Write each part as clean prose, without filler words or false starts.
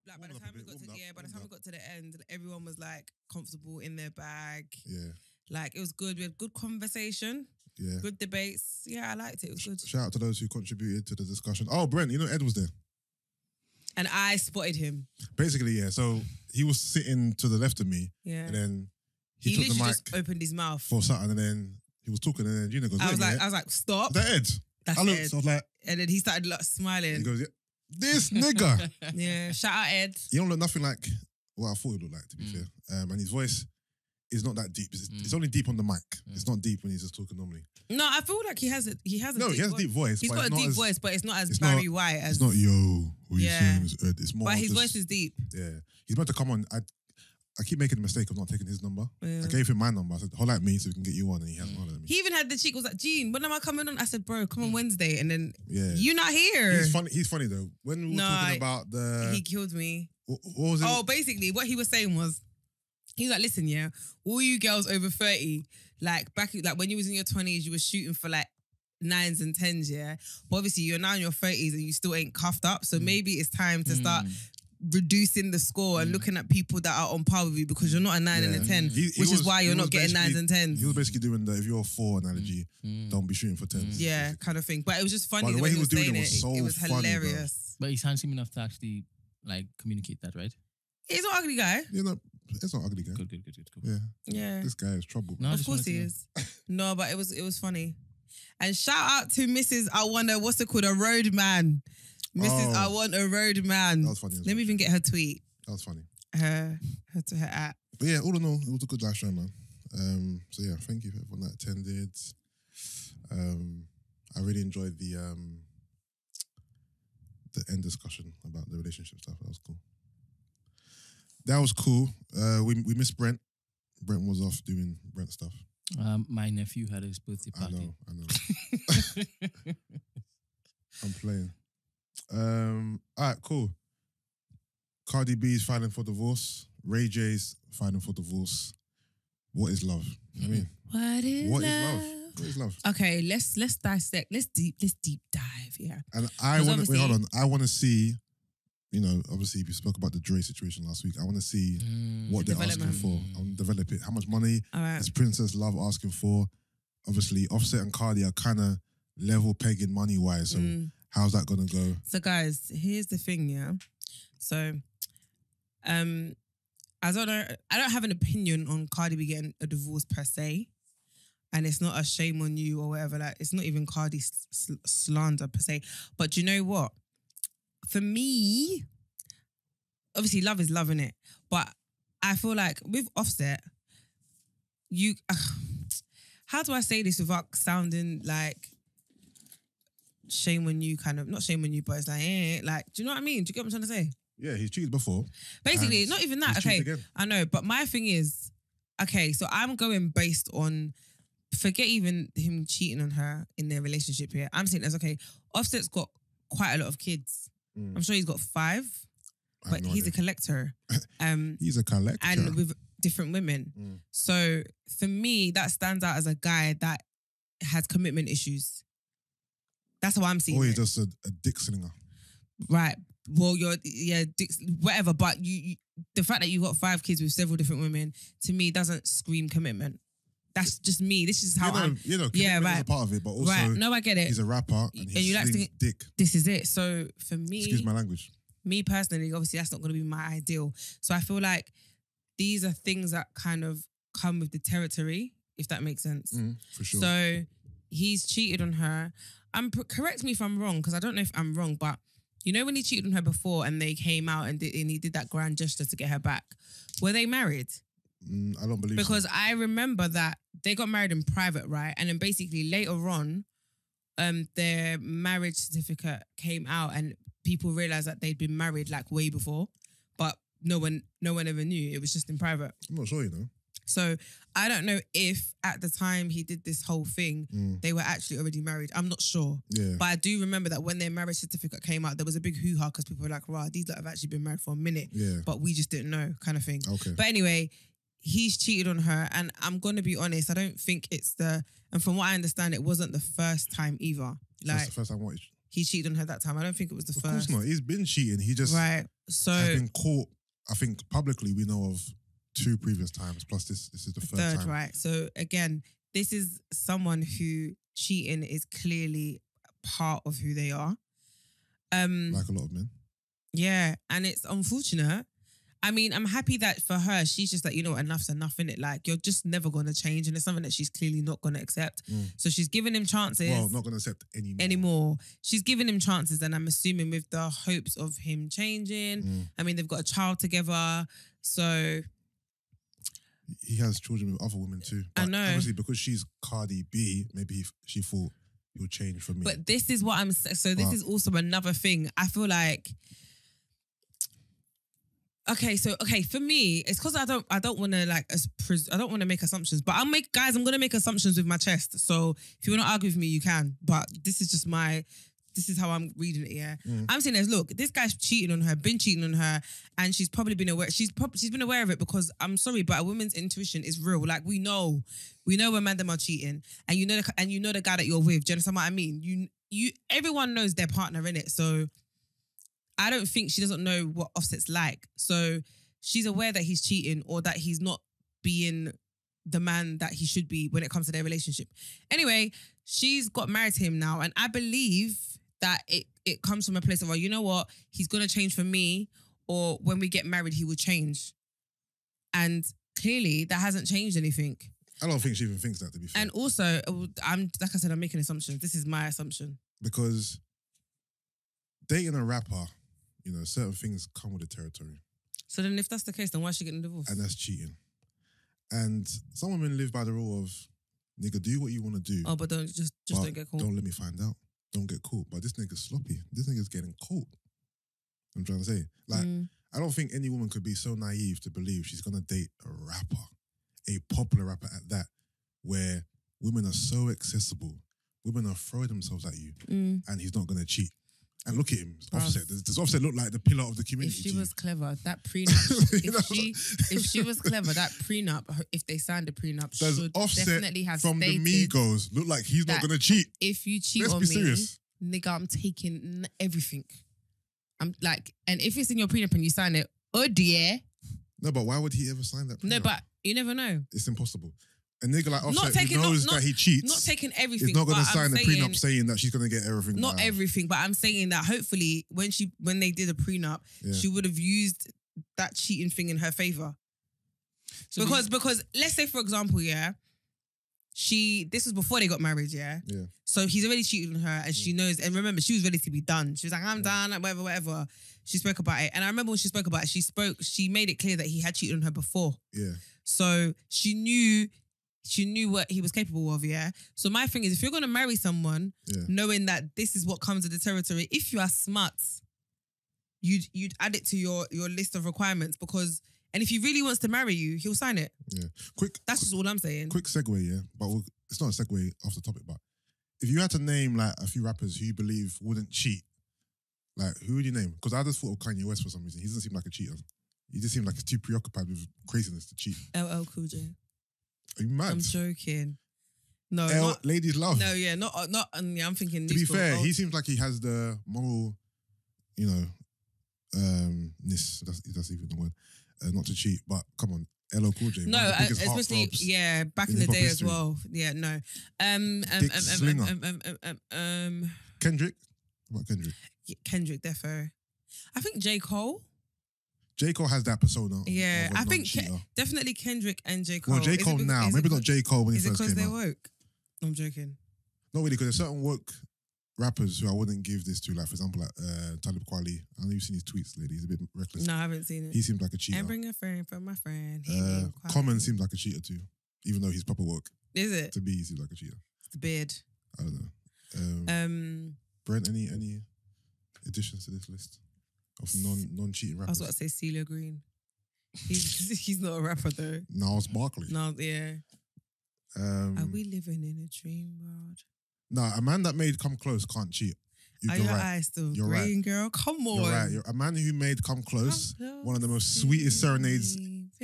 like by the Warmed up time a we bit, got to warmed up, by the time we warmed got to the end, everyone was like comfortable in their bag. Yeah. Like it was good. We had good conversation, Yeah. good debates. Yeah, I liked it. It was good. Shout out to those who contributed to the discussion. Oh, Brent, you know Ed was there. And I spotted him. Basically, yeah. So he was sitting to the left of me. Yeah. And then He he took the literally mic just opened his mouth. for something, and then he was talking, and then Gina goes, I was "Wait, like, stop. is that Ed?" That's I looked, Ed. so I was like, And then he started like, smiling. he goes, "Yeah, this nigga." Yeah, shout out Ed. He don't look nothing like what I thought he looked like, to be fair. And his voice is not that deep. It's only deep on the mic. It's not deep when he's just talking normally. No, I feel like he has a He has a deep voice. He's but got it's a not deep as- voice, but it's not as it's Barry not- White as. It's not yo. What you Yeah. saying is Ed. It's more. But his just- voice is deep. Yeah, he's meant to come on. I keep making the mistake of not taking his number. Yeah. I gave him my number. I said, "Hold at me so we can get you on," and he hasn't hollered at me. He even had the cheek. Was like, Gene, when am I coming on? I said, bro, come on Wednesday, and then Yeah, you're not here. He's funny though. When we were No, talking about the, He killed me. what was it? Oh, basically, what he was saying was, he was like, listen, yeah, all you girls over 30, like when you was in your 20s, you were shooting for like 9s and 10s, yeah. But obviously, you're now in your 30s and you still ain't cuffed up. So maybe it's time to start reducing the score and looking at people that are on par with you because you're not a 9 and a 10, which is why you're not getting 9s and 10s. He was basically doing the if you're a 4 analogy, don't be shooting for 10s. Yeah, kind of thing. But it was just funny But the way he was doing it it. was so It was funny, bro. hilarious. But he's handsome enough to actually like communicate that, right? He's an ugly guy. You know, it's not ugly guy. Good. Cool. Yeah, Yeah. this guy is trouble. No, I Of just course wanted he to is. No, but it was funny. And shout out to Mrs. I want a, what's it called? A road man. Mrs. I want a road man. That was funny as Let well. me even get her tweet. That was funny. Her at. But yeah, all in all, it was a good live show, man. So yeah, thank you for everyone that attended. I really enjoyed the end discussion about the relationship stuff. That was cool. We missed Brent. Brent was off doing Brent stuff. My nephew had his birthday party. I know. I'm playing. All right, cool. Cardi B's filing for divorce. Ray J's filing for divorce. What is love? I mean, What is what love? is love? What is love? Okay, let's dissect. Let's deep dive. Yeah. And I want to obviously- hold on. I want to see. You know, obviously, we spoke about the Dre situation last week. I want to see what they're asking Development. for. I want to develop it. How much money All right. is Princess Love asking for? Obviously, Offset and Cardi are kind of level pegging money wise. So how's that gonna go? So guys, here's the thing, yeah. So, I don't know. I don't have an opinion on Cardi B getting a divorce per se, and it's not a shame on you or whatever. Like, it's not even Cardi slander per se. But you know what? For me, obviously, love is love, innit? But I feel like with Offset, you. How do I say this without sounding like shame on you? Kind of not shame on you, but it's like, do you know what I mean? Do you get what I'm trying to say? Yeah, he's cheated before. Basically, And not even that. he's Okay, cheated again. I know, but my thing is, okay, so I'm going based on, forget even him cheating on her in their relationship here. I'm saying that's okay. Offset's got quite a lot of kids. I'm sure he's got 5, I have but no he's a idea. collector. He's a collector. And with different women. So for me, that stands out as a guy that has commitment issues. That's how I'm seeing or it. he's just a dick slinger. Right. Well, whatever. But you, the fact that you got 5 kids with several different women, to me, doesn't scream commitment. That's just me. This is how I'm. Commitment Yeah, is right. a part of it, but also Right. No, I get it. he's a rapper and he you like slings to- dick. This is it. So for me, Excuse my language. me personally, obviously that's not going to be my ideal. So I feel like these are things that kind of come with the territory, if that makes sense. For sure. So he's cheated on her. Correct me if I'm wrong, because I don't know if I'm wrong, but you know when he cheated on her before and they came out and he did that grand gesture to get her back, were they married? I don't believe Because so. I remember that they got married in private, right? And then basically later on, their marriage certificate came out and people realized that they'd been married like way before, but no one ever knew. It was just in private. I'm not sure, you know. So I don't know if at the time he did this whole thing, they were actually already married. I'm not sure. Yeah. But I do remember that when their marriage certificate came out, there was a big hoo-ha because people were like, wow, these lot have actually been married for a minute. Yeah. But we just didn't know, kind of thing. Okay. But anyway, he's cheated on her, and I'm going to be honest, I don't think and from what I understand, it wasn't the first time either. That's Like, the first time what? he cheated on her that time. I don't think it was the Of first. course not. He's been cheating. He just Right. So has been caught. I think publicly we know of 2 previous times. Plus this is the third time. right. So again, this is someone who cheating is clearly part of who they are. Like a lot of men. Yeah, and it's unfortunate. I mean, I'm happy that for her, she's just like, you know, enough's enough, innit? Like, you're just never going to change, and it's something that she's clearly not going to accept. So she's giving him chances. Well, not going to accept anymore. She's giving him chances, and I'm assuming with the hopes of him changing. I mean, they've got a child together, so... He has children with other women too. But I know. Obviously, because she's Cardi B, maybe she thought he'll change for me. But this is what I'm... So this is also another thing. I feel like... Okay, for me, it's because I don't want to I don't want to make assumptions, but I'm gonna make assumptions with my chest. So if you want to argue with me, you can. But this is how I'm reading it. Yeah, I'm saying this. Look, this guy's cheating on her, been cheating on her, and she's probably been aware. She's been aware of it because I'm sorry, but a woman's intuition is real. Like we know when men them are cheating, and you know the guy that you're with. Do you understand what I mean? Everyone knows their partner in it, so. I don't think she doesn't know what Offset's like. So she's aware that he's cheating or that he's not being the man that he should be when it comes to their relationship. Anyway, she's got married to him now. And I believe that it comes from a place of, well, you know what? He's going to change for me, or when we get married, he will change. And clearly that hasn't changed anything. I don't think she even thinks that, to be fair. And also, I'm making assumptions. This is my assumption. Because dating a rapper, you know, certain things come with the territory. So then if that's the case, then why is she getting divorced? And that's cheating. And some women live by the rule of, nigga, do what you want to do. Oh, but don't get caught. Don't let me find out. Don't get caught. But this nigga's sloppy. This nigga's getting caught. I'm trying to say. Like, I don't think any woman could be so naive to believe she's going to date a rapper, a popular rapper at that, where women are so accessible. Women are throwing themselves at you and he's not going to cheat. And look at him, Offset. Does Offset look like the pillar of the community? If she was clever, that prenup. if she was clever, that prenup. If they signed a prenup, does should Offset definitely have from stated the Migos look like he's not going to cheat? If you cheat on me, nigga, I'm taking everything. I'm like, and if it's in your prenup and you sign it, oh dear. No, but why would he ever sign that prenup? No, but you never know. It's impossible. A nigga like Offset who knows that he cheats. Not taking everything. He's not going to sign a prenup saying that she's going to get everything. Not everything, but I'm saying that hopefully when they did a prenup, she would have used that cheating thing in her favor. So because let's say for example, this was before they got married, yeah. So he's already cheated on her, and she knows. And remember, she was ready to be done. She was like, "I'm done," like, whatever. She spoke about it, and I remember when she spoke about it, she made it clear that he had cheated on her before. Yeah. So she knew what he was capable of, yeah? So my thing is, if you're going to marry someone, knowing that this is what comes with the territory, if you are smart, you'd add it to your list of requirements and if he really wants to marry you, he'll sign it. Yeah. That's just all I'm saying. Quick segue, yeah? But it's not a segue off the topic, but if you had to name like a few rappers who you believe wouldn't cheat, like who would you name? Because I just thought of Kanye West for some reason. He doesn't seem like a cheater. He just seems like he's too preoccupied with craziness to cheat. LL Cool J. Are you mad? I'm joking. No, ladies love. No, yeah, not. I'm thinking. To be fair, he seems like he has the moral, you know, that's even the word, not to cheat. But come on, LL Cool J. No, especially back in the day as well. Yeah, no. Kendrick. What about Kendrick? Kendrick, defo. I think J. Cole. J. Cole has that persona. Yeah, I think definitely Kendrick and J. Cole. Well, J. Cole now. Maybe not J. Cole when he first came out. Is it because they're woke? I'm joking. Not really, because there's certain woke rappers who I wouldn't give this to. Like, for example, Talib Kweli. I know you've seen his tweets lately. He's a bit reckless. No, I haven't seen it. He seems like a cheater. And bring a friend for my friend. Common seems like a cheater too, even though he's proper woke. Is it? To be, he seems like a cheater. It's the beard. I don't know. Brent, any additions to this list of non-cheating rappers? I was about to say CeeLo Green. He's not a rapper though. Gnarls Barkley. No, yeah. Are we living in a dream world? No, a man that made Come Close can't cheat. Are your eyes still green, girl? Come on. You're right. A man who made Come Close, one of the most sweetest serenades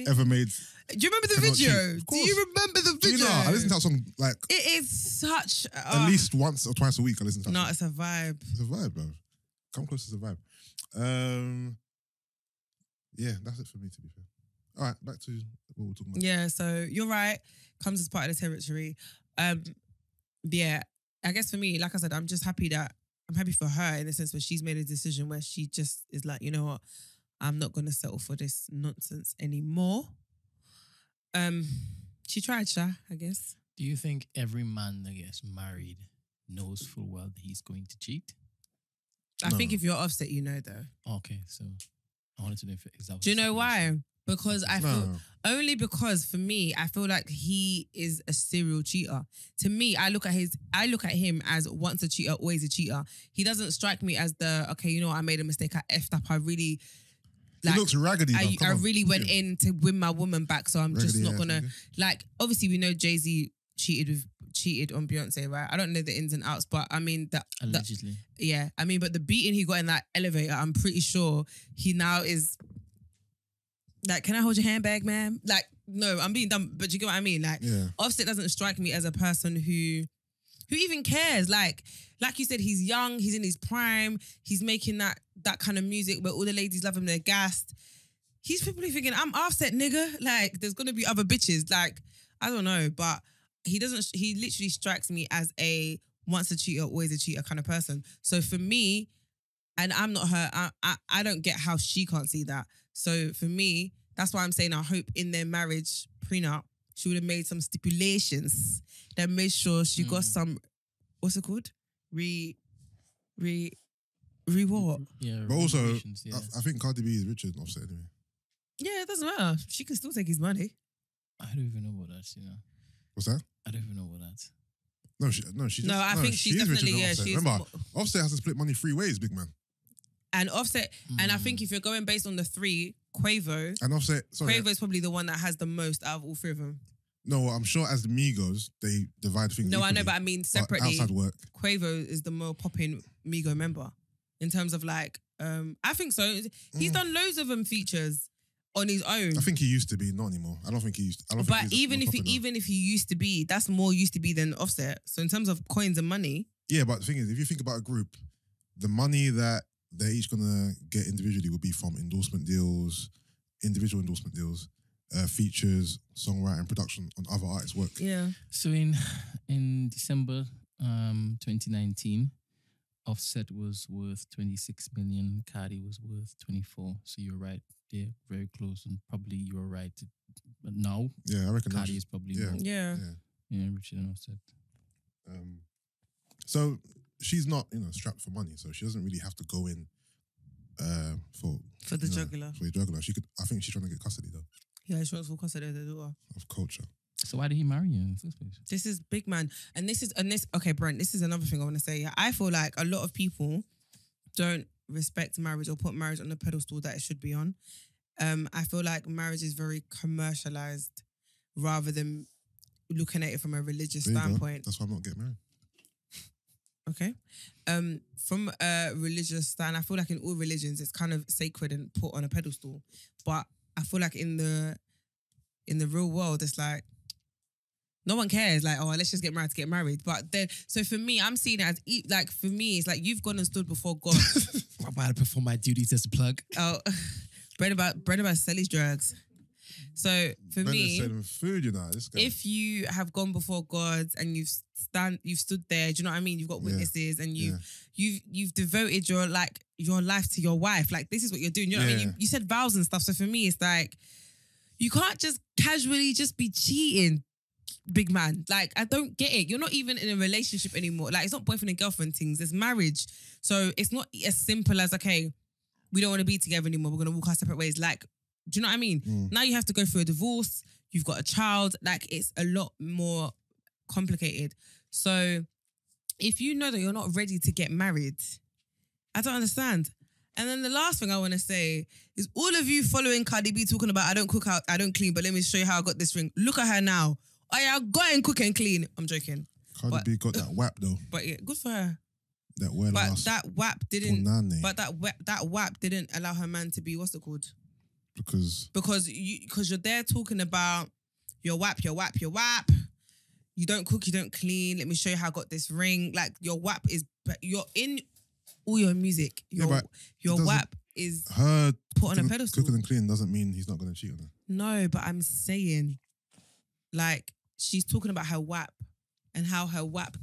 think. ever made. Do you remember the Cannot video? Cheat. Of Do you remember the video? I listen to that song like It is such at least once or twice a week. I listen to that. No, song. it's a vibe. It's a vibe, bro. Come close to the vibe. Yeah, that's it for me. To be fair. All right, back to what we're talking about. Yeah, so you're right. Comes as part of the territory. Yeah, I guess for me, like I said, I'm happy for her in the sense where she's made a decision where she just is like, you know what, I'm not gonna settle for this nonsense anymore. She tried, I guess. Do you think every man that gets married knows full well that he's going to cheat? I think if you're Offset, you know though. Okay, so I wanted to know if that. Do you know why? Because I feel No. only because for me, I feel like he is a serial cheater. To me, I look at him as once a cheater, always a cheater. He doesn't strike me as okay, you know what, I made a mistake, I effed up, I really He looks raggedy. I really went in to win my woman back, so I'm just Raggedy not ass gonna nigga. obviously we know Jay-Z cheated on Beyonce, right? I don't know the ins and outs, but I mean Allegedly. yeah, I mean, but the beating he got in that elevator, I'm pretty sure he now is like, can I hold your handbag, man? Like, no, I'm being dumb, but you get what I mean? Like, Yeah. Offset doesn't strike me as a person who even cares. Like you said, he's young, he's in his prime, he's making that kind of music where all the ladies love him, they're gassed. He's probably thinking, I'm Offset, nigga. Like, there's gonna be other bitches. Like, I don't know, but he literally strikes me as a once a cheater, always a cheater kind of person. So for me, and I'm not her, I don't get how she can't see that. So for me, that's why I'm saying I hope in their marriage prenup, she would have made some stipulations that made sure she got some, what's it called? What? Yeah. But also, reparations, yeah. I think Cardi B is richer than Offset anyway. Yeah, it doesn't matter. She can still take his money. I don't even know what that. What's that? I don't even know what that. I think she's is richer definitely, than yeah, Offset. she's Remember, Offset has to split money 3 ways, big man. And Offset, and I think if you're going based on the 3, Quavo And Offset, sorry. is probably the one that has the most out of all 3 of them. No, I'm sure as the Migos, they divide things No, I know, equally. but I mean But separately. outside work. Quavo is the more popping Migo member in terms of like, I think so. He's done loads of them features on his own. I think he used to be, not anymore. I don't think he used to. But even if he used to be, that's more used to be than Offset. So in terms of coins and money, Yeah, but the thing is, if you think about a group, the money that they're each going to get individually will be from individual endorsement deals, features, songwriting, production on other artists' work. yeah. So in December 2019, Offset was worth 26 million. Cardi was worth 24. So you're right. They're very close, and probably you're right. But now, Yeah, I reckon Cardi that's is probably yeah. more. Yeah. Richer than Offset. So she's not, strapped for money, so she doesn't really have to go in For the jugular. For the jugular. I think she's trying to get custody though Yeah, she wants full custody of the daughter. of culture. So why did he marry you in the first place? This is big man. And okay, Brent, this is another thing I want to say. I feel like a lot of people don't respect marriage or put marriage on the pedestal that it should be on. I feel like marriage is very commercialized rather than looking at it from a religious There you go. standpoint. That's why I'm not getting married. Okay. From a religious stand, I feel like in all religions it's kind of sacred and put on a pedestal. But I feel like in the real world, it's like no one cares. Like, oh, let's just get married to get married. But then, so for me, I'm seeing it as like for me, it's like you've gone and stood before God. I'm about to perform my duties as a plug. Oh, bread about Sally's drugs. So for me, selling food, this guy. if you have gone before God and you've stood there, do you know what I mean? You've got witnesses and you've devoted your life to your wife. Like, this is what you're doing. You know what I mean? You said vows and stuff. So for me, it's like you can't just casually just be cheating, big man. Like, I don't get it. You're not even in a relationship anymore. Like, it's not boyfriend and girlfriend things. It's marriage. So it's not as simple as, okay, we don't want to be together anymore. We're going to walk our separate ways. Like, do you know what I mean? Now you have to go through a divorce. You've got a child. Like, it's a lot more complicated. So if you know that you're not ready to get married, I don't understand. And then the last thing I want to say is all of you following Cardi B talking about I don't cook out, I don't clean, but let me show you how I got this ring. Look at her now. I got and cook and clean. I'm joking. Cardi B got that WAP though. But yeah, good for her. That well But ass that WAP didn't. punani. But that WAP didn't allow her man to be, what's it called? Because you're there talking about your WAP. You don't cook, you don't clean. Let me show you how I got this ring. Like your WAP is, you're in all your music. Your WAP is her put on a pedestal. Cooking and cleaning doesn't mean he's not going to cheat on her. No, but I'm saying, like, she's talking about her WAP and how her WAP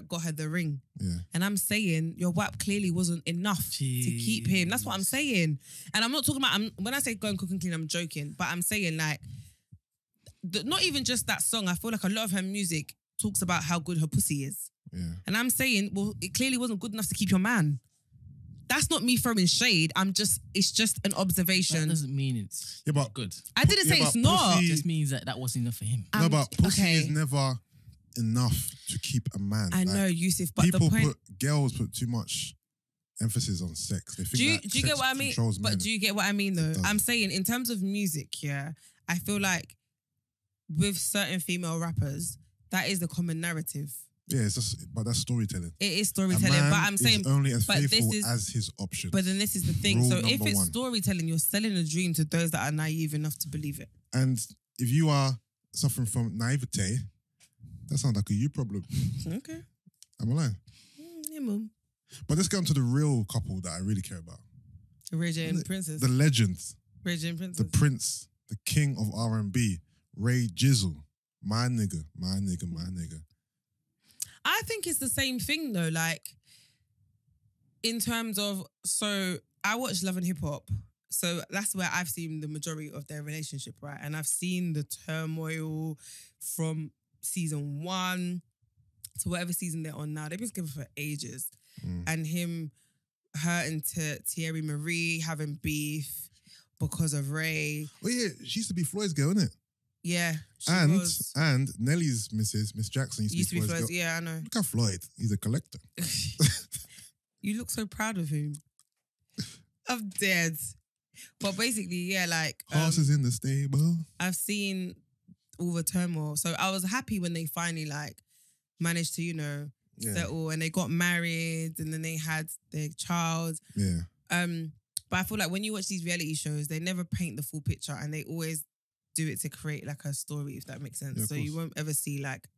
got her the ring. Yeah. And I'm saying your WAP clearly wasn't enough to keep him. That's what I'm saying. And I'm not talking about, when I say go and cook and clean, I'm joking. But I'm saying, like, not even just that song. I feel like a lot of her music talks about how good her pussy is. Yeah. And I'm saying, well, it clearly wasn't good enough to keep your man. That's not me throwing shade. It's just an observation. That doesn't mean it's good. I didn't say it's not. It just means that wasn't enough for him. No, but pussy is never enough to keep a man. I know, Yusuff, but girls put too much emphasis on sex. They think do you get what I mean? But do you get what I mean though? I'm saying in terms of music, yeah, I feel like with certain female rappers, that is the common narrative. Yeah, but that's storytelling. It is storytelling, but I'm saying only as faithful as his option. But then this is the thing. So if it's storytelling, you're selling a dream to those that are naive enough to believe it. And if you are suffering from naivete, that sounds like a you problem. Okay. Am I lying? Yeah, mum. But let's get on to the real couple that I really care about. Ray J and Princess. The legend. Ray J and Princess. The prince. The king of R&B. Ray Jizzle. My nigga. I think it's the same thing though. Like, in terms of, so I watch Love and Hip Hop. So that's where I've seen the majority of their relationship, right? And I've seen the turmoil from season 1 to whatever season they're on now. They've been together for ages. And her and Thierry Marie having beef because of Ray. Oh yeah, she used to be Floyd's girl, innit? Yeah. And Nelly's Miss Jackson used to be Floyd's girl. Yeah, I know. Look at Floyd. He's a collector. You look so proud of him. I'm dead. But basically, yeah, like... horses in the stable. I've seen all the turmoil. So I was happy when they finally, like, managed to, settle, and they got married, and then they had their child. Yeah. But I feel like when you watch these reality shows, they never paint the full picture, and they always do it to create like a story, if that makes sense. Yeah, so you won't ever see like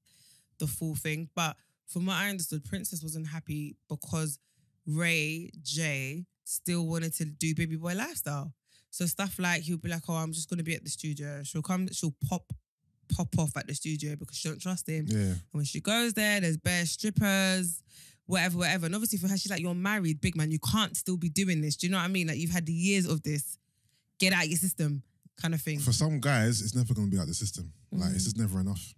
the full thing. But from what I understood, Princess wasn't happy because Ray J still wanted to do baby boy lifestyle. So stuff like he'll be like, oh, I'm just gonna be at the studio. She'll pop off at the studio because she don't trust him. Yeah. And when she goes there, there's bare strippers, whatever. And obviously for her, she's like, you're married, big man. You can't still be doing this. Do you know what I mean? Like, you've had the years of this. Get out of your system kind of thing. For some guys, it's never going to be out of the system. Like, it's just never enough.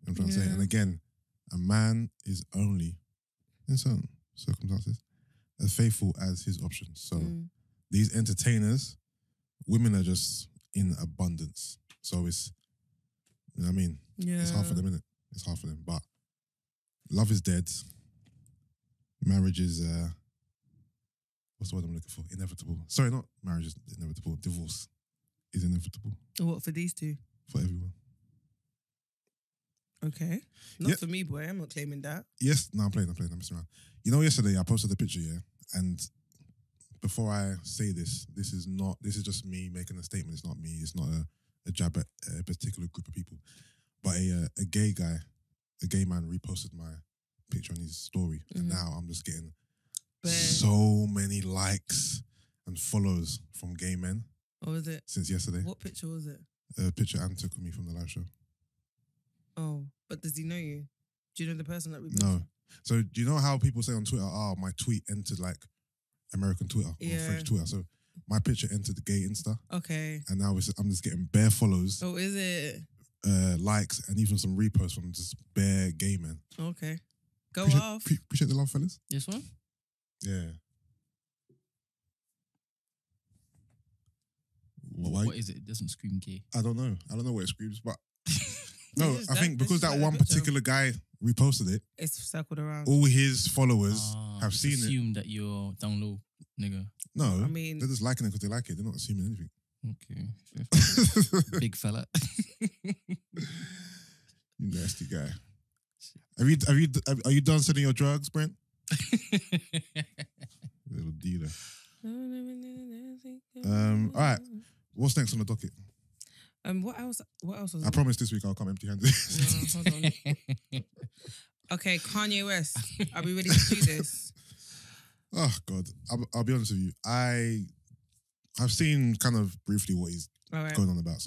You know what I'm trying to say? And again, a man is only, in certain circumstances, as faithful as his options. So these entertainers, women are just in abundance. So it's, you know what I mean? Yeah. It's half of them, innit? It's half of them. But love is dead. Marriage is, what's the word I'm looking for? Inevitable. Sorry, not marriage is inevitable. Divorce is inevitable. What, for these two? For everyone. Okay. Not for me, boy. I'm not claiming that. Yes. No, I'm playing. I'm messing around. You know, yesterday I posted a picture, and before I say this is just me making a statement. It's not me. It's not a jab at a particular group of people. But a gay man reposted my picture on his story. And now I'm just getting so many likes and follows from gay men. What was it? Since yesterday. What picture was it? A picture Anne took of me from the live show. Oh, but does he know you? Do you know the person that reposted? No. So do you know how people say on Twitter, my tweet entered like American Twitter or French Twitter? So my picture entered the gay Insta. Okay. And now I'm just getting bare follows. Oh, is it? Likes and even some reposts from just bare gay men. Okay. Go off. Appreciate the love, fellas. This one? Yeah. What is it? It doesn't scream gay. I don't know. I don't know what it screams, but no, I think because that one particular guy reposted it, it's circled around. All his followers have seen it. Assume that you're down low, nigga. No, I mean, they're just liking it because they like it. They're not assuming anything. Okay. Big fella. You nasty guy. Are you done selling your drugs, Brent? Little dealer. All right. What's next on the docket? What else? What else was I promise this week I'll come empty-handed. No, hold on. Okay, Kanye West. Are we ready to do this? Oh God, I'll be honest with you. I've seen kind of briefly what he's All right. going on about,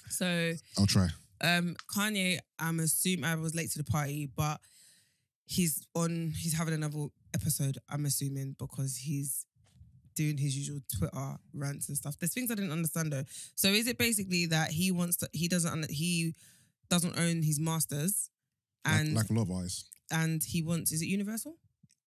So I'll try. Kanye, I'm assuming I was late to the party, but he's having another episode, I'm assuming, because he's doing his usual Twitter rants and stuff. There's things I didn't understand though. So is it basically that he doesn't own his masters and Like a lot of artists. and he wants, is it Universal?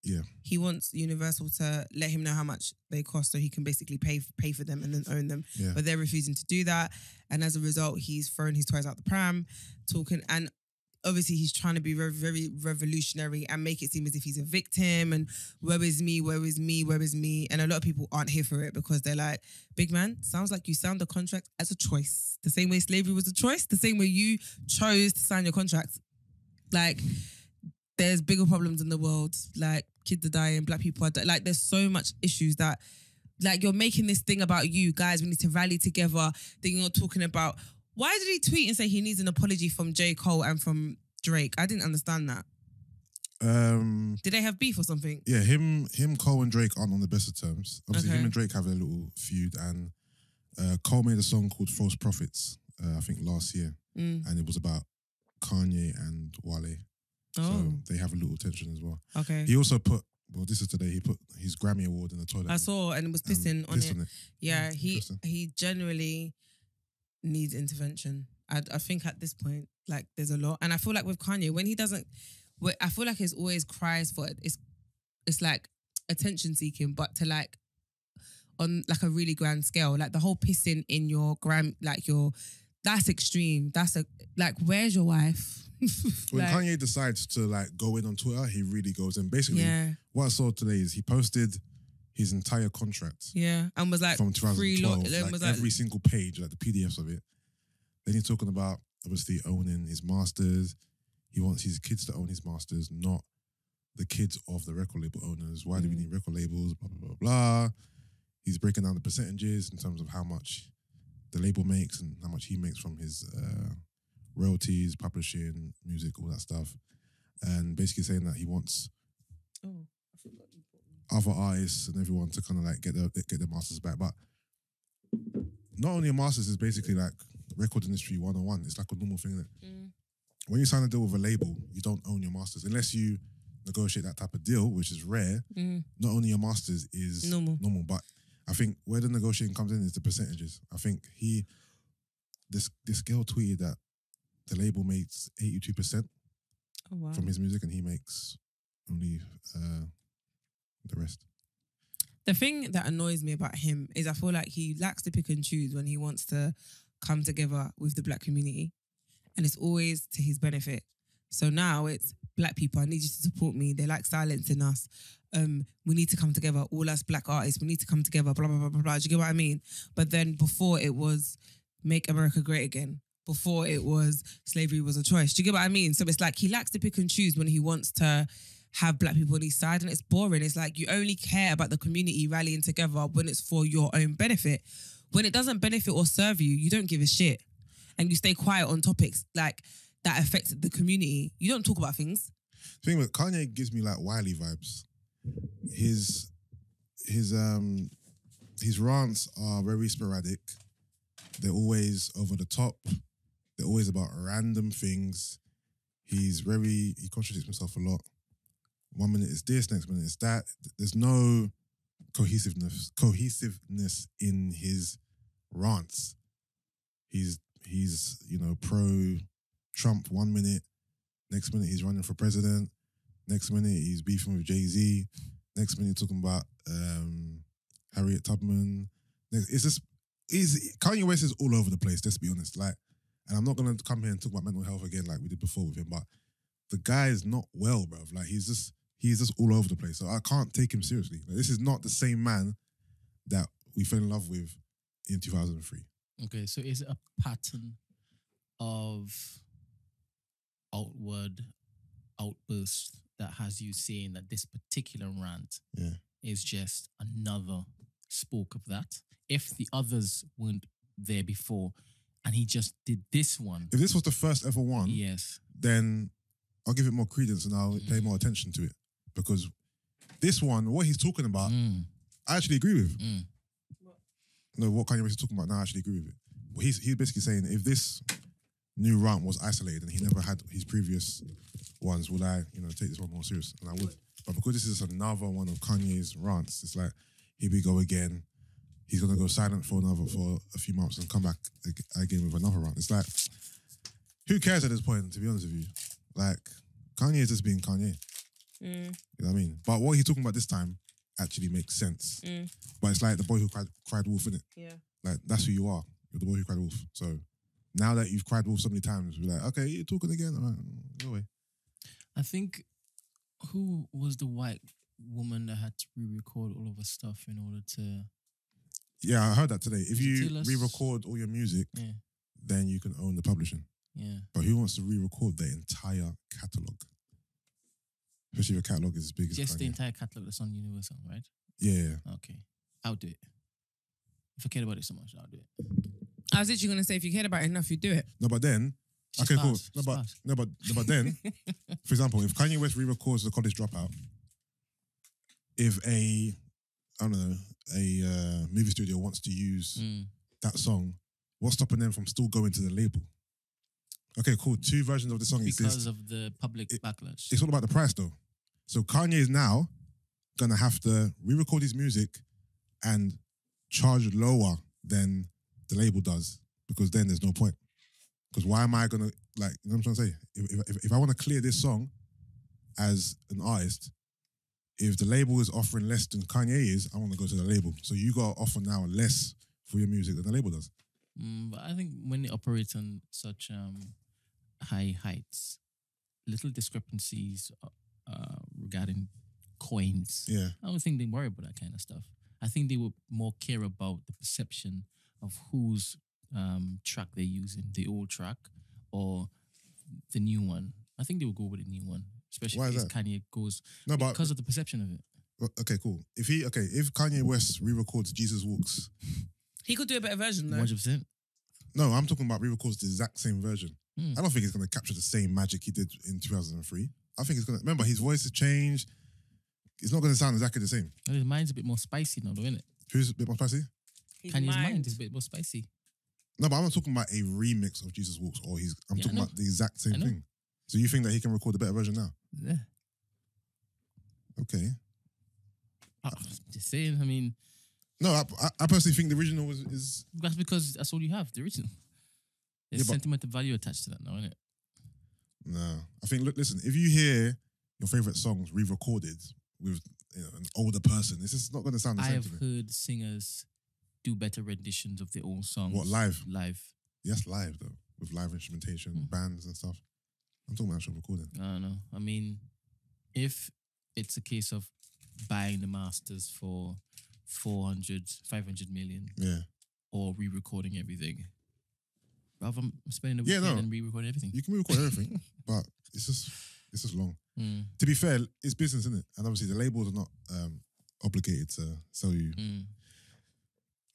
Yeah. He wants Universal to let him know how much they cost so he can basically pay for them and then own them. Yeah. But they're refusing to do that. And as a result, he's thrown his toys out the pram, talking, and obviously he's trying to be very, very revolutionary and make it seem as if he's a victim and where is me, where is me, where is me? And a lot of people aren't here for it because they're like, big man, sounds like you signed the contract as a choice. The same way slavery was a choice, the same way you chose to sign your contract. Like, there's bigger problems in the world. Like, kids are dying, black people are dying. Like, there's so much issues that, like, you're making this thing about you. Guys, we need to rally together. Then you're talking about, why did he tweet and say he needs an apology from J. Cole and from Drake? I didn't understand that. Did they have beef or something? Yeah, him, Cole and Drake aren't on the best of terms. Obviously, Okay. him and Drake have a little feud, and Cole made a song called False Prophets, I think last year, and it was about Kanye and Wale. Oh, So they have a little tension as well. okay. He also this is today, he put his Grammy Award in the toilet. I saw and it was pissing on pissed it. on it. Yeah, Interesting. he generally needs intervention. I think at this point, like, there's a lot. And I feel like with Kanye, when he doesn't, I feel like he's always cries for it. It's like attention seeking, but to like, on like a really grand scale, like the whole pissing in your that's extreme. That's like, where's your wife? When Like, Kanye decides to like go in on Twitter, he really goes in. Basically, yeah, what I saw today is he posted his entire contract yeah, and was like from 2012, then like was every single page, like the PDFs of it. Then he's talking about obviously owning his masters. He wants his kids to own his masters, not the kids of the record label owners. Why do we need record labels? Blah, blah, blah, blah. He's breaking down the percentages in terms of how much the label makes and how much he makes from his royalties, publishing, music, all that stuff. And basically saying that he wants other artists and everyone to kind of like get their masters back. But not only a masters is basically like record industry 101. It's like a normal thing, isn't it? When you sign a deal with a label, you don't own your masters unless you negotiate that type of deal, which is rare. Not only your masters is normal, but I think where the negotiating comes in is the percentages. I think this girl tweeted that the label makes 82% from his music and he makes only the rest. The thing that annoys me about him is I feel like he likes to pick and choose when he wants to come together with the black community, and it's always to his benefit. So now it's, black people, I need you to support me. They like silencing us. We need to come together. All us black artists, we need to come together. Blah, blah, blah, blah, blah. Do you get what I mean? But then before it was make America great again. Before it was slavery was a choice. Do you get what I mean? So it's like he likes to pick and choose when he wants to have black people on his side, and it's boring. It's like you only care about the community rallying together when it's for your own benefit. When it doesn't benefit or serve you, you don't give a shit. And you stay quiet on topics like that affect the community. You don't talk about things. The thing with Kanye gives me like Wiley vibes. His rants are very sporadic. They're always over the top. They're always about random things. He contradicts himself a lot. 1 minute it's this, next minute it's that. There's no cohesiveness in his rants. He's pro Trump 1 minute, next minute he's running for president, next minute he's beefing with Jay-Z, next minute talking about Harriet Tubman. Kanye West is all over the place, let's be honest. Like, and I'm not gonna come here and talk about mental health again like we did before with him, but the guy is not well, bruv. Like he's just all over the place. So I can't take him seriously. Like, this is not the same man that we fell in love with in 2003. Okay, so is it a pattern of outward outbursts that has you saying that this particular rant is just another spoke of that? If the others weren't there before, and he just did this one. If this was the first ever one, Yes. then I'll give it more credence and I'll pay more attention to it. Because this one, what he's talking about, I actually agree with. No, what Kanye West is talking about now, I actually agree with it. Well, he's basically saying if this new rant was isolated and he never had his previous ones, would I, take this one more serious? And I would. But because this is another one of Kanye's rants, it's like, here we go again. He's gonna go silent for a few months and come back again with another rant. It's like, who cares at this point, to be honest with you? Like, Kanye is just being Kanye. You know what I mean? But what he's talking about this time actually makes sense. But it's like the boy who cried wolf, innit? Yeah. Like, that's who you are. You're the boy who cried wolf. So now that you've cried wolf so many times, we're like, okay, you're talking again. All right, go away. I think, who was the white woman that had to re-record all of her stuff in order to... Yeah, I heard that today. If you Tell us- re-record all your music, then you can own the publishing. Yeah. But who wants to re-record their entire catalogue? Especially if your catalogue is as big as Just the Kanye. entire catalogue that's on Universal, right? Yeah. Okay. I'll do it. If I cared about it so much, I'll do it. I was literally going to say, if you cared about it enough, you do it. No, but then... She's okay, cool. fast. No, She's but, fast. no, but, no, but then, for example, if Kanye West re-records The College Dropout, if a movie studio wants to use that song, what's stopping them from still going to the label? Okay, cool. 2 versions of the song Because exist. of the public backlash. It's all about the price, though. So Kanye is now gonna have to re-record his music and charge lower than the label does, because then there's no point. Because why am I gonna, like, you know what I'm trying to say? If I want to clear this song as an artist, if the label is offering less than Kanye is, I want to go to the label. So you got to offer now less for your music than the label does. But I think when they operate on such high heights, little discrepancies regarding coins, Yeah. I don't think they worry about that kind of stuff. I think they would more care about the perception of whose track they're using, the old track or the new one. I think they will go with the new one, especially Why is if that? Kanye goes No, but because of the perception of it. okay, cool. If Kanye West re-records Jesus Walks, He could do a better version, though. 100%. no, I'm talking about re-records the exact same version. I don't think it's going to capture the same magic he did in 2003. I think it's going to, remember, his voice has changed. It's not going to sound exactly the same. Well, his mind's a bit more spicy now, though, isn't it? Who's a bit more spicy? Kanye's mind is a bit more spicy. No, but I'm not talking about a remix of Jesus Walks, or I'm Yeah, talking I know. about the exact same I know. thing. So you think that he can record a better version now? Yeah. Okay. Just saying, I mean, No, I personally think the original is that's because that's all you have, the original. There's Yeah, but- sentimental value attached to that now, isn't it? no. I think, look, listen, if you hear your favorite songs re-recorded with an older person, it's just not going to sound the I same have to me. heard singers do better renditions of their old songs. What, live? Live. Yes, live though, with live instrumentation, bands and stuff. I'm talking about actual recording. I don't know. I mean, if it's a case of buying the masters for 400, 500 million Yeah. or re-recording everything, rather than spending a Yeah, weekend no. and re-recording everything. You can record everything, but it's just long. Mm, To be fair, it's business, isn't it? And obviously the labels are not obligated to sell you. mm.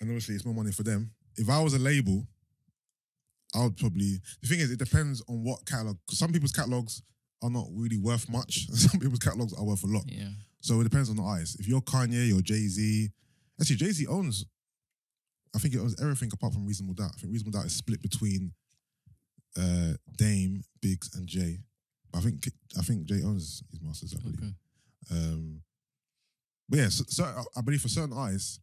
And obviously it's more money for them. If I was a label, I would probably... The thing is, it depends on what catalogue. Because some people's catalogues are not really worth much. Some people's catalogues are worth a lot. Yeah. So it depends on the artist. If you're Kanye or Jay-Z... Actually, Jay-Z owns... I think it owns everything apart from Reasonable Doubt. I think Reasonable Doubt is split between Dame, Biggs and Jay. But I think Jay owns his masters, I believe. Okay. But yeah, so I believe for certain artists,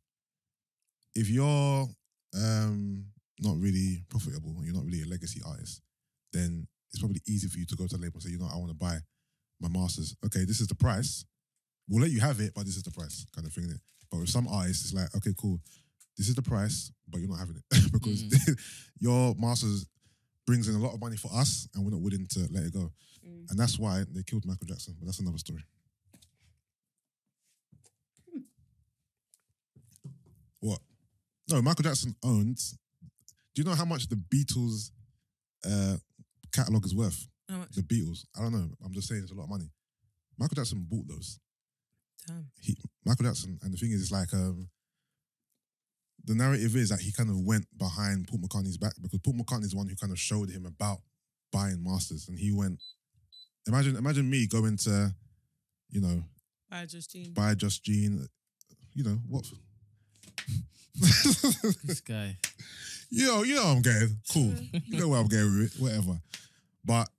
if you're not really profitable, you're not really a legacy artist, then it's probably easy for you to go to the label and say, I want to buy my masters. Okay, this is the price. We'll let you have it, but this is the price, kind of thing. Innit? But with some artists, it's like, okay, cool. This is the price, but you're not having it because your masters brings in a lot of money for us, and we're not willing to let it go. And that's why they killed Michael Jackson. But that's another story. What? No, Michael Jackson owned. Do you know how much the Beatles catalog is worth? How much? The Beatles. I don't know. I'm just saying it's a lot of money. Michael Jackson bought those. Damn. Michael Jackson, and the thing is, it's like the narrative is that he kind of went behind Paul McCartney's back because Paul McCartney's the one who kind of showed him about buying masters, and he went. Imagine me going to, you know, buy Just Gene, you know what? This guy. You know I'm getting. Cool. You know where I'm going with it. Whatever. But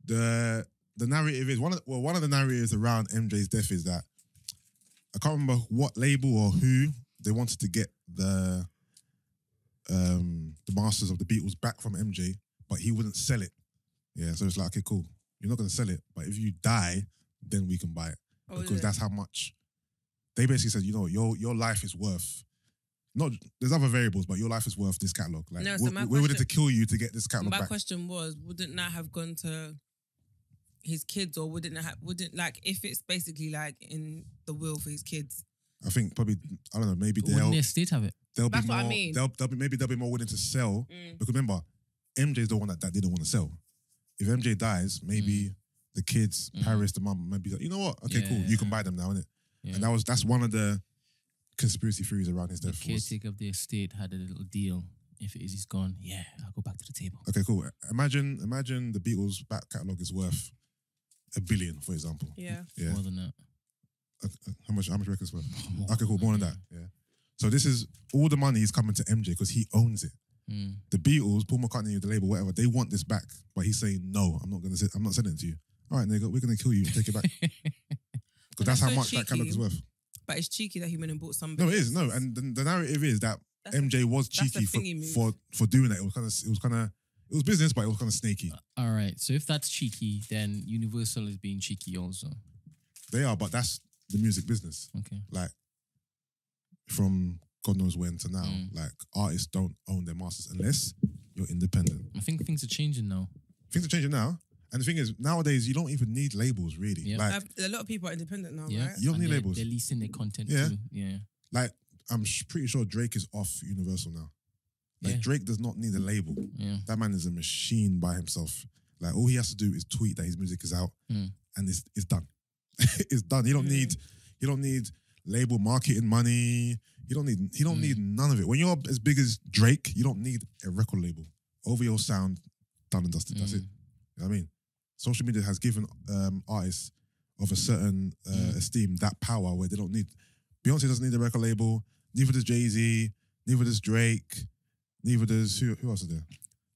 the narrative is one of the narratives around MJ's death is that I can't remember what label or who they wanted to get the masters of the Beatles back from MJ, but he wouldn't sell it. Yeah, so it's like, okay, cool. You're not gonna sell it, but if you die, then we can buy it. Because that's how much they basically said, you know, your life is worth. Not there's other variables, but your life is worth this catalog. Like No, so we're willing to kill you to get this catalog My back. question was, wouldn't that have gone to his kids, or wouldn't like if it's basically like in the will for his kids? I think probably I don't know. Maybe Wouldn't the estate have it? they'll That's be what more. I mean. Maybe they'll be more willing to sell because remember, MJ's the one that didn't want to sell. If MJ dies, maybe the kids, Paris, the mum, maybe like, you know what? Okay, cool. You can buy them now, innit? Yeah. And that's one of the conspiracy theories around his The death. was- caretaker of the estate had a little deal. If it is he's gone, yeah, I'll go back to the table. Okay, cool. Imagine the Beatles' back catalogue is worth $1 billion, for example. Yeah. Yeah. More than that. How much records worth? More Okay, cool. More than that. Yeah. So this is all the money is coming to MJ because he owns it. The Beatles, Paul McCartney, the label, whatever, they want this back, but he's saying no. I'm not selling it to you. All right, nigga, we're gonna kill you and take it back because that's how so much that catalog is cheeky. worth. But it's cheeky that he went and bought somebody. No, it is no, and the narrative is that That's MJ was that's a cheeky thingy move. for doing that. It was business, but it was kind of snaky. All right. So if that's cheeky, then Universal is being cheeky also. They are, but that's the music business. Okay. Like from God knows when to now, like artists don't own their masters unless you're independent. I think things are changing now. Things are changing now. And the thing is, nowadays, you don't even need labels, really. Yeah. Like, A lot of people are independent now, Yeah. right? you don't And need they're- labels. They're leasing their content Yeah. too. Yeah. Like, I'm pretty sure Drake is off Universal now. Like, Yeah. Drake does not need a label. Yeah. That man is a machine by himself. Like, all he has to do is tweet that his music is out, and it's done. It's done. He don't need label marketing money. He don't need none of it. When you're as big as Drake, you don't need a record label. Over your sound, done and dusted. That's it. You know what I mean? Social media has given artists of a certain esteem that power where they don't need. Beyonce doesn't need a record label. Neither does Jay-Z. Neither does Drake. Neither does who else is there?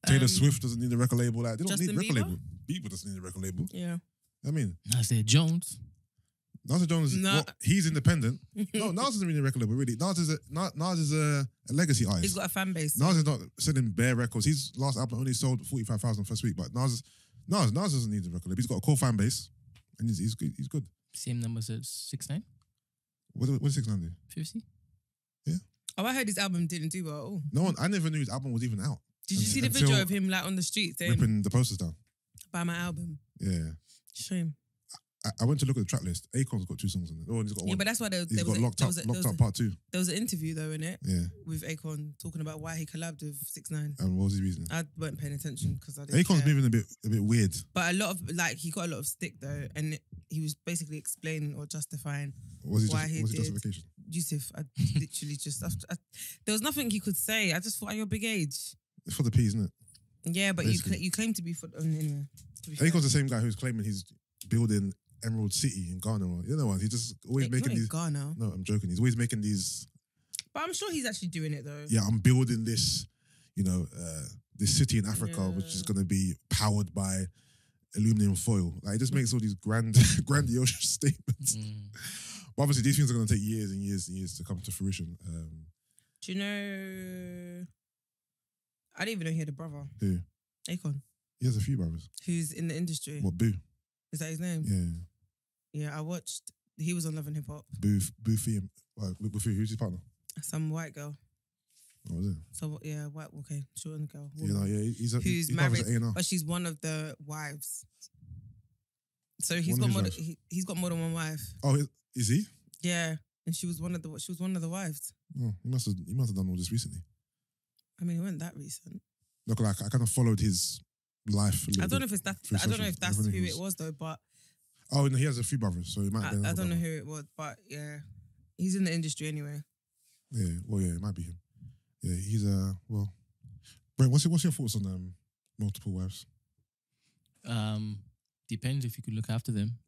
Taylor Swift doesn't need a record label. Like they don't Justin need record Bieber? label. Bieber doesn't need a record label. Yeah. I mean, Nasir Jones. Nasir Jones, he's independent. No, Nas doesn't need a record label, really. Nas is a legacy artist. He's got a fan base. Nas is not selling bare records. His last album only sold 45,000 first week, but Nas doesn't need a record label. He's got a core fan base, and he's good. He's good. Same numbers as 6ix9ine. What does 6ix9ine do? 50. Oh, I heard his album didn't do well. No one. I never knew his album was even out. Did you see the Until video of him like on the street saying, ripping the posters down? "Buy my album"? Yeah. Shame. I went to look at the track list. Akon's got 2 songs in it. Oh, and he's got one. Yeah, but that's why He's there got was Locked Up Part 2. there was an interview though in it Yeah. with Akon talking about why he collabed with 6ix9ine. And what was his reason? I weren't paying attention because I didn't. Akon's care. moving a bit weird. But a lot of he got a lot of stick though, and he was basically explaining or justifying What's his why he did. justification? Yusuff. I literally just there was nothing he could say. I just thought at your big age. It's for the peas, isn't it? Yeah, but Basically. you claim to be for anyway. To be fair. Akon's the same guy who's claiming he's building Emerald City in Ghana. Or, you know what? He's just always making Not in these. Ghana. No, I'm joking. He's always making these. But I'm sure he's actually doing it though. Yeah, I'm building this. This city in Africa, which is going to be powered by aluminum foil. Like it just makes all these grandiose statements. But obviously, these things are going to take years and years and years to come to fruition. Do you know? I didn't even know he had a brother, Who? Akon, He has a few brothers. who's in the industry. What? Boo? Is that his name? Yeah. Yeah, I watched. He was on Love and Hip Hop. Boofy. Boofy. Who's his partner? Some white girl. What was it? So yeah, white. Okay, short and girl. You know, yeah. He's Who's his partner's married, at A&R. but she's one of the wives. So he's One got of more. his He's got more than one wife. Oh, is he? Yeah, and she was one of the wives. Oh, he must have done all this recently. I mean, it wasn't that recent. Look, like I kind of followed his life. I don't know if it's that. through I don't know if that's who everything it was though. But Oh, no, he has a few brothers, so it might be. I don't know who it was. But yeah, he's in the industry anyway. Yeah, well, yeah, it might be him. Yeah, he's well. Brent, what's your thoughts on multiple wives? Depends if you could look after them.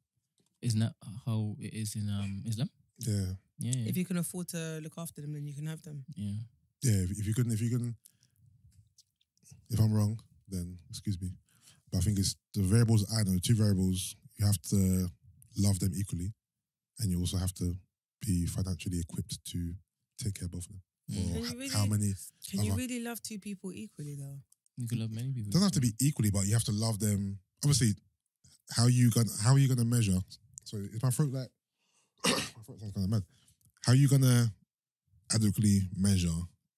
Isn't that how it is in Islam? Yeah. Yeah. If you can afford to look after them, then you can have them. Yeah. Yeah, if you can, if I'm wrong, then excuse me. But I think it's the variables I know, 2 variables, you have to love them equally and you also have to be financially equipped to take care of both of them. Or how many... Can you really love 2 people equally though? You can love many people. It doesn't have to be equally, but you have to love them. Obviously, how are you gonna measure? So is my throat like... my throat sounds kind of mad. How are you gonna adequately measure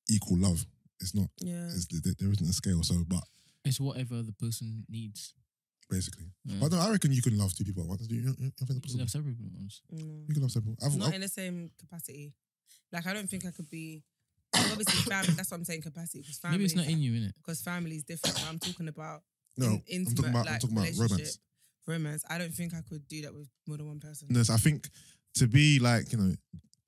equal love? It's not. Yeah. There isn't a scale. So, but it's whatever the person needs. Basically, Yeah. but no, I reckon you can love 2 people at once. Do you think it's You can possible? have several ones. You can love several. Not in the same capacity. Like, I don't think I could be... Obviously, family, that's what I'm saying, capacity. Because family, Maybe it's not in you, innit? Because family is different. But I'm talking about No, intimate, I'm like, talking about romance. Romance. I don't think I could do that with more than one person. No, so I think to be like,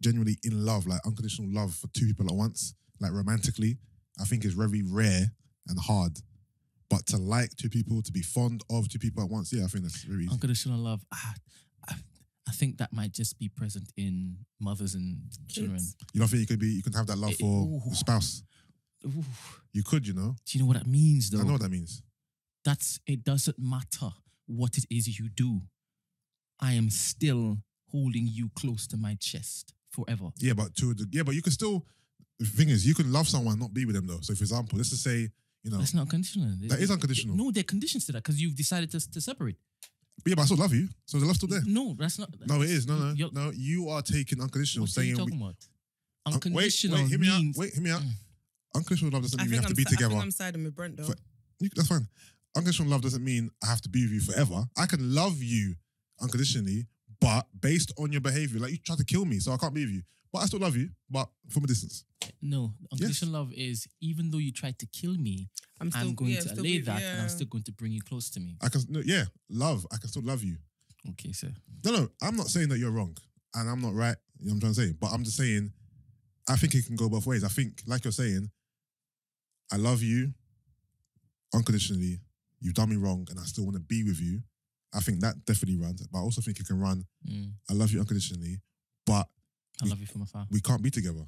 genuinely in love, like unconditional love for 2 people at once, like romantically, I think is very rare and hard. But to like 2 people, to be fond of 2 people at once, yeah, I think that's very easy. Unconditional love. I think that might just be present in mothers and children. You don't think you can have that love for your spouse? Ooh. You could, Do you know what that means, though? I know what that means. It doesn't matter what it is you do. I am still holding you close to my chest forever. Yeah, but you can still. The thing is, you can love someone, and not be with them though. So, for example, let's just say, That's not conditional. that is unconditional. No, there are conditions to that because you've decided to separate. But yeah, but I still love you, so the love's still there. No, that's not. No, it is. No. You are taking unconditional, What are you saying talking about? Unconditional Wait, hear me means. out. Wait, hear me out. Unconditional love doesn't I mean we think have to be together. I think I'm siding with Brent though. That's fine. Unconditional love doesn't mean I have to be with you forever. I can love you unconditionally, but based on your behavior, like you try to kill me, so I can't be with you. But I still love you, but from a distance. No, unconditional love is even though you tried to kill me, I'm going to allay that, and I'm still going to bring you close to me. I can still love you. Okay, sir. No, I'm not saying that you're wrong, and I'm not right. You know what I'm trying to say? But I'm just saying, I think it can go both ways. I think, like you're saying, I love you unconditionally. You've done me wrong, and I still want to be with you. I think that definitely runs. But I also think it can run. I love you unconditionally, but I love you from afar. We can't be together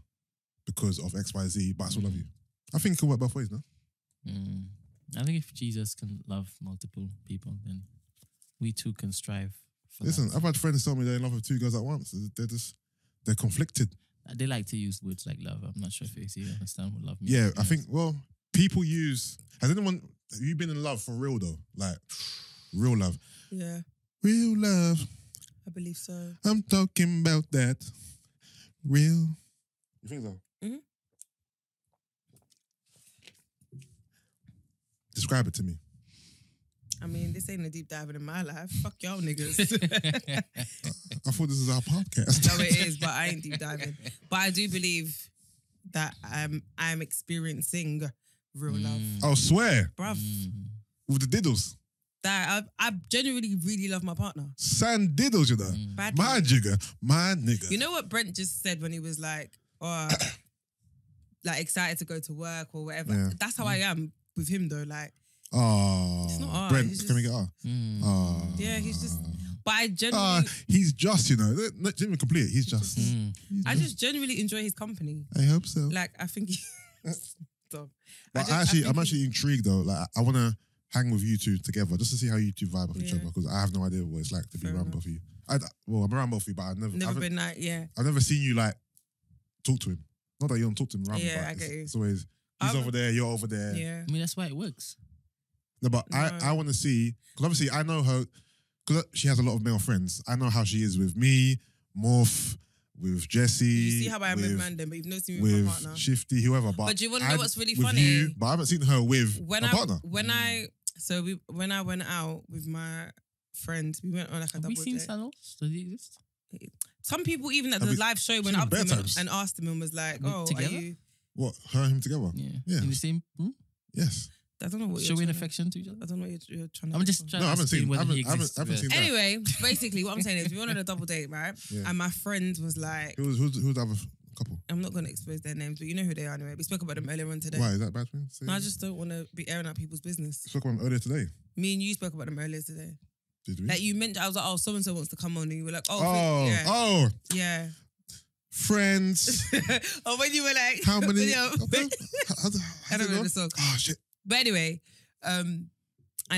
because of X, Y, Z. But I still love you. I think it can work both ways, no? I think if Jesus can love multiple people, then we too can strive for Listen, that. I've had friends tell me they're in love with 2 girls at once. They're conflicted. They like to use words like love. I'm not sure if you understand what love means. Yeah, I think, people use... have you been in love for real though? Like, real love? Yeah. Real love. I believe so. I'm talking about that. Real. You think so? Mm-hmm. Describe it to me. I mean, this ain't a deep dive in my life. Fuck y'all niggas. I thought this was our podcast. No, it is, but I ain't deep diving. But I do believe that I'm experiencing real love. Oh, swear. Bruv. With the diddles. That I genuinely really love my partner. Sand diddles, you know. Bad My jigger, my nigga. You know what Brent just said when he was like, like excited to go to work or whatever. Yeah. That's how I am with him though. Like, oh, it's not Brent, just, can we get R? Yeah, he's just. But I genuinely. He's just, not even complete. He's just. I just genuinely enjoy his company. I hope so. Like, I think. Stop. But I'm actually intrigued though. Like, I want to hang with you 2 together just to see how you 2 vibe off each other because I have no idea what it's like to be around both of you. I'm around both of you, but I've never seen you like talk to him. Not that you don't talk to him around me, but I get you. It's always he's over there, you're over there. Yeah. I mean, that's why it works. No, but I want to see because obviously I know her because she has a lot of male friends. I know how she is with me, Morph, with Jesse. You see how I am with Mandem, but you've not seen me with my partner. Shifty, whoever. But do you want to know what's really with funny? You, but I haven't seen her with my partner. When I went out with my friends, we went on like a double date. Have we seen Sandals? Does it exist? Some people even at the live show went up to him and asked him and was like, together? Are you... What, her and him together? Yeah. In the same room? Yes. I don't know what showing affection to each other. I don't know what you're trying to. I'm just trying. No, I haven't seen. I haven't seen that. Anyway, basically, what I'm saying is, we went on a double date, right? Yeah. And my friend was like, who's the other Couple. I'm not going to expose their names, but you know who they are anyway. We spoke about them earlier on today. Why is that a bad thing? No, I just don't want to be airing out people's business. We spoke about them earlier today. Me and you spoke about them earlier today. Did we? Like you mentioned, I was like, oh, so and so wants to come on, and you were like, yeah. Friends. Or when you were like, How many? I don't know the song. Oh shit. But anyway, and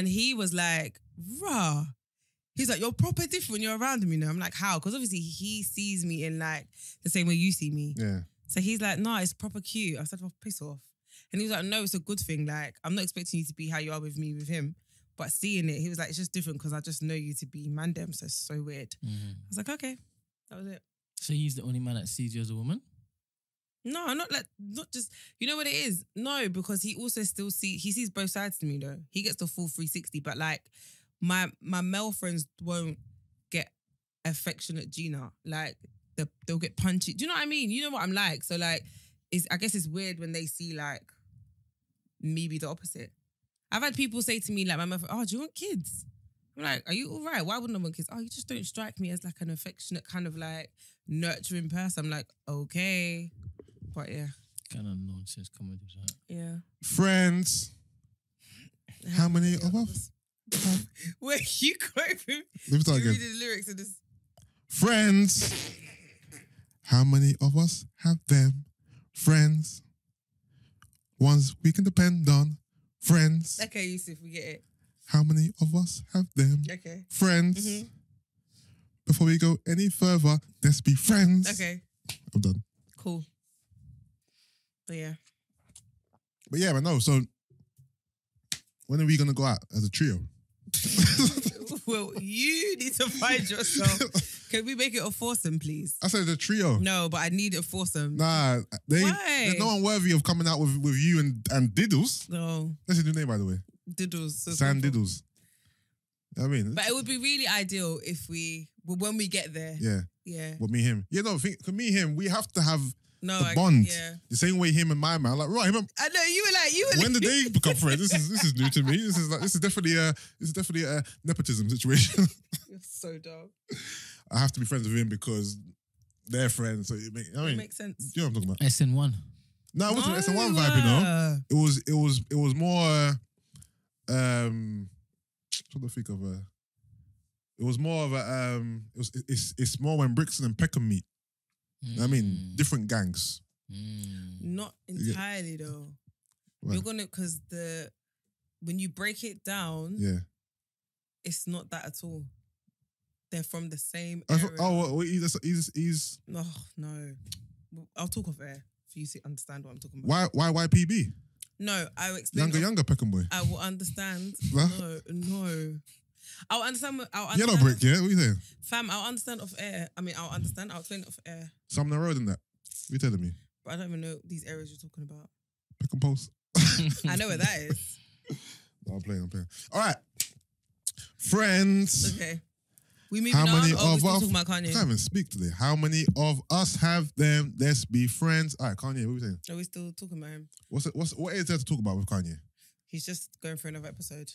he was like, rah. He's like, you're proper different when you're around me now. I'm like, how? Because obviously he sees me in like the same way you see me. Yeah. So he's like, no, it's proper cute. I said, well, piss off. And he was like, no, it's a good thing. Like, I'm not expecting you to be how you are with me, with him. But seeing it, he was like, it's just different because I just know you to be mandem. So it's so weird. Mm-hmm. I was like, okay. That was it. So he's the only man that sees you as a woman? No, not just, you know what it is? No, because he also still sees both sides to me though. He gets the full 360, but like my male friends won't get affectionate Gina. Like they'll get punchy. Do you know what I mean? You know what I'm like. So like, I guess it's weird when they see like me be the opposite. I've had people say to me like, my mother, oh, do you want kids? I'm like, are you all right? Why wouldn't I want kids? Oh, you just don't strike me as like an affectionate kind of like nurturing person. I'm like, okay. But yeah. Kind of nonsense comedy, right? Yeah. Friends. How many of us? Where you quote him? Let me start again. Reading the lyrics of this. Friends. How many of us have them? Friends. Ones we can depend on. Friends. Okay, Yusuff, we get it. How many of us have them? Okay. Friends. Mm-hmm. Before we go any further, let's be friends. Okay. I'm done. Cool. But yeah. But yeah, but no, so when are we going to go out as a trio? Well, you need to find yourself. Can we make it a foursome, please? I said a trio. No, but I need a foursome. Nah, Why? there's no one worthy of coming out with you and Diddles. No. That's your new name, by the way. Diddles. So Sand simple. Diddles. You know what I mean? But it would be really ideal if when we get there. Yeah. Yeah. What, me, him? Yeah, no, for me, him, we have to have the I- bond. Yeah. The same way him and my man. Like, right, him and, I know, you were like. when did they become friends? This is new to me. This is definitely a nepotism situation. You're so dumb. I have to be friends with him because they're friends. So it Makes sense. you know what I'm talking about? SN1. No, it wasn't SN1 vibe, you know. It was more what do I think of it was more of a it's more when Brixton and Peckham meet. You know what I mean, different gangs. Not entirely though. Well, You're gonna because when you break it down, yeah. it's not that at all. They're from the same I area. thought, oh, he's No, no. I'll talk off air for you to understand what I'm talking about. why YPB? No, I'll explain. Younger Peckham boy. I will understand. Huh? No. I'll understand. Yellow brick, yeah. What are you saying? Fam, I'll understand off air. I mean, I'll understand. I'll explain it off air. Sumner Road and that. What you telling me? But I don't even know these areas you're talking about. Peckham Post. I know where that is. No, I'm playing. All right. Friends. Okay. We moving How on? many Or we of still us? talking about I Kanye? can't even speak today. How many of us have them? Let's be friends. All right, Kanye, what are we saying? Are we still talking about him? What is there to talk about with Kanye? He's just going for another episode.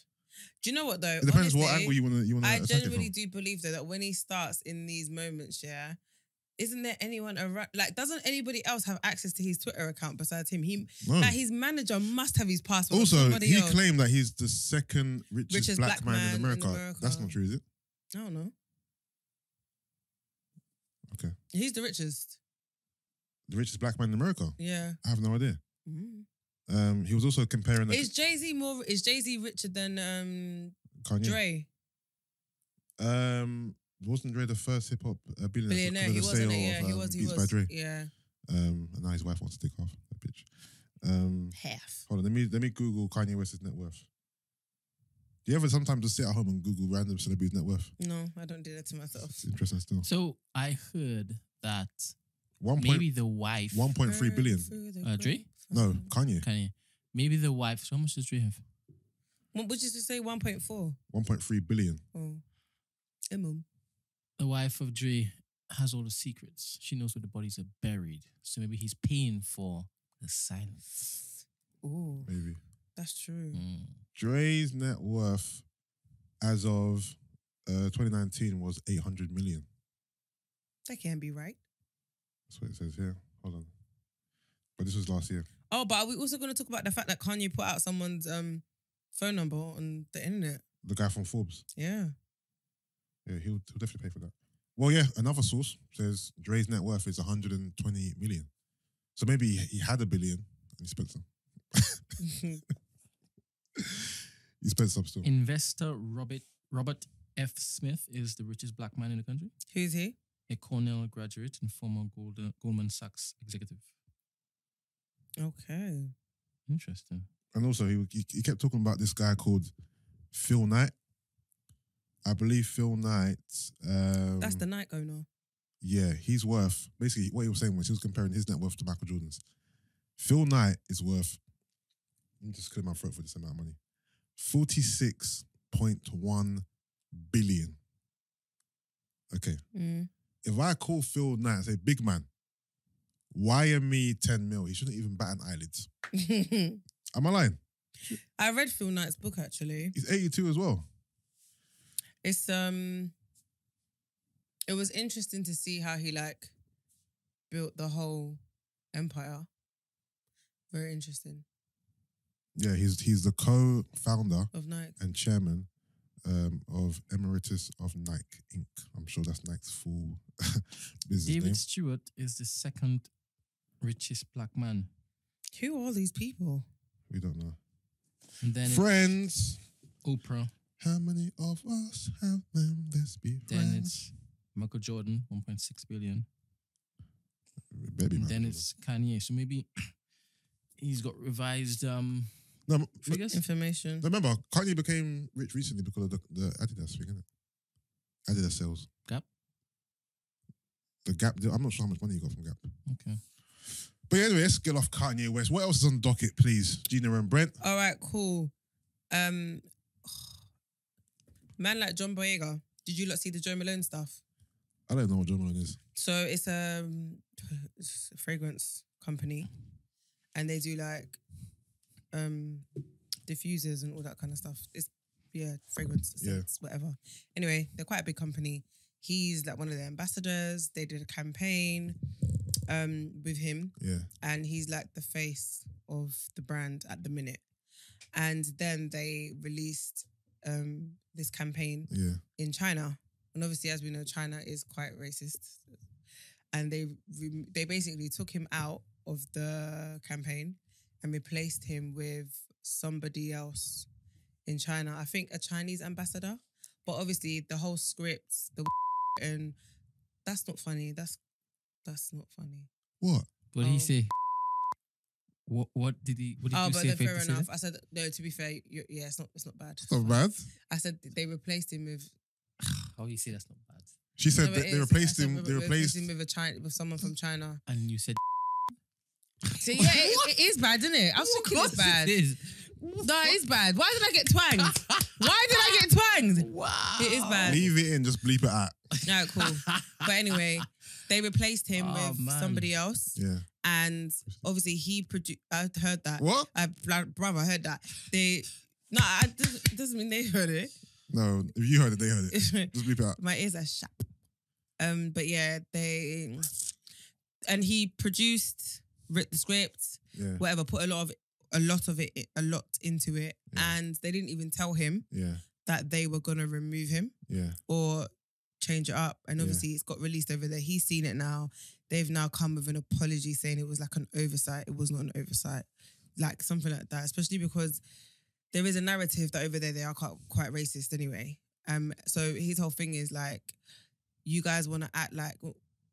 Do you know what though? It depends what Honestly, angle you want to I attack it genuinely from. do believe though that when he starts in these moments, yeah, isn't there anyone around? Like, doesn't anybody else have access to his Twitter account besides him? No. Like his manager must have his password. or Also, somebody he else. claimed that he's the second richest black man in America. That's not true, is it? I don't know. Okay. He's the richest. The richest black man in America? Yeah. I have no idea. Mm. He was also comparing the Is Jay-Z richer than Kanye. Dre? Wasn't Dre the first hip hop billionaire? Billionaire. He wasn't it? Yeah, he was. Beats by Dre. Yeah. And now his wife wants to take off that bitch. Half. Hold on, let me Google Kanye West's net worth. Do you ever sometimes just sit at home and Google random celebrities' net worth? No, I don't do that to myself. It's interesting still. So I heard that 1. maybe the wife, 1.3 billion. Dre? No, Kanye. Kanye, maybe the wife. So how much does Dre have? What would you say? 1.4. 1.3 billion. Oh, Emom. The wife of Dre has all the secrets. She knows where the bodies are buried. So maybe he's paying for the silence. Oh, Maybe. that's true. Dre's net worth as of 2019 was 800 million. That can't be right. That's what it says here. Hold on. But this was last year. Oh, but are we also going to talk about the fact that Kanye put out someone's phone number on the internet? The guy from Forbes. Yeah. Yeah, he'll definitely pay for that. Well, yeah, another source says Dre's net worth is 120 million. So maybe he had $1 billion and he spent some. He spent some still. Investor Robert F. Smith is the richest black man in the country. Who's he? A Cornell graduate and former Goldman Sachs executive. Okay. Interesting. And also, he kept talking about this guy called Phil Knight. I believe Phil Knight. That's the Nike owner. Yeah, he's worth, basically what he was saying was he was comparing his net worth to Michael Jordan's. Phil Knight is worth, let me just clear my throat for this amount of money, 46.1 billion. Okay. If I call Phil Knight and say, big man, wire me 10 mil, he shouldn't even bat an eyelid. Am I lying? I read Phil Knight's book actually. He's 82 as well. It's it was interesting to see how he like built the whole empire. Very interesting. Yeah, he's the co-founder Of Nike. and chairman of Emeritus of Nike Inc. I'm sure that's Nike's full business David name. Stewart is the second richest black man. Who are these people? We don't know. And then Friends. Oprah. How many of us have them? Let's be Then friends. it's Michael Jordan, 1.6 billion. Baby And man. then it's Kanye. So maybe he's got revised No, figures. Information. remember, Kanye became rich recently because of the Adidas thing, innit? Adidas sales. Gap. The Gap, I'm not sure how much money he got from Gap. Okay. But anyway, let's get off Kanye West. What else is on the docket, please? Gina and Brent. All right, cool. Man like John Boyega. Did you lot see the Joe Malone stuff? I don't know what John Malone is. So it's a fragrance company, and they do like diffusers and all that kind of stuff. It's fragrance, scents, whatever. Anyway, they're quite a big company. He's like one of their ambassadors. They did a campaign with him, and he's like the face of the brand at the minute. And then they released this campaign in China. And obviously, as we know, China is quite racist. And they basically took him out of the campaign and replaced him with somebody else in China. I think a Chinese ambassador. But obviously, the whole script, and that's not funny. That's not funny. What? What did he say? What did you but say? then fair enough. I said no. To be fair, it's not bad. It's not bad. I said they replaced him with. How do you say that's not bad? She said No, that it they is. replaced I said him. They replaced him with someone from China. And you said So yeah, it is bad, isn't it? I was thinking it's bad. It is. No, it is bad. Why did I get twanged? Why did I get twanged? Wow. It is bad. leave it in, just bleep it out. No, cool. But anyway, they replaced him Oh, with man. somebody else. Yeah. And obviously he produced. I heard that. What? Brother, I heard that. Doesn't mean they heard it. No, if you heard it, they heard it. Just bleep it out. My ears are sharp. But yeah, and he produced, wrote the script, Yeah. whatever, put a lot into it, and they didn't even tell him Yeah. that they were gonna remove him Yeah. or change it up. And obviously, it's got released over there. He's seen it now. They've now come with an apology saying it was like an oversight. It was not an oversight, like something like that. Especially because there is a narrative that over there they are quite racist anyway. So his whole thing is like, you guys want to act like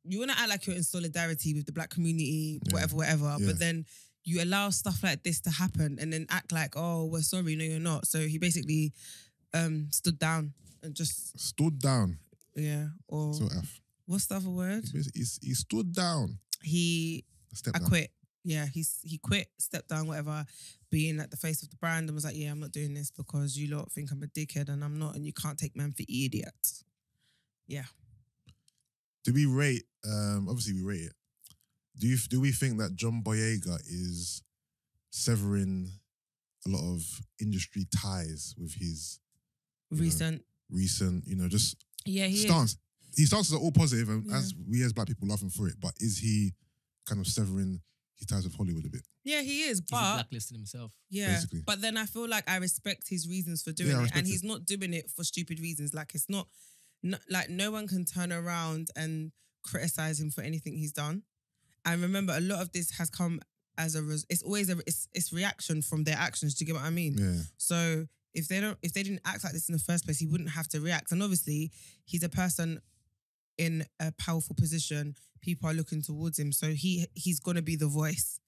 you're in solidarity with the black community, whatever. Yeah. But then you allow stuff like this to happen and then act like, oh, we're sorry, no, you're not. So he basically stood down and just Stood down. or So F. what's the other word? He stood down. I Stepped down. quit. Yeah, he quit, stepped down, whatever, being like the face of the brand and was like, yeah, I'm not doing this because you lot think I'm a dickhead and I'm not, and you can't take man for idiots. Yeah. Do we rate? Obviously, we rate it. Do we think that John Boyega is severing a lot of industry ties with his Recent. just Yeah, he stance? His stances are all positive, and Yeah. as we as black people love him for it. But is he kind of severing his ties with Hollywood a bit. Yeah, he is, He's but blacklisted himself. yeah, basically. but then I feel like I respect his reasons for doing Yeah, I it, respect and it. he's not doing it for stupid reasons. Like it's not like no one can turn around and criticize him for anything he's done. And remember, a lot of this has come as it's always it's reaction from their actions. Do you get what I mean? Yeah. So if they didn't act like this in the first place, he wouldn't have to react. And obviously, he's a person in a powerful position. People are looking towards him, so he's gonna be the voice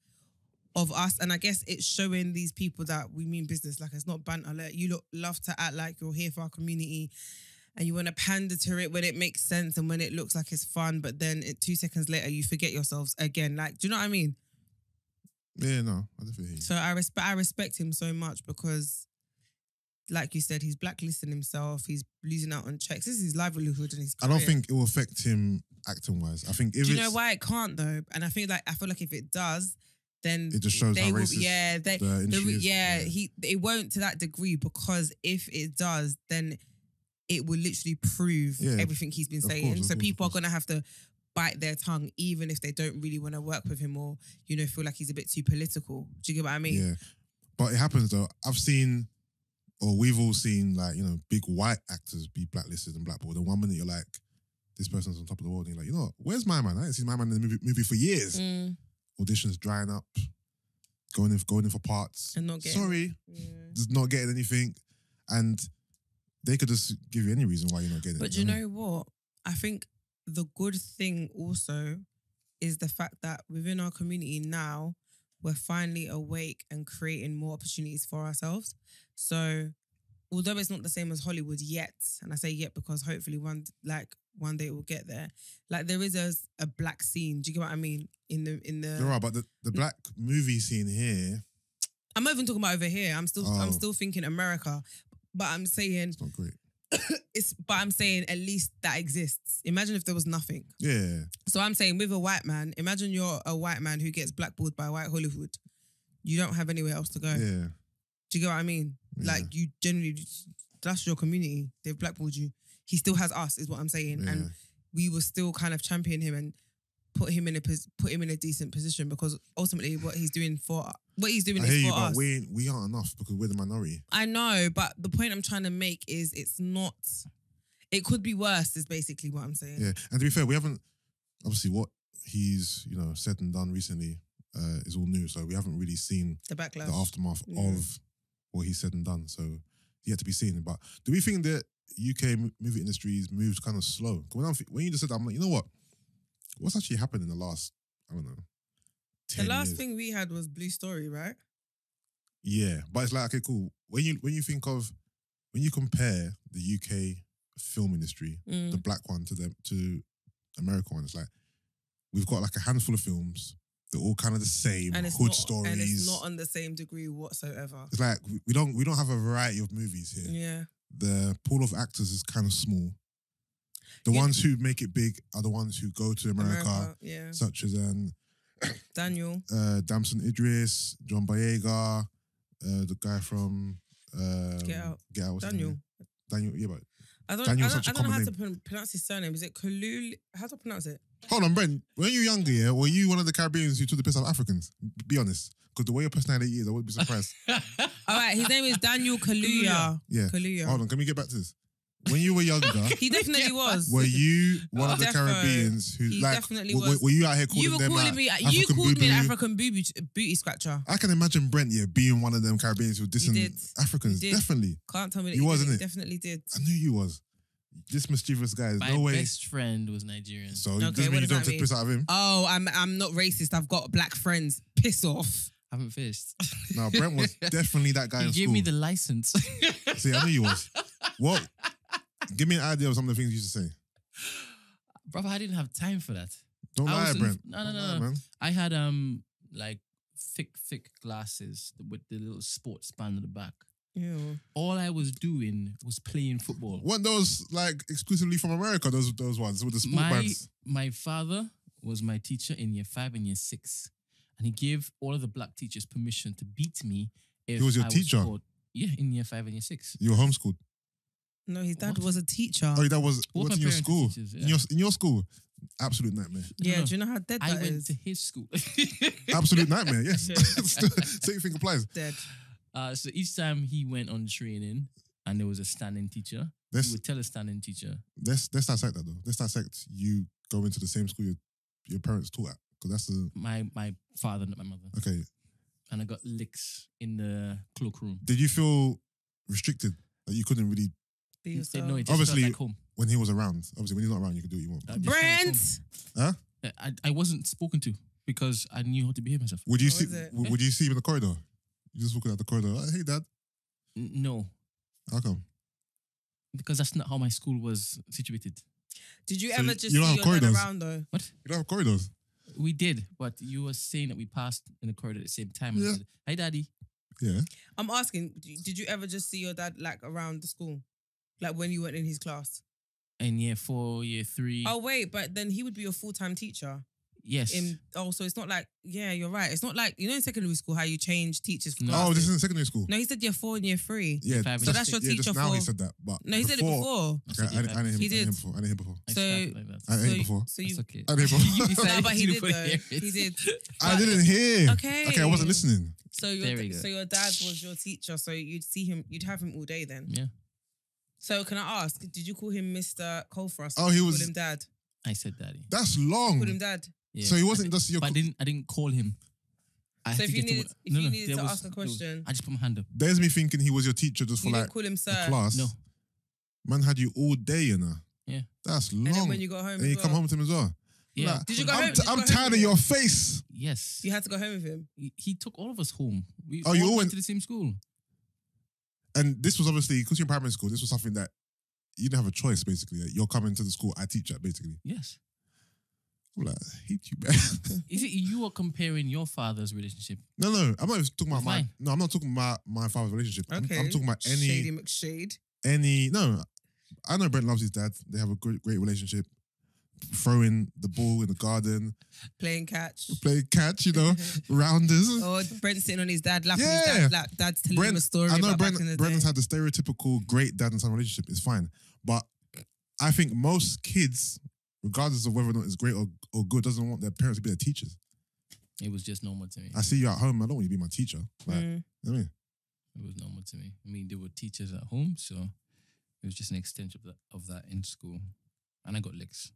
of us. And I guess it's showing these people that we mean business. Like it's not banter. Like, you love to act like you're here for our community, and you want to pander to it when it makes sense and when it looks like it's fun. But then 2 seconds later, you forget yourselves again. Like, do you know what I mean? Yeah, no, I definitely hear you. So I respect him so much because, like you said, he's blacklisting himself. He's losing out on checks. This is his livelihood and his I career. don't think it will affect him acting wise. I think if Do you know why it can't though? And I feel like if it does, then it just shows they how will. racist Yeah, the industry is. it won't to that degree, because if it does, then it will literally prove everything he's been saying. So people are gonna have to bite their tongue, even if they don't really want to work with him or feel like he's a bit too political. Do you get what I mean? Yeah, but it happens though. We've all seen like big white actors be blacklisted and blackballed. And 1 minute you're like, this person's on top of the world, and you're like, what? Where's my man? I ain't seen my man in the movie for years. Auditions drying up, going in for parts, and not getting just not getting anything, and they could just give you any reason why you're not getting it. But you know what? I think the good thing also is the fact that within our community now, we're finally awake and creating more opportunities for ourselves. So although it's not the same as Hollywood yet, and I say yet because hopefully one day it will get there. Like there is a black scene. Do you get what I mean? In the You're right, but the black movie scene here, I'm not even talking about over here. I'm still thinking America. But I'm saying it's not great. But I'm saying at least that exists. Imagine if there was nothing. Yeah. So I'm saying with a white man, imagine you're a white man who gets blackballed by white Hollywood. You don't have anywhere else to go. Yeah. Do you get what I mean? Yeah. Like you generally, that's your community. They've blackballed you. He still has us, is what I'm saying. Yeah. And we will still kind of champion him and put him in a decent position, because ultimately what he's doing is for us. But we aren't enough because we're the minority. I know, but the point I'm trying to make is it could be worse, is basically what I'm saying. Yeah, and to be fair, we haven't, obviously what he's said and done recently is all new, so we haven't really seen The backlash, the aftermath of what he said and done. So yet to be seen. But do we think that UK movie industry's moved kind of slow? When you just said that, I'm like, you know what? What's actually happened in the last, I don't know, 10 The last years? thing we had was Blue Story, right? Yeah, but it's like, okay, cool. When you compare the UK film industry, the black one to American one, it's like we've got like a handful of films. They're all kind of the same, and hood stories, and it's not on the same degree whatsoever. It's like we don't have a variety of movies here. Yeah, the pool of actors is kind of small. The ones who make it big are the ones who go to America, such as Daniel, Damson Idris, John Boyega, the guy from Get Out. what's his Daniel. name? Daniel, yeah, but I don't know how to pronounce his surname. Is it Kalul? How to pronounce it? Hold on, Brent. When you were younger, were you one of the Caribbeans who took the piss out of Africans? Be honest. Because the way your personality is, I wouldn't be surprised. All right, his name is Daniel Kaluuya. Yeah. Kaluuya. Hold on, can we get back to this? When you were younger, he definitely was. were you one of the Caribbeans who, he definitely was. Were you out here calling them you called me an African booty scratcher. I can imagine Brent, being one of them Caribbeans who dissing Africans. Definitely. Can't tell me that you wasn't it? Definitely did. I knew you was. This mischievous guy. My no way. best friend was Nigerian. So it doesn't mean you don't take piss out of him. Oh, I'm not racist. I've got black friends. Piss off. I haven't fished. No, Brent was definitely that guy in school. He gave me the license. See, I knew you was. What? Give me an idea of some of the things you used to say. Brother, I didn't have time for that. Don't lie, Brent. No. Man. I had like thick glasses with the little sports band at the back. Yeah. All I was doing was playing football. Weren't those like exclusively from America? Those ones with the sport bands. My father was my teacher in year 5 and year 6, and he gave all of the black teachers permission to beat me if he was your teacher. in year 5 and year 6. You were homeschooled. No, his dad was a teacher. Oh, that was Both what's my in your parents are school? teachers, yeah. In your school, absolute nightmare. Yeah, No. do you know how dead I that went is? to his school. Absolute nightmare. Yes. Same thing applies. Dead. So each time he went on training and there was a standing teacher, he Let's would tell a standing teacher, let's dissect that though. Let's dissect you go into the same school your parents taught at, because that's the my father, not my mother. okay. And I got licks in the cloakroom. Did you feel restricted that you couldn't really Be He said, yourself. no, it just Obviously- felt like home. when he was around? Obviously, when he's not around, you can do what you want. I just felt like Brent! home. Huh? Yeah, I wasn't spoken to because I knew how to behave myself. Would you Oh, see? is it? Would you see him in the corridor? You just walking out the corridor. "Oh, hey, dad. No, How come? because that's not how my school was situated. Did you So ever you just don't see have your dad corridors? around though? You don't have corridors. We did, but you were saying that we passed in the corridor at the same time. Yeah. I said, "Hi, daddy." Yeah. I'm asking, did you ever just see your dad like around the school? Like when you weren't in his class? In year 4, year 3. Oh wait, but then he would be your full-time teacher. yes. So it's not like, yeah, you're right. It's not like, you know, in secondary school how you change teachers for No. Oh, classes? this is in secondary school. No, he said year 4 and year 3. Yeah. five and So that's your yeah, teacher just now for... he said that, but No, he said it before. Okay, I didn't hear him. He I didn't hear did. him before. I didn't hear him before. I So- started like that. I didn't hear him before. So you... That's okay. I didn't hear him You before. No, but he decided did to put though. it He did. I didn't hear. Okay. Okay, I wasn't listening. So There we go. so your dad was your teacher, so you'd have him all day then. Yeah, So can I ask, did you call him Mr. Colfrost? Oh, he Call was- him Dad. I said daddy. That's long. Call him Dad. Yeah. So he wasn't just your. But I didn't call him. I So had if to you get to needed- what- if you needed there to was- ask a there was- question. I just put my hand up. There's me thinking he was your teacher just for You like didn't call him a Sir. class. No. Man had you all day, you know. Yeah. That's long. And then when you got home, And as you come well, home to him as well. Yeah. Like, Did you go I'm, home? Did you I'm go home tired with of him? your face. Yes. You had to go home with him. He took all of us home. We Oh, you all went went- to the same school. And this was obviously, because you're in primary school, this was something that you didn't have a choice, basically. Like, you're coming to the school I teach at, basically. Yes. I'm like, I hate you, man. Is it you are comparing your father's relationship? No, I'm not even talking about Fine. I'm not talking about my father's relationship. Okay. I'm talking about Shady McShade. no. I know Brent loves his dad. They have a great relationship. Throwing the ball in the garden, Playing catch. play catch, rounders. Or Brent sitting on his dad, laughing Yeah. his dad, like dad's telling him Brent, a story I know about back in the Brent's day. had the stereotypical great dad and son relationship. It's fine. But I think most kids, regardless of whether or not it's great or good, doesn't want their parents to be their teachers. It was just normal to me. I see you at home. I don't want you to be my teacher. Like, Mm. you know what I mean? It was normal to me. I mean, there were teachers at home, so it was just an extension of that in school. And I got licks.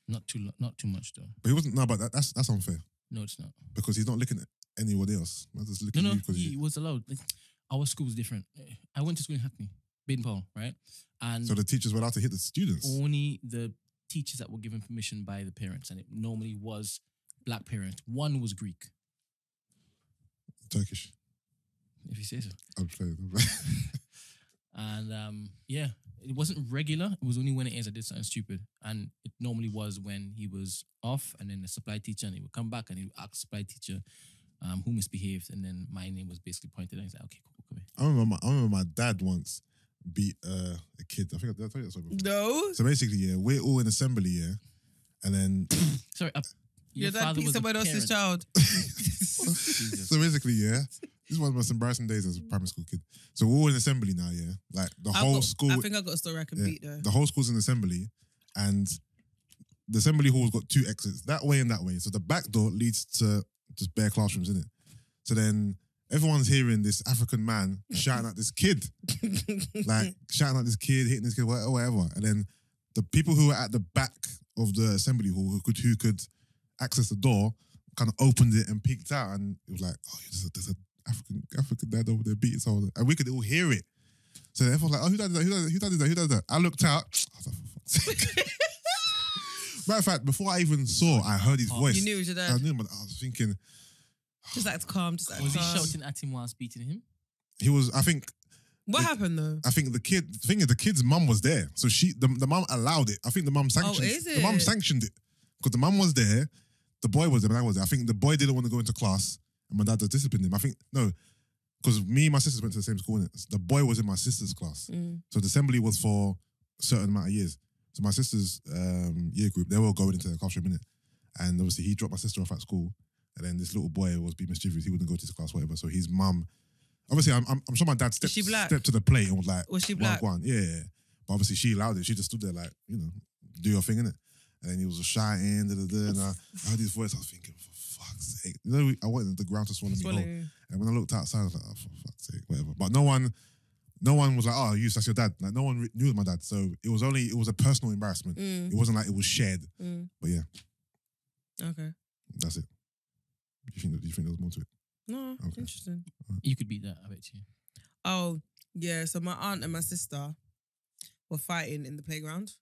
Not too much though. But he wasn't. No, but that's unfair No, it's not. because he's not looking at anybody else. He's just looking No, at you because he was allowed. Like, our school was different. I went to school in Hackney, Baden Powell, right? And so the teachers were allowed to hit the students. only the teachers that were given permission by the parents, and it normally was black parents. One was Greek, Turkish. if you say so. I'm playing. And yeah, it wasn't regular. It was only when it is I did something stupid. And it normally was when he was off and then the supply teacher, and he would come back and he would ask the supply teacher who misbehaved. And then my name was basically pointed out. He's like, okay, cool, come here. I remember my dad once beat a kid. I think I told you that story before. No. So basically, yeah, we're all in assembly, yeah, and then Sorry, Your dad father beat was a someone else's parent. child. Jesus. so basically, yeah, this is one of the most embarrassing days as a primary school kid. So we're all in assembly now, yeah, like the whole school. I think I got a story I can Yeah, beat though. the whole school's in assembly, and the assembly hall's got 2 exits, that way and that way. So the back door leads to just bare classrooms, innit? So then everyone's hearing this African man shouting at this kid, like shouting at this kid, hitting this kid, whatever. And then the people who were at the back of the assembly hall who could access the door kind of opened it and peeked out, and it was like, oh, there's an African dad over there beating someone, and we could all hear it. So everyone was like, oh, who did that? Who did that? I looked out. I was like, for fuck's sake. Matter of fact, before I even saw, I heard his voice. You knew it was your I dad. knew, but I was thinking, Just act calm. Just act Was he calm. shouting at him whilst beating him? he was, I think What happened though? the thing is, the kid's mum was there. So the mum allowed it. I think the mum sanctioned is The mum it? sanctioned it. Because the mum was there, the boy was there, my dad was there. I think the boy didn't want to go into class, and my dad just disciplined him. I think, no, because me and my sisters went to the same school, innit? The boy was in my sister's class. Mm. So the assembly was for a certain amount of years. So my sister's year group, they were all going into the classroom, innit? And obviously he dropped my sister off at school, and then this little boy was being mischievous. He wouldn't go to his class, whatever. So his mum Obviously, I'm sure my dad she black? stepped to the plate and was like, Was she black? One. Yeah. But obviously, she allowed it. She just stood there like, do your thing, innit? And then he was shouting, and I heard his voice. I was thinking, for fuck's sake. I wanted the ground to swallow me whole. And when I looked outside, I was like, oh, for fuck's sake, whatever. But no one was like, oh, that's your dad. Like, no one knew it was my dad. So it was a personal embarrassment. It wasn't like it was shared. But yeah. Okay. That's it. Do you think there was more to it? No, okay. Interesting. You could beat that, I bet you. Oh, yeah. So my aunt and my sister were fighting in the playground.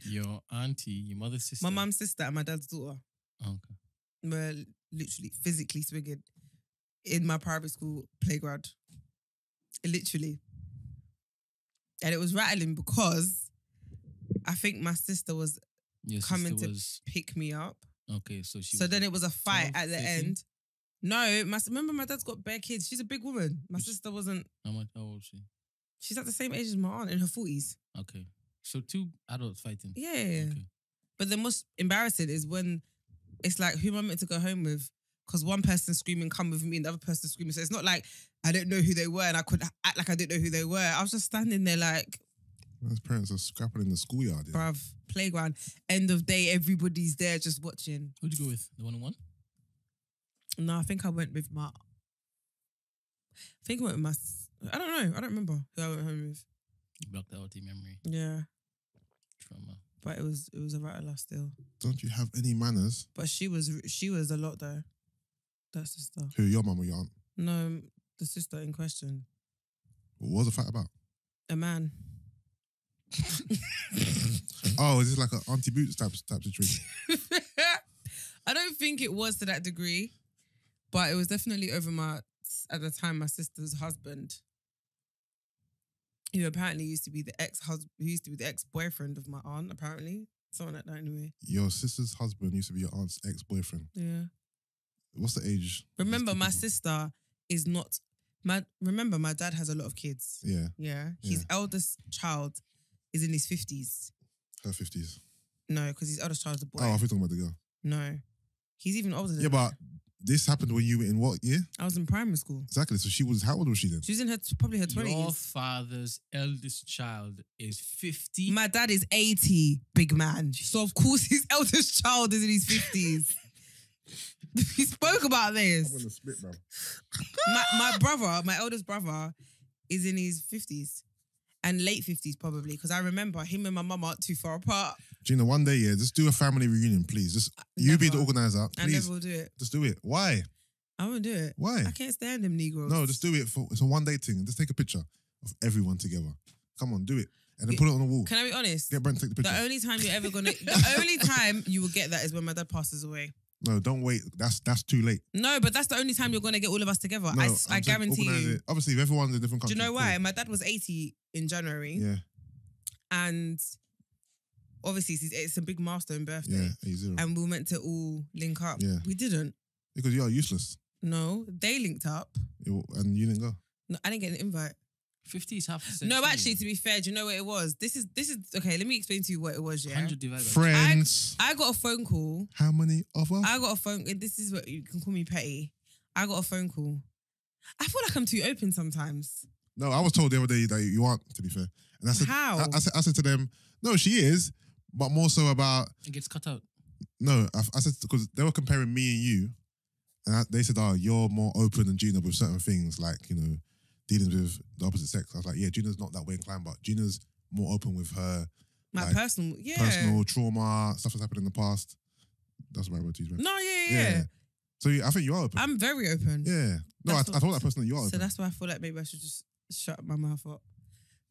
Your auntie, your mother's sister? My mum's sister and my dad's daughter. Oh, okay. Were literally physically swinging in my private school playground. Literally. And it was rattling because I think my sister was coming to pick me up. Okay, so So then it was a fight 12, at the 15? End. No, remember my dad's got bare kids. She's a big woman. My sister wasn't. How old is she? She's at the same age as my aunt, in her 40s. Okay. So 2 adults fighting. Yeah. Okay. But the most embarrassing is when it's like, who am I meant to go home with? Because one person's screaming, come with me, and the other person's screaming. So it's not like I don't know who they were and I could act like I didn't know who they were. I was just standing there like... His parents are scrapping in the schoolyard. Yeah. Bruv, playground. End of day, everybody's there just watching. Who'd you go with? The 1-on-1? No, I think I went with my... I don't know. I don't remember who I went home with. You blocked out your memory. Yeah. Trauma. But it was a rattler still. Don't you have any manners? But she was a lot though. That sister. Who, your mum or your aunt? No, the sister in question. What was the fight about? A man. Oh, is this like an Auntie Boots type situation? I don't think it was to that degree, but it was definitely over at the time, my sister's husband, who apparently used to be the ex-boyfriend of my aunt, apparently. Something like that anyway. Your sister's husband used to be your aunt's ex-boyfriend? Yeah. What's the age? Remember, my sister is not... Remember, my dad has a lot of kids. Yeah. Yeah. His eldest child is in his 50s. Her 50s? No, because his eldest child is a boy. Oh, I thought you were talking about the girl. No. He's even older than Yeah, but this happened when you were in what year? I was in primary school. Exactly. So how old was she then? She was in probably her 20s. Your father's eldest child is 50. My dad is 80, big man. So of course his eldest child is in his 50s. We spoke about this. I'm gonna spit, bro. My brother, my eldest brother, is in his 50s. And late 50s probably, because I remember him and my mum aren't too far apart. Gina, one day, just do a family reunion, please. Just you be the organizer, please. I never will do it. Just do it. Why? I won't do it. Why? I can't stand them Negroes. No, just do it. It's a one day thing. Just take a picture of everyone together. Come on, do it. And then put it on the wall. Can I be honest? Get Brent to take the picture. The only time you will get that is when my dad passes away. No, don't wait. That's too late. No, but that's the only time you're going to get all of us together. No, I guarantee you. Obviously, if everyone's in different countries. Do you know why? My dad was 80 in January. Yeah. And obviously, it's a big milestone birthday. Yeah, 80. And we were meant to all link up. Yeah. We didn't. Because you are useless. No, they linked up. And you didn't go. No, I didn't get an invite. 50 is half a century. No, actually, to be fair, do you know what it was? This is okay. Let me explain to you what it was. Yeah, 100 divided by friends. I got a phone call. How many of us? I got a phone. This is what you can call me petty. I got a phone call. I feel like I'm too open sometimes. No, I was told the other day that you aren't. To be fair, and I said, how? I said to them, no, she is, but more so about it gets cut out. No, I said because they were comparing me and you, and they said, oh, you're more open than Gina with certain things, like dealing with the opposite sex. I was like, yeah, Gina's not that way inclined, but Gina's more open with her personal trauma, stuff that's happened in the past. That's the right word to use, right? No, yeah. So I think you are open. I'm very open. Yeah. No, I told that person that you are open. So that's why I feel like maybe I should just shut my mouth up.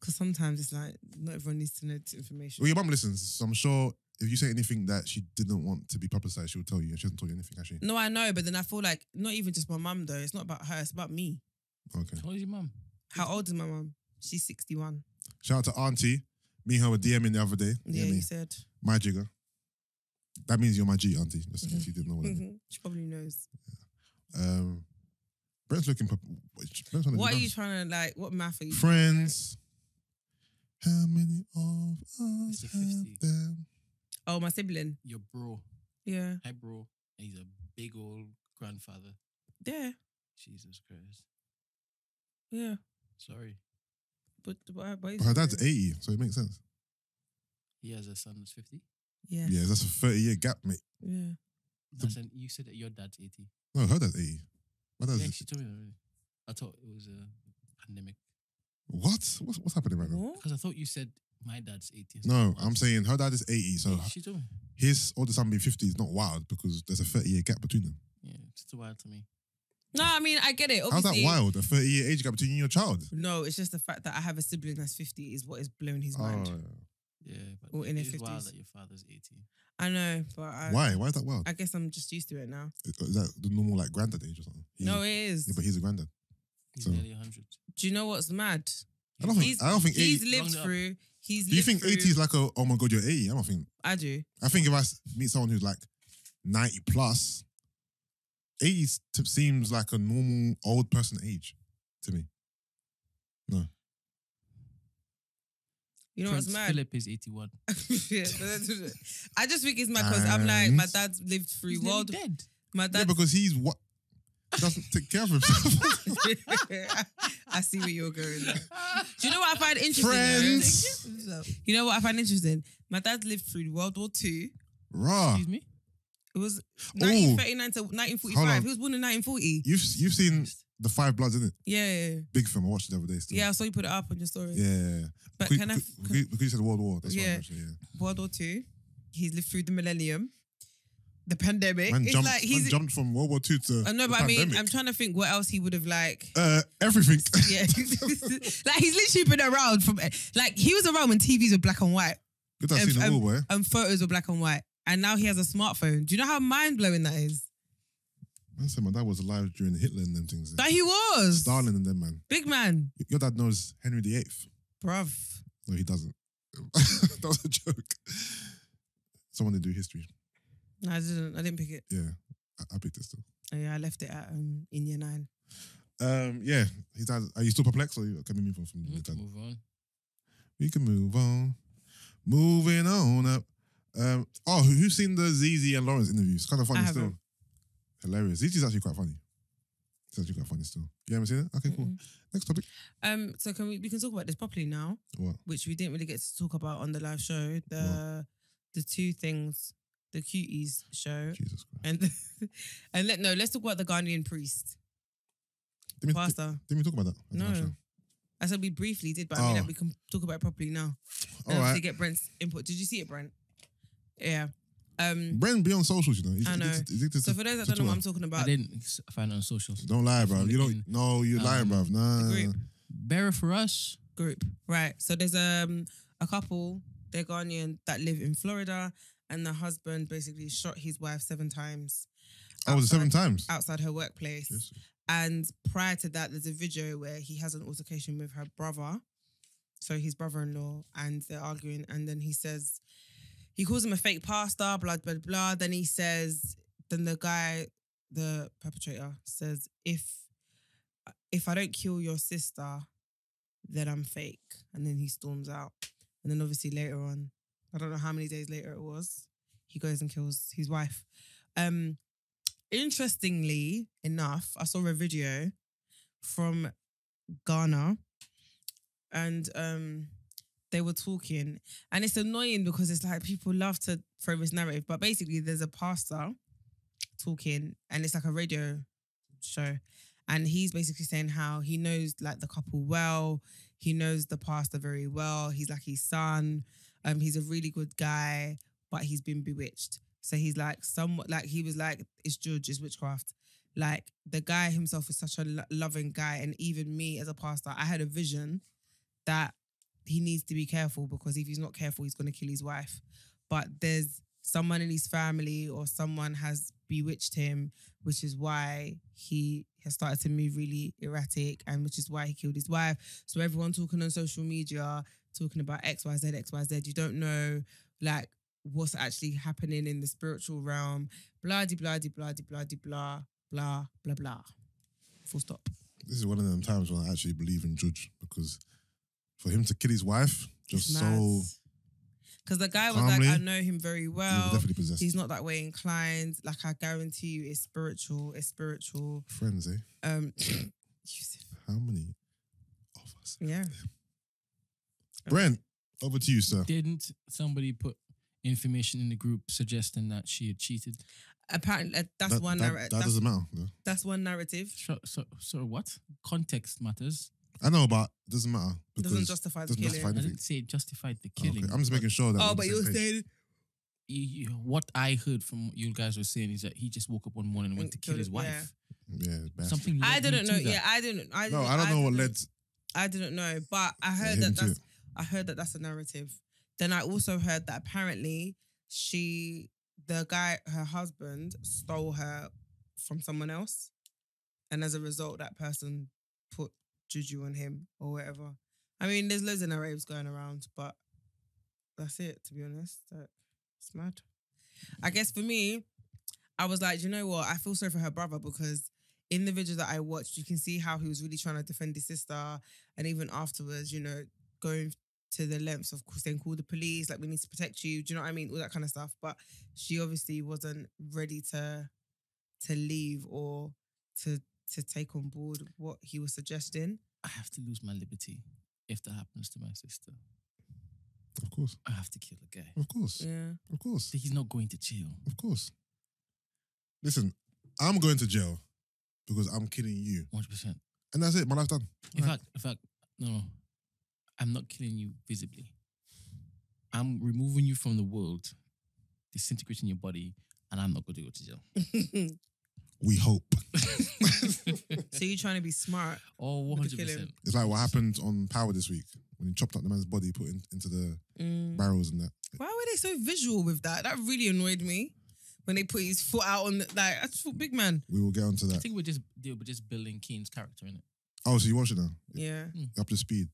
Because sometimes it's like, not everyone needs to know this information. Well, your mum listens, so I'm sure if you say anything that she didn't want to be publicised, she will tell you. And she hasn't told you anything, actually. No, I know, but then I feel like, not even just my mum though, it's not about her, it's about me. Okay. How old is your mum? How old is my mum? She's 61. Shout out to Auntie. Me and her were DMing the other day. Yeah, you said. My jigger. That means you're my G, Auntie. Just in case you didn't know what I mean. She probably knows. Brent's looking... What are you trying to, what math are you Friends. How many of us have them? Oh, my sibling. Your bro. Yeah. Hi, bro. He's a big old grandfather. Yeah. Jesus Christ. Yeah. Sorry. But Her dad's 80, so it makes sense. He has a son that's 50. Yeah. Yeah, that's a 30-year gap, mate. Yeah. You said that your dad's 80. No, her dad's 80. My dad's Yeah, she told me that already. I thought it was a pandemic. What? What's happening right now? What? Because I thought you said my dad's 80. No, I'm saying her dad is 80, so Yeah, she told me. his older son being 50 is not wild because there's a 30-year gap between them. Yeah, it's too wild to me. No, I mean, I get it. How's Obviously, that wild? A 30-year age gap between you and your child? No, it's just the fact that I have a sibling that's 50 is what has blown his mind. Yeah, but Or in it's their wild 50s. that your father's 80. I know, but Why? Why is that wild? I guess I'm just used to it now. Is that the normal like granddad age or something? No, it is. Yeah, but he's a granddad. He's So- nearly 100. Do you know what's mad? I don't think 80. He's Do lived Round it up. through. He's you lived think through, 80 is like a, oh my God, you're 80? I don't think. I do. I think if I meet someone who's like 90 plus, 80 seems like a normal old person age to me. You know Prince what's mad? Philip is 81. Yeah, I just think it's mad because I'm like, my dad's lived through He's nearly world. dead. My Yeah, dad. because he's what? He doesn't take care of himself. I see where you're going. There. Do you know what I find interesting? Friends. though? You know what I find interesting? My dad lived through World War II. Rah. Excuse me? It was Oh. 1939 to Hold 1945. on. He was born in 1940. You've seen The Five Bloods, isn't it? Yeah. Big film. I watched it the other day still. Yeah, I saw you put it up on your story. Yeah. But Because can I... you said World War. That's why I Yeah. watched it, yeah. World War II. He's lived through the millennium. The pandemic. Man It's jumped, like he's... man jumped from World War II to I know, the but I mean, pandemic. I'm trying to think what else he would have like... Everything. Yeah. Like he's literally been around from... Like he was around when TVs were black and white. Good to have seen the war, boy. And photos were black and white. And now he has a smartphone. Do you know how mind-blowing that is? Man said my dad was alive during Hitler and them things. That he was. Stalin and them, man. Big man. Your dad knows Henry VIII. Bruv. No, he doesn't. That was a joke. Someone did do history. No, I didn't pick it. Yeah, I picked it still. Oh, yeah, I left it at in year 9. Yeah, his dad. Are you still perplexed, or can we move on from We his dad? can move on. We can move on. Moving on up. Who's seen the ZZ and Lawrence interviews? It's kind of funny I still. haven't. Hilarious. ZZ's actually quite funny. It's actually quite funny still. You haven't seen it? Okay, cool. Next topic. So we can talk about this properly now, What? which we didn't really get to talk about on the live show. The two things, the cuties show, Jesus Christ. and let's talk about the Ghanaian priest, Didn't pastor. we talk about that? at the No. last show? I said we briefly did, but I mean Oh. like we can talk about it properly now. All And right. to get Brent's input. Did you see it, Brent? Yeah. Brent be on socials, you know. He's I know. addicted So to- for those that to don't know what I'm Twitter. talking I about, didn't find it on socials. Don't lie, bro. You don't. No, you're lying, bro. Nah. group. Bearer for us. group, right? So there's a couple, they're Ghanaian, that live in Florida, and the husband basically shot his wife 7 times. Oh, was it 7 times? Outside her workplace. Yes. And prior to that, there's a video where he has an altercation with her brother, so his brother-in-law, and they're arguing. And then he calls him a fake pastor, blah, blah, blah. Then then the guy, the perpetrator, says, if I don't kill your sister, then I'm fake. And then he storms out. And then obviously later on, I don't know how many days later it was, he goes and kills his wife. Interestingly enough, I saw a video from Ghana, and they were talking, and it's annoying because it's like people love to throw this narrative, but basically there's a pastor talking, and it's like a radio show, and he's basically saying how he knows like the couple well, he knows the pastor very well, he's like his son, he's a really good guy, but he's been bewitched. So he's like somewhat like, he was like, it's Judge, it's witchcraft. Like the guy himself is such a loving guy. And even me as a pastor, I had a vision that he needs to be careful, because if he's not careful, he's going to kill his wife. But there's someone in his family or someone has bewitched him, which is why he has started to move really erratic, and which is why he killed his wife. So everyone talking on social media, talking about XYZ, XYZ, you don't know like what's actually happening in the spiritual realm, blah, de, blah, de, blah, de, blah, de, blah, blah, blah, blah. Full stop. This is one of them times when I actually believe in Judge, because for him to kill his wife, just so Because the guy was calmly, like, I know him very he was well. definitely possessed. He's not that way inclined. Like, I guarantee you it's spiritual. It's spiritual. Friends, eh? Yusuff. How many of us? Yeah. Brent, over to you, sir. Didn't somebody put information in the group suggesting that she had cheated? Apparently, that's one narrative. That doesn't matter. No. That's one narrative. So what? Context matters. I know, but it doesn't matter. Doesn't justify the doesn't killing. justify I anything. didn't say it justified the Oh, killing. okay. I'm just making sure that. we're Oh, on but the you were same page. saying What I heard from what you guys were saying is that he just woke up one morning and went to kill his wife. Yeah, bastard. Something. I led him didn't to know. that. Yeah, I didn't. I No, didn't, I don't know what didn't- led. I didn't know, but I heard him that too. that's. I heard that that's a narrative. Then I also heard that apparently the guy, her husband, stole her from someone else, and as a result, that person put juju on him or whatever. I mean, there's loads of narratives going around, but that's it. To be honest, it's mad. I guess for me, I was like, you know what? I feel sorry for her brother because in the video that I watched, you can see how he was really trying to defend his sister, and even afterwards, going to the lengths of saying call the police, like we need to protect you. Do you know what I mean? All that kind of stuff. But she obviously wasn't ready to leave or to take on board what he was suggesting. I have to lose my liberty if that happens to my sister. Of course. I have to kill a guy. Of course. Yeah. Of course. He's not going to jail. Of course. Listen, I'm going to jail because I'm killing you. 100%. And that's it. My life's done. In fact, no. I'm not killing you visibly. I'm removing you from the world, disintegrating your body, and I'm not going to go to jail. We hope. So you're trying to be smart. Oh, With the killing. 100%. It's like what happened on Power this week when he chopped up the man's body, put it into the barrels and that. Why were they so visual with that? That really annoyed me. When they put his foot out on I just thought, big man. We will get onto I that. think they were just building Keen's character in it. Oh, so you watch it now? Yeah. Up to speed.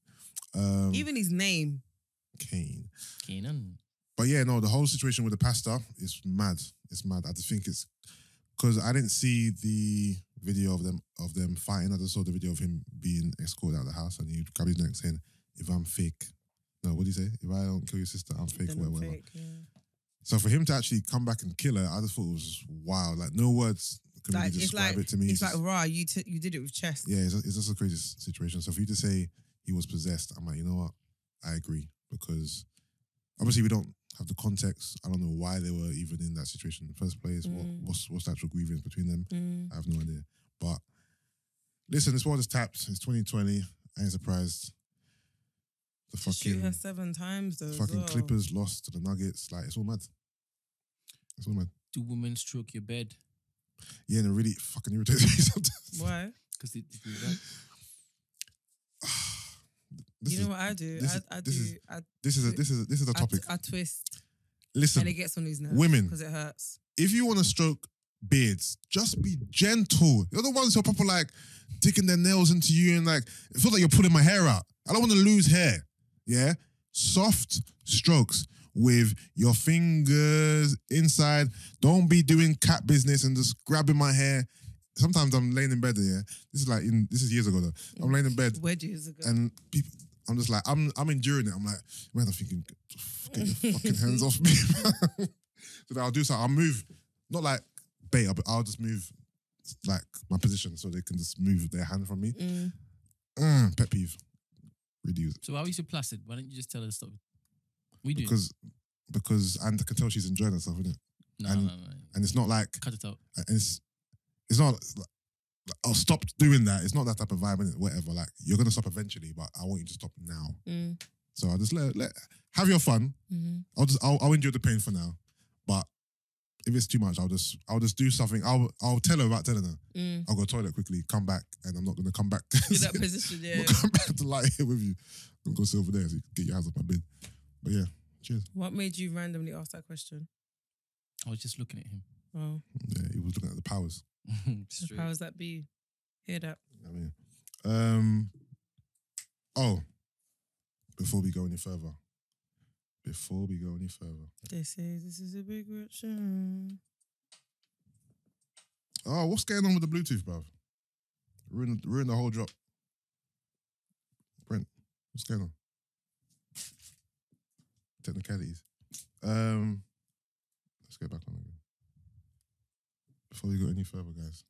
Even his name. Kane. Keenan. But yeah, no, the whole situation with the pastor is mad. It's mad. I just think it's because I didn't see the video of them fighting. I just saw the video of him being escorted out of the house, and he grabbed his neck saying, "If I'm fake, no, what did he say? If I don't kill your sister, I'm fake, Then I'm whatever." fake, yeah. So for him to actually come back and kill her, I just thought it was wild. Like no words can really describe it to me. It's like, rah, you did it with chest. Yeah, it's just a crazy situation. So for you to say he was possessed, I'm like, you know what? I agree because obviously we don't have the context. I don't know why they were even in that situation in the first place. What's the actual grievance between them? I have no idea. But listen, this world is tapped. It's 2020. I ain't surprised. The To shoot fucking her 7 times though. fucking Clippers lost to the Nuggets. Like it's all mad. It's all mad. Do women stroke your bed? Yeah, and it really fucking irritates me sometimes. Why? Because they do that. This You is- know what I do? This is a topic. I twist Listen, and it gets on his nerves. women. Because it hurts. if you want to stroke beards, just be gentle. You're the ones who are proper like digging their nails into you and like it feels like you're pulling my hair out. I don't want to lose hair. Yeah, soft strokes with your fingers inside. Don't be doing cat business and just grabbing my hair. Sometimes I'm laying in bed. Yeah, this is years ago though. I'm laying in bed Wedges ago. and people. I'm just like I'm enduring it. I'm like, man, I'm thinking, get your fucking hands off me. So that I'll do something. I'll move, not like bait, but I'll just move like my position so they can just move their hand from me. Pet peeve. Really use it. So why are you so placid? Why don't you just tell her to stop? We do. Because and I can tell she's enjoying herself, isn't it? No. And it's not like Cut it out. and it's not like, I'll stop doing that. It's not that type of vibe, innit? Whatever. Like you're gonna stop eventually, but I want you to stop now. So I'll just let have your fun. I'll endure the pain for now. But if it's too much, I'll just do something. I'll tell her without telling her. I'll go toilet quickly, come back, and I'm not gonna come back. In that position, yeah. I'm not come back to lie here with you. I'm gonna go sit over there so you can get your hands off my bed. But yeah, cheers. What made you randomly ask that question? I was just looking at him. Oh, Yeah, he was looking at the powers. Straight. how does that be? Hear that? I mean, before we go any further, This is a big rich. Mm. oh, what's going on with the Bluetooth, bruv? Ruin the whole drop. Brent, what's going on? Technicalities. Let's get back on again. Before we go any further, guys.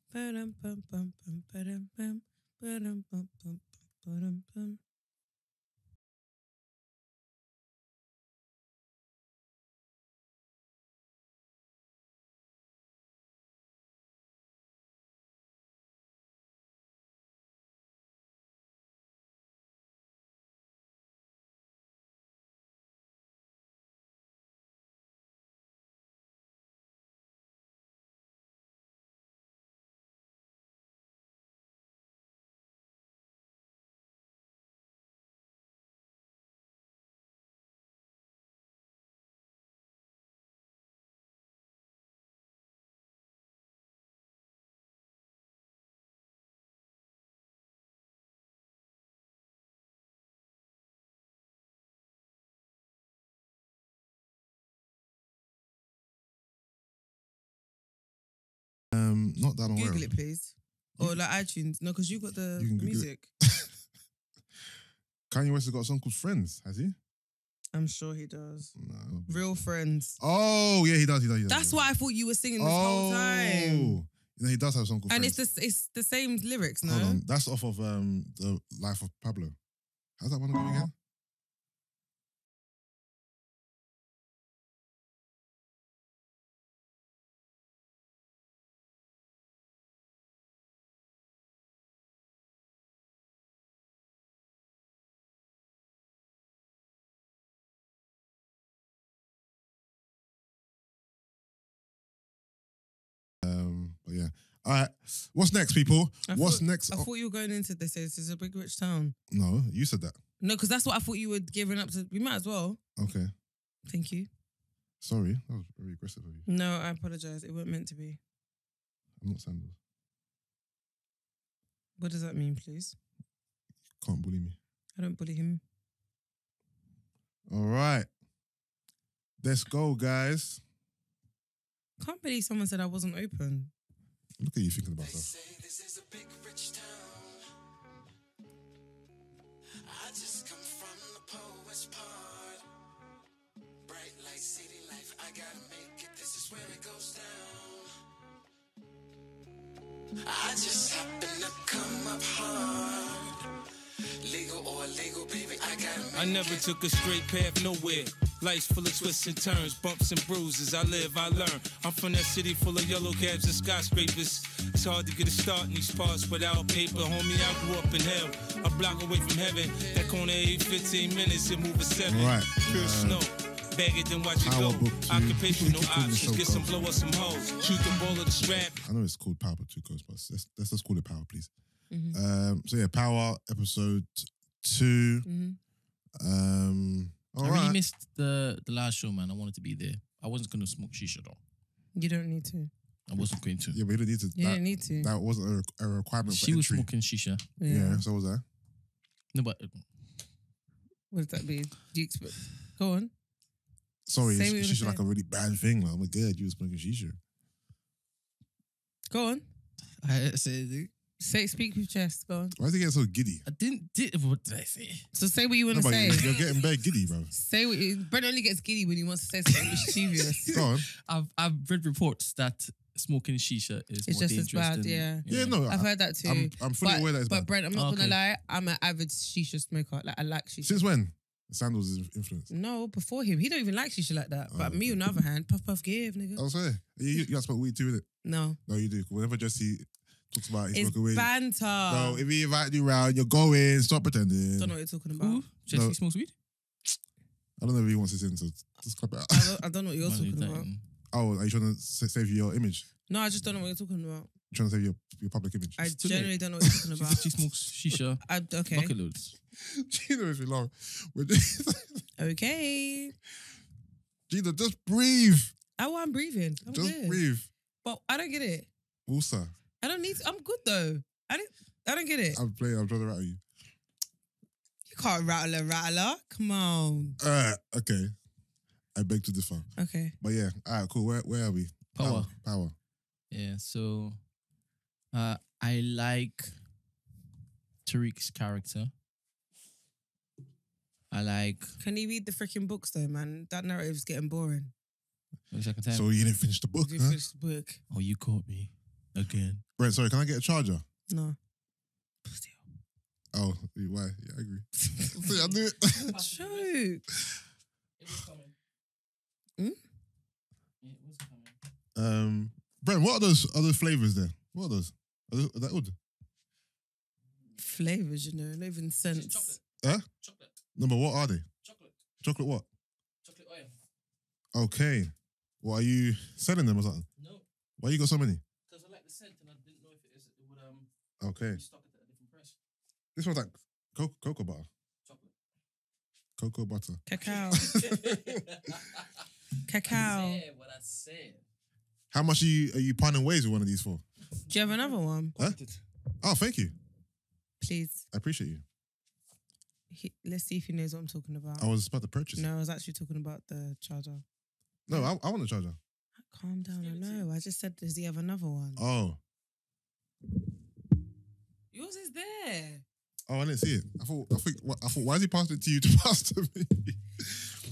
Not that I'm aware Google of. it, please. Or like iTunes. No, because you got the You can Google music. Kanye West has got a song called Friends, has he? I'm sure he does. No. Real Friends. Oh, yeah, he does. That's what I thought you were singing this whole time. You know, he does have a song called And Friends. it's the same lyrics, no? Hold on. That's off of The Life of Pablo. How's that one go again? But yeah. All right. What's next, people? What's next? I thought you were going into this. This is a big rich town. No, you said that. No, because that's what I thought you were giving up to. We might as well. Okay. Thank you. Sorry, that was very aggressive of you. No, I apologize. It wasn't meant to be. I'm not Sandals. What does that mean, please? Can't bully me. I don't bully him. All right. Let's go, guys. Can't believe someone said I wasn't open. Look at you thinking about stuff. This is a big rich town. I just come from the poet's part. Bright light, city life, I gotta make it. This is where it goes down. I just happen to come up hard. Legal or illegal, baby, I gotta make I never took a straight path nowhere. Life's full of twists and turns, bumps and bruises. I live, I learn. I'm from that city full of yellow cabs and skyscrapers. It's hard to get a start in these parts without paper. Homie, I grew up in hell, a block away from heaven. That corner 15 minutes, it move a 7. Right. Pure snow. Bag it, then watch it go. Power Book 2. Occupation, no Keep calling it options. so Get some close. blow or some hoes. Shoot the ball of the strap. I know it's called Power Book 2 Coast, but let's just call it Power, please. Mm-hmm. So yeah, Power episode 2. Mm-hmm. All I right. really missed the last show, man. I wanted to be there. I wasn't going to smoke shisha though. You don't need to. I wasn't going to. Yeah, but you didn't need to. You didn't need to. That wasn't a requirement for She was entry. smoking shisha. Yeah, so was I. No, but What does that mean? Do you expect? Go on. Sorry, Say what you shisha wanna like say. a really bad thing. Like, oh my god, you were smoking shisha. Go on. I said Speak with chest. Go on. Why is he getting so giddy? I didn't. What did I say? So say what you want No, to but say. you're getting very giddy, bro. Say what you. Brent only gets giddy when he wants to say something mischievous. Go on. I've read reports that smoking shisha is It's more just as dangerous bad, than, yeah. Yeah, no, I've heard that too. I'm fully aware that it's But bad. Brent, I'm not Okay. gonna lie. I'm an avid shisha smoker. Like I like shisha. Since when? Sandals is influence. No, before him, he don't even like shisha like that. Oh, But me, okay. on the other hand, puff puff give, nigga. I was saying, you got to smoke weed too, innit? No, No, you do. Whenever Jesse talks about he's it's smoking weed. banter. No, if he invite you round, you're going. Stop pretending. Don't know what you're talking about. Who? Jesse No. smokes weed? I don't know if he wants this in, so just clap it out. I don't know what you're Man, talking you about. don't. Oh, are you trying to save your image? No, I just don't know what you're talking about. You're trying to save your public image? I too generally late. don't know what you're talking She about. said she smokes shisha Okay. bucket loads. Gina makes me laugh. Okay. Gina, just breathe. I'm breathing. I'm Just good. breathe. But I don't get it. Also, I don't need to. I'm good though. I don't get it. I'm trying to rattle you. You can't rattle a rattler. Come on. Okay. I beg to differ. Okay. But yeah, all right, cool. Where are we? Power. Power. Yeah, so I like Tariq's character. I like Can you read the freaking books though, man? That narrative's getting boring. The second time. So you didn't finish the book, You huh? finished the book. Oh, you caught me again. Brent, sorry, can I get a charger? No. Oh, why? Yeah, I agree. See, I knew it. Joke. It was coming. Hmm? It was coming. Brent, what are those flavors there? What are those? Are that good? Flavors, you know, not even scents. Chocolate. Huh? Chocolate. No, but what are they? Chocolate. Chocolate what? Chocolate oil. Okay. What, are you selling them or something? No, Why you got so many? because I like the scent and I didn't know if it would Okay. be stock at a different price. This one's like cocoa butter. Chocolate. Cocoa butter. Cacao. I Cacao. said what I said. How much are you parting ways with one of these for? Do you have another one? Huh? Oh, thank you. Please. I appreciate you. Let's see if he knows what I'm talking about. I was about to purchase it. No, I was actually talking about the charger. No, I want a charger. Calm down, I know. I just said, does he have another one? Oh. Yours is there. Oh, I didn't see it. I thought, why is he passing it to you to pass to me?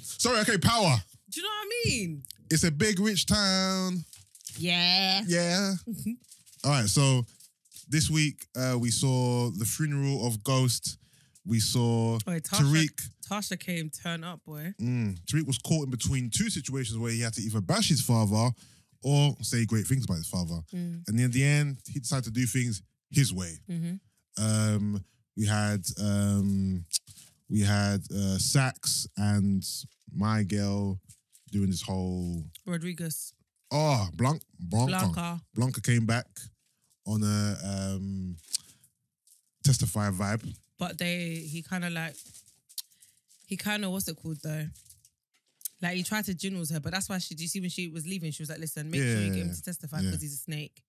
Sorry, okay, power. Do you know what I mean? It's a big rich town. Yeah. Yeah. All right, so this week we saw the funeral of Ghost. We saw Wait, Tariq. Tasha came turn up, boy. Tariq was caught in between two situations where he had to either bash his father or say great things about his father. And in the end, he decided to do things his way. We had Sax and my girl doing this whole Rodriguez. Blanca came back on a testify vibe. But he kind of what's it called though? Like he tried to ginnels her, but that's why do you see when she was leaving, she was like, listen, make sure you get him to testify because he's a snake.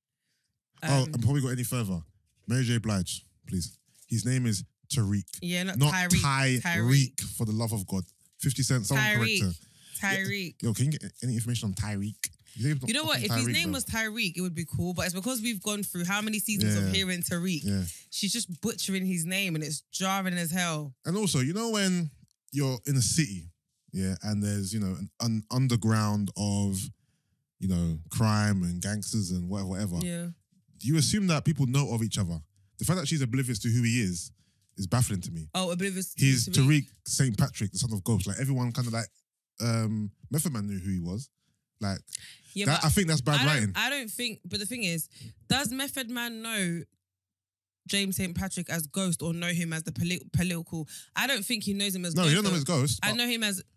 And before we go any further, Mary J. Blige, please. His name is Tariq. Yeah, not Tyreek. Tyreek. For the love of God. 50 Cent, someone correct her. Tyreek. Yo, can you get any information on Tyreek? You know what? If his name was Tyreek, it would be cool. But it's because we've gone through how many seasons of hearing Tariq. Yeah. She's just butchering his name and it's jarring as hell. And also, you know when you're in a city, and there's, an underground of, crime and gangsters and whatever. Yeah. You assume that people know of each other. The fact that she's oblivious to who he is baffling to me. Oh, oblivious. He's Tariq St. Patrick, the son of Ghost. Like everyone kind of like, Method Man knew who he was. Like, yeah, I think that's bad writing. I don't think, but the thing is, does Method Man know James St. Patrick as Ghost or know him as the political? I don't think he knows him as Ghost. No, he don't know him as Ghost.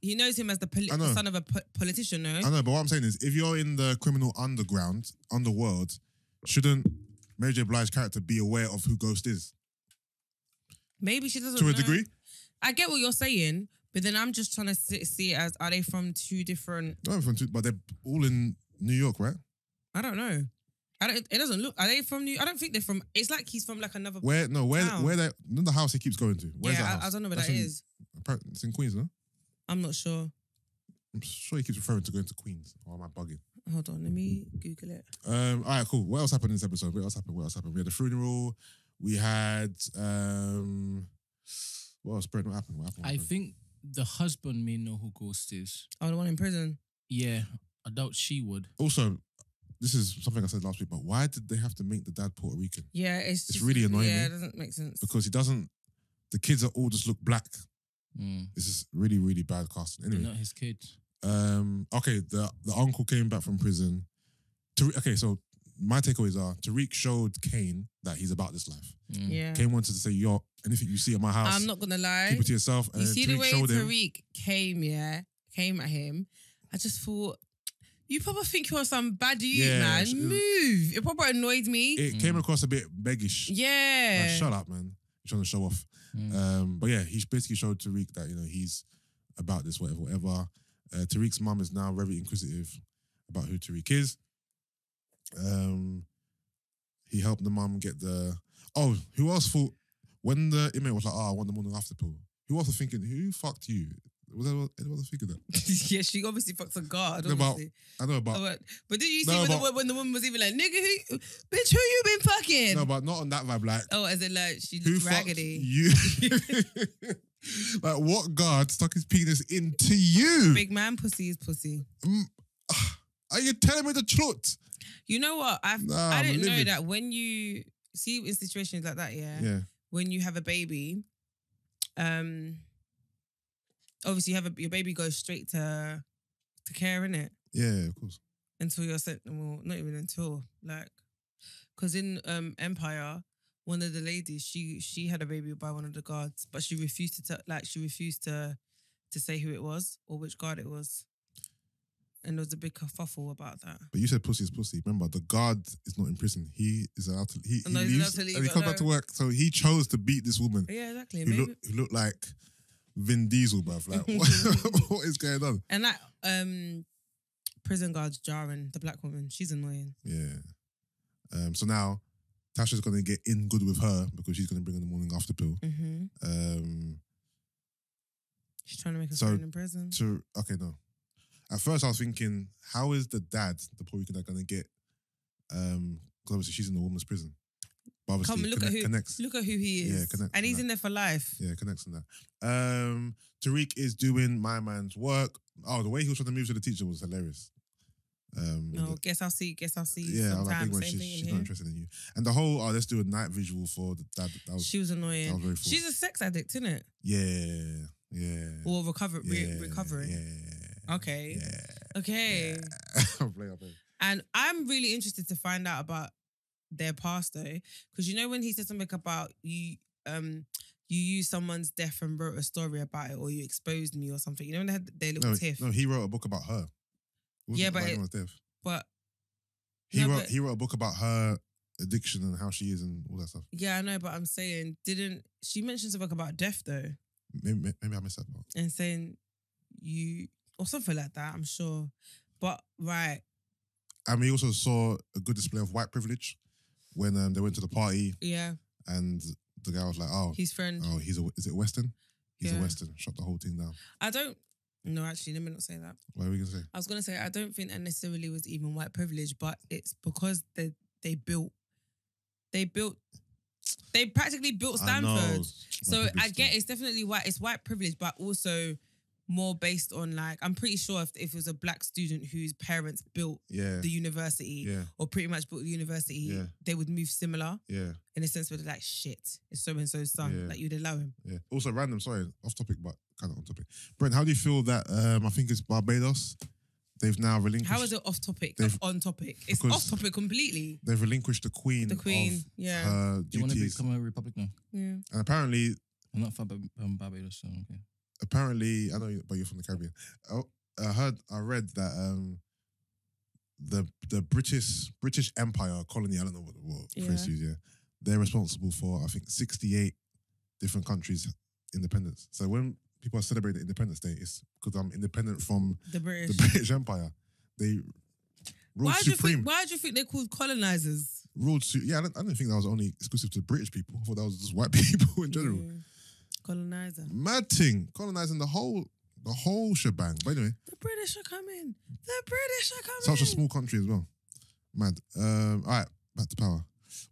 He knows him as the son of a politician, no? I know, but what I'm saying is, if you're in the criminal underworld, shouldn't Mary J. Blige's character be aware of who Ghost is? Maybe she doesn't To a know. degree? I get what you're saying, but then I'm just trying to see it as, are they from two different... No, but they're all in New York, right? I don't know. It doesn't look... Are they from New... I don't think they're from... It's like he's from like another... Where town. the house he keeps going to? Where's that house? I don't know where That's that is. It's in Queens, no? I'm not sure. I'm sure he keeps referring to going to Queens. Or am I bugging? Hold on, let me Google it. All right, cool. What else happened in this episode? What else happened? We had the funeral. We had... what else? Brent, what happened? I think the husband may know who Ghost is. Oh, the one in prison? Yeah, I doubt she would. Also, this is something I said last week, but why did they have to make the dad Puerto Rican? Yeah, it's just, really annoying. Yeah, it doesn't make sense. Because he doesn't... The kids are all just look black. Mm. This is really, really bad casting. Anyway. They're not his kids. Okay, the uncle came back from prison. Okay, so my takeaways are Tariq showed Kane that he's about this life. Mm. Yeah. Kane wanted to say, yo, anything you see at my house, I'm not going to lie. keep it to yourself. You see the way Tariq came at him, I just thought, you probably think you're some baddie, man. Move. It probably annoyed me. It came across a bit beggish. Yeah. Like, shut up, man. You're trying to show off. But yeah, he basically showed Tariq that, he's about this, whatever. Tariq's mum is now very inquisitive about who Tariq is. He helped the mum get the... Oh, who else thought... When the inmate was like, I want the morning after pill, who else was thinking, who fucked you? Was anyone thinking that? Yeah, she obviously fucked a guard, No, obviously. I know, but... But did you see when the woman was even like, nigga, bitch, who you been fucking? No, but not on that vibe, like... Oh, as in like, she who looked fucked raggedy. you? Like, what guard stuck his penis into you? Big man pussy is pussy. Are you telling me the truth? You know what? I I'm didn't know livid. that when you see in situations like that, Yeah. when you have a baby, obviously your baby goes straight to care, innit? Yeah, of course. Until you're sent, well, not even until, like, because in Empire, one of the ladies, she had a baby by one of the guards, but she refused to say who it was or which guard it was. And there was a big kerfuffle about that. But you said pussy is pussy. Remember, the guard is not in prison. He is allowed to. He No, he's leaves allowed to leave, and he comes back to work. So he chose to beat this woman Yeah, exactly. who looked like Vin Diesel, bruv. Like, what is going on? And that prison guard's jarring, the black woman. She's annoying. Yeah. So now Tasha's gonna get in good with her because she's gonna bring in the morning after pill. She's trying to make a So- friend in prison. No. At first I was thinking, how is the dad, the poor dad, gonna get? Because obviously she's in the woman's prison. But obviously Come look at who connects. Look at who he is. Yeah, connects and he's on in there for life. Yeah, connects on that. Tariq is doing my man's work. Oh, the way he was trying to move to the teacher was hilarious. No, guess I'll see. Yeah, I was Sometime. like, big man, Same thing in she's here. not interested in you. And the whole, let's do a night visual for the dad. She was annoying. that was very forced. She's a sex addict, isn't it? Yeah. Or recovering. Yeah. Okay. Yeah. Okay. I'll play. And I'm really interested to find out about their past though, because you know when he said something about you used someone's death and wrote a story about it, or you exposed me or something. You know when they had their little tiff. No, he wrote a book about her. It wasn't Yeah, about but anyone's death. But He wrote a book about her addiction and how she is and all that stuff. yeah, I know. But I'm saying, didn't she mention something about death though, Maybe I missed that part. and saying you or something like that? I'm sure. But right, And we also saw a good display of white privilege when they went to the party yeah, and the guy was like, "Oh, his friend. is it Western? He's a Yeah. Western." Shut the whole thing down. I don't. No, actually, let me not say that. What are we gonna say? I was gonna say I don't think that necessarily was even white privilege, but it's because they practically built I know. Stanford. So White I privilege get still. it's definitely it's white privilege, but also more based on like I'm pretty sure if it was a black student whose parents built Yeah. the university Yeah. or pretty much built the university, Yeah. they would move similar Yeah. in a sense where they're like shit, it's so and so's son, Yeah. like you'd allow him. Yeah. Also random, sorry, off topic, but kind of on topic. Brent, how do you feel that I think it's Barbados? They've now relinquished. How is it off topic? They've- On topic. It's because- off topic completely. They've relinquished the Queen. The Queen, of yeah. her Do you want to duties, become a republic now? Yeah. and apparently, I'm not from Barbados, so okay. I know, but you're from the Caribbean. I read that the British Empire colony. I don't know what phrase to use. Yeah, they're responsible for I think 68 different countries' independence. So when people are celebrating Independence Day, it's because I'm independent from The British. the British Empire. They ruled supreme. Why do you think they're called colonizers? Yeah, I didn't think that was only exclusive to British people. I thought that was just white people in general. Colonizer. Mad thing, colonizing the whole shebang. But anyway, The British are coming. The British are coming. such a small country as well. Mad. All right, back to power.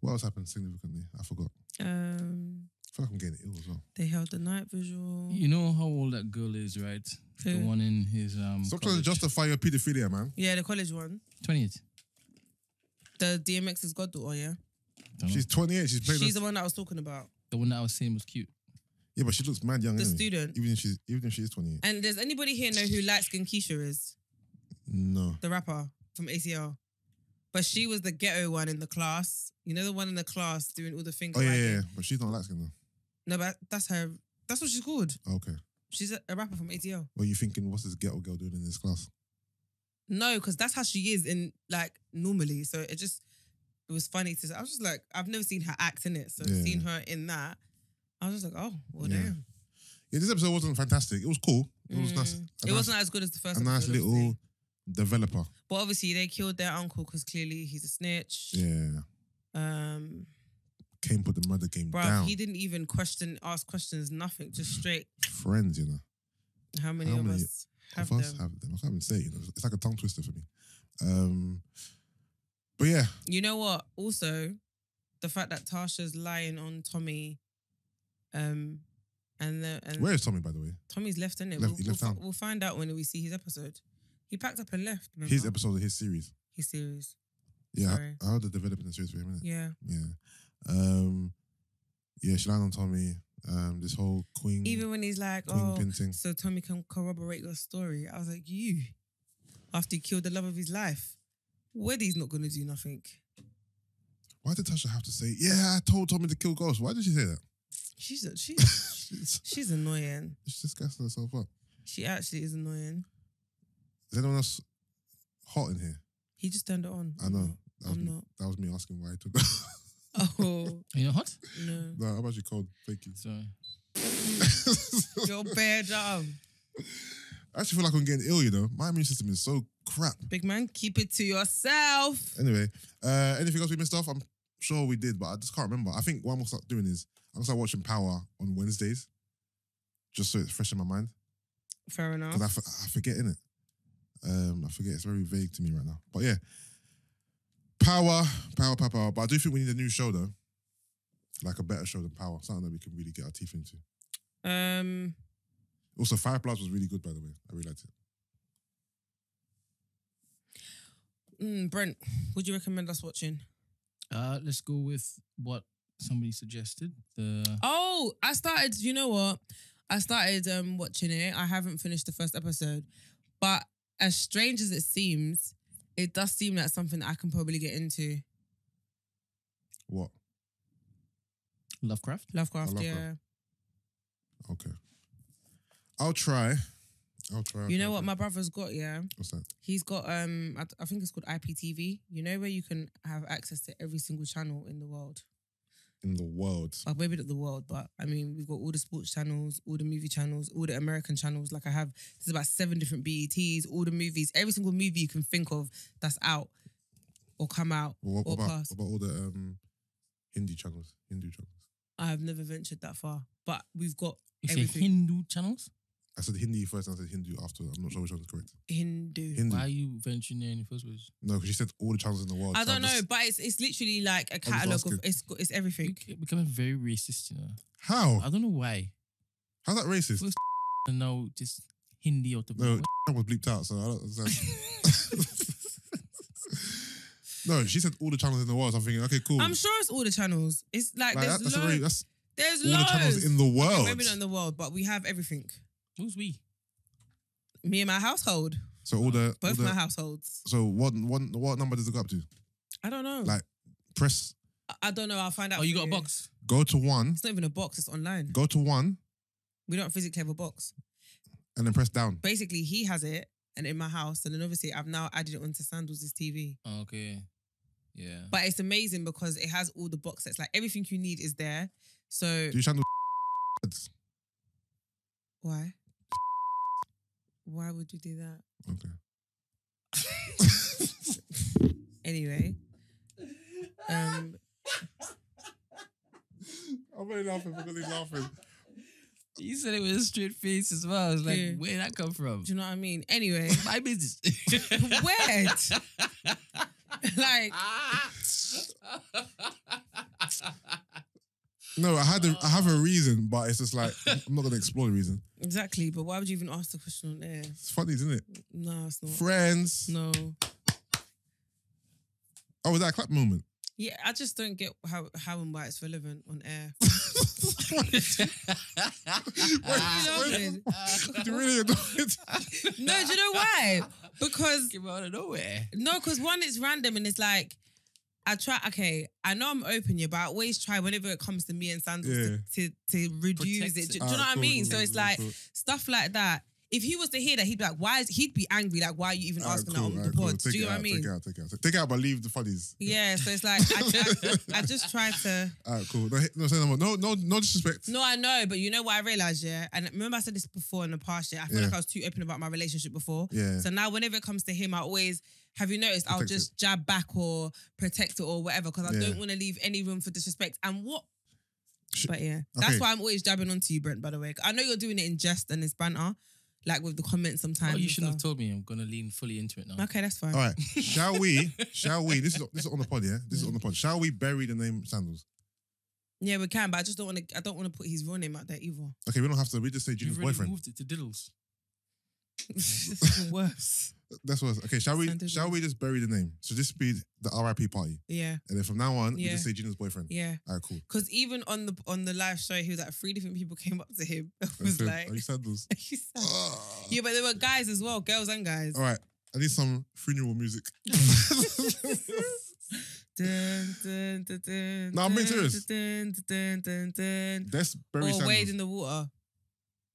What else happened significantly? I forgot. I feel like I'm getting ill as well. They held the night visual. You know how old that girl is, right? Who? The one in his Stop trying to college. justify your pedophilia, man. Yeah, the college one. 28. The DMX's goddaughter, yeah? Don't know. She's 28. She's playing. She's the one that I was talking about. The one that I was saying was cute. Yeah, but she looks mad young. The anyway. student. Even if she is 28. And does anybody here know who light skin Keisha is? No. The rapper from ACL. But she was the ghetto one in the class. You know the one in the class doing all the things. Oh yeah. But she's not light skinned though. No, but that's her. That's what she's called. Okay. She's a rapper from ATL. What are you thinking? What's this ghetto girl doing in this class? No, because that's how she is in like normally. So it was funny to. I was just like, I've never seen her act in it. So Yeah. seeing her in that, I was just like, oh, well, Yeah. damn. Yeah, this episode wasn't fantastic. It was cool. It was nice. It wasn't as good as the first. A nice episode, little obviously. developer. But obviously they killed their uncle because clearly he's a snitch. Yeah. Kane put the murder game Bruv, down. he didn't even ask questions, nothing, just straight. Friends, you know. How many How of many us have Of us them? have them. I can't even say it. You know. It's like a tongue twister for me. But yeah, You know what? Also, the fact that Tasha's lying on Tommy, and where is Tommy, by the way? Tommy's left, isn't it? He left town. We'll find out when we see his episode. He packed up and left. Remember? His episode of his series. His series. Yeah, Sorry. I heard the developing the series for him, innit? Yeah. Yeah, she landed on Tommy. This whole Queen. Even when he's like, Queen Pin thing. so Tommy can corroborate your story. I was like, you, after he killed the love of his life, Weddy's not going to do nothing. Why did Tasha have to say, yeah, I told Tommy to kill Ghost? Why did she say that? She's annoying. She's just gassing herself up. She actually is annoying. Is anyone else hot in here? He just turned it on. I know. I'm not. That was me asking why he took that. Oh. Are you not hot? No. No, I'm actually cold. Thank you. Sorry. You're bare job. I actually feel like I'm getting ill, you know. My immune system is so crap. Big man, keep it to yourself. Anyway, anything else we missed off? I'm sure we did, but I just can't remember. I think what I'm going to start doing is I'm going to start watching Power on Wednesdays, just so it's fresh in my mind. Fair enough. Because I forget, innit? I forget. It's very vague to me right now. But yeah. Power. But I do think we need a new show, though. Like a better show than Power. Something that we can really get our teeth into. Also, Five Bloods was really good, by the way. I really liked it. Brent, what do you recommend us watching? Let's go with what somebody suggested. I started, you know what? I started watching it. I haven't finished the first episode. But as strange as it seems, it does seem like something that I can probably get into. What? Lovecraft? Lovecraft, Lovecraft. yeah. Okay. I'll try. You know what my brother's got, yeah? What's that? He's got, I think it's called IPTV. You know where you can have access to every single channel in the world? In the world. Maybe not the world, but I mean, we've got all the sports channels, all the movie channels, all the American channels. Like there's about 7 different BETs, all the movies, every single movie you can think of that's out or come out What or about past. all the Hindu channels? I have never ventured that far, but we've got You say everything. Hindu channels? I said Hindi first and I said Hindu after. I'm not sure which one is correct. Hindu. Why are you venturing there in the first place? No, because you said all the channels in the world. I so don't know, but it's literally like a catalogue of it's everything. You're becoming very racist, you know. How? I don't know why. How's that racist? First, I know just Hindi out the No, was bleeped out, so I don't understand. No, she said all the channels in the world. So I'm thinking, okay, cool. I'm sure it's all the channels. It's like there's that's loads. There's all loads. the channels in the world. Maybe not in the world, but we have everything. Who's we? Me and my household. So Both my households. So what number does it go up to? I don't know. Like press. I don't know. I'll find out. Oh, you for got a box? Go to 1. It's not even a box. It's online. Go to 1 We don't physically have a box. and then press down. Basically, he has it, and in my house, and then obviously I've now added it onto Sandals' TV. Okay. Yeah. But it's amazing because it has all the box sets. Like everything you need is there. So Do you channel? why? Why would you do that? Okay. Anyway, I'm only laughing because he's laughing. You said it with a straight face as well. I was like, Yeah. where did that come from? do you know what I mean? Anyway, My business. weird. Like, No, I have a reason, but it's just like I'm not gonna explore the reason. exactly. But why would you even ask the question on air? It's funny, isn't it? No, it's not. Friends. No. Oh, was that a clap moment? Yeah, I just don't get how and why it's relevant on air. You really annoyed. No, do you know why? Because Came out of nowhere. because one, it's random and it's like I know I'm open, yeah, but I always try whenever it comes to me and Sandals Yeah. to reduce Protect it. Do it. you know what I Cool, mean? cool, So it's cool, like cool. stuff like that. If he was to hear that, he'd be like, he'd be angry, like, why are you even asking that on the pod? Do you know what I mean? Take it out, but leave the funnies. Yeah, so it's like, I just try to... Alright, cool. No, say no more. No disrespect. No, I know, but you know what I realised, yeah? And remember I said this before in the past, yeah? I feel Yeah. like I was too open about my relationship before. Yeah. So now whenever it comes to him, I always... Have you noticed? I'll Protect just jab back or protect it or whatever because I Yeah. don't want to leave any room for disrespect. And what... Sh- But yeah, Okay. that's why I'm always jabbing onto you, Brent, by the way. I know you're doing it in jest and it's banter, like with the comments sometimes. Oh, you and shouldn't have stuff. told me. I'm gonna lean fully into it now. Okay, that's fine. All right. Shall we? This is on the pod, yeah? This is on the pod. Shall we bury the name Sandals? Yeah, we can, but I just don't want to. I don't want to put his real name out there either. Okay, we don't have to. We just say You've Gina's already boyfriend. moved it to Diddles. This is worse. That's worse. Okay, shall we Sandals. just bury the name? So this be the RIP party. Yeah, And then from now on, we Yeah. just say Gina's boyfriend. yeah. All right, cool. Because even on the live show, he was like 3 different people came up to him. It was like, Are you Sandals? yeah, but there were guys as well, girls and guys. All right, I need some funeral music. Dun, dun, dun, dun, No, I'm being serious. Dun, dun, dun, dun. Let's bury Or Sandals. wade in the water.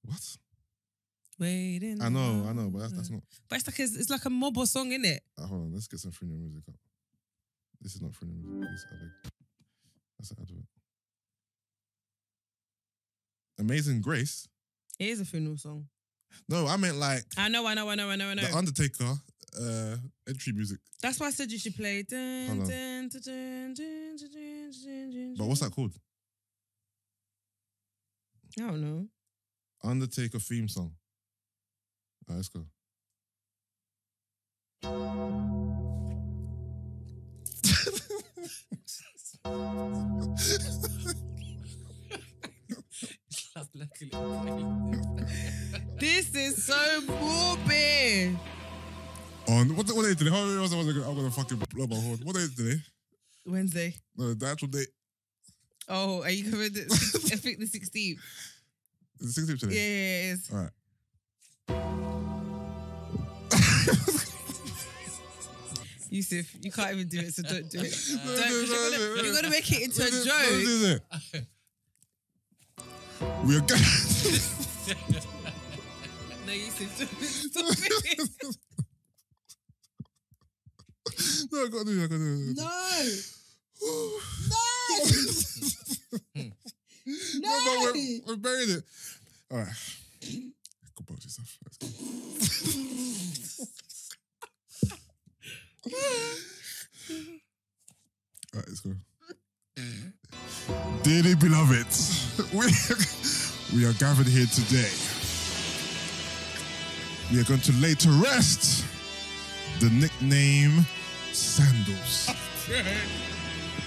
What? Wade in. I the know, water. but that's not. But it's like a mob song, isn't it? Hold on, let's get some funeral music up. This is not funeral music, please. I beg. That's an advert. Amazing Grace. It is a funeral song. No, I meant like I know. the Undertaker entry music. That's why I said you should play. Dun, Hold on. dun, dun, dun, dun, dun, dun, dun, dun, But what's that called? I don't know. Undertaker theme song. All right, let's go. This is so morbid. On what day is today? Hold on, I'm gonna fucking blow my horn. What day is today? Wednesday. No, the actual date. Oh, are you coming? I think the 16th. Is it 16th Yeah, today? it is. All right. Yusuff, you can't even do it, so don't do it. No, You're gonna make it into a no, joke. We are going. No, Yusuff, stop it. No, I gotta do it. No. No, but we're burying it. All right. Compose yourself. Let's go. All right, let's go. Dearly beloved, we are gathered here today. We are going to lay to rest the nickname Sandals.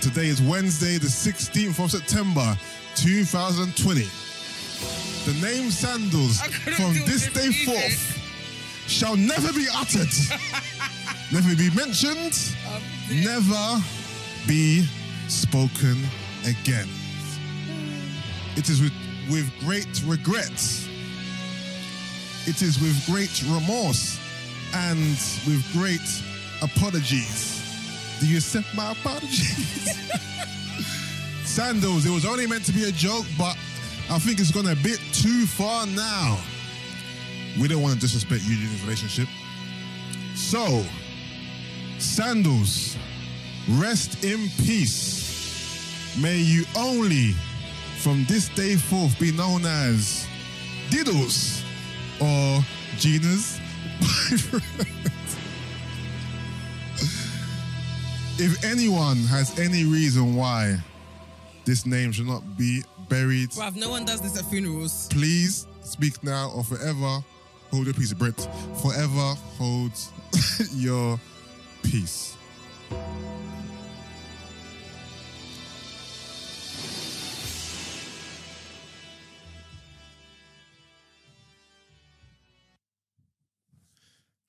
Today is Wednesday, the 16th of September, 2020. The name Sandals from this day forth shall never be uttered, never be mentioned, never be spoken again. It is with great regret. It is with great remorse and with great apologies. Do you accept my apologies? Sandals, it was only meant to be a joke, but I think it's gone a bit too far now. We don't want to disrespect you in this relationship. So, Sandals, rest in peace. May you only, from this day forth, be known as Diddles or Gina's boyfriend. If anyone has any reason why this name should not be buried, Bruv, no one does this at funerals. please speak now or forever hold your peace, Brent. Forever hold your peace.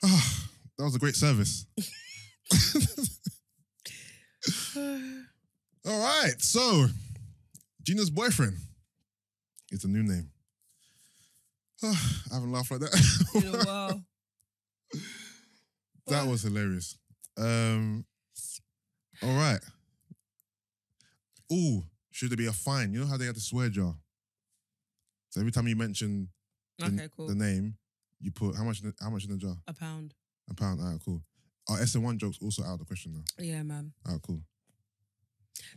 That was a great service. All right, so Gina's boyfriend is a new name. I haven't laughed like that. In a while. That was hilarious. All right. Ooh, should there be a fine? You know how they had the swear jar? So every time you mention Okay, cool. the name, you put how much in the jar? £1. £1. All right, cool. Are SN1 jokes also out of the question now? Yeah, man. All right, cool.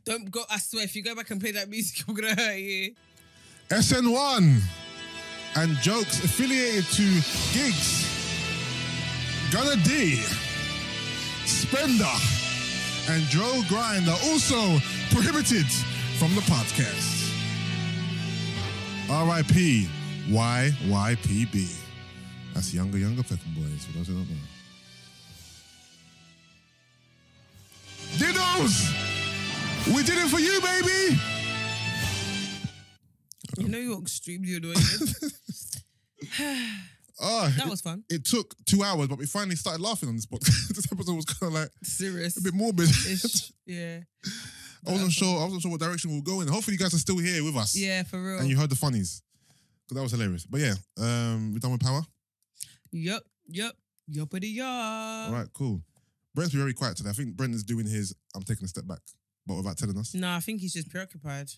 Don't go. I swear, if you go back and play that music, I'm gonna hurt you. SN1 and jokes affiliated to gigs. Gunna D, Spender, and Dro Grind are also prohibited from the podcast. R.I.P. YYPB. That's younger Peckham Boys, for those who don't know. Diddles! We did it for you, baby! You know you're extremely annoying. Oh, That was fun. It took 2 hours, but we finally started laughing on this podcast. This episode was kind of like Serious. a bit morbid. Yeah. I wasn't sure what direction we'll go in. Hopefully, you guys are still here with us. Yeah, for real. And you heard the funnies. Because that was hilarious. But yeah, we done with power? Yup. Yuppity yup. All right, cool. Brent's been very quiet today. I think Brent is doing his I'm taking a step back, but without telling us. No, I think he's just preoccupied.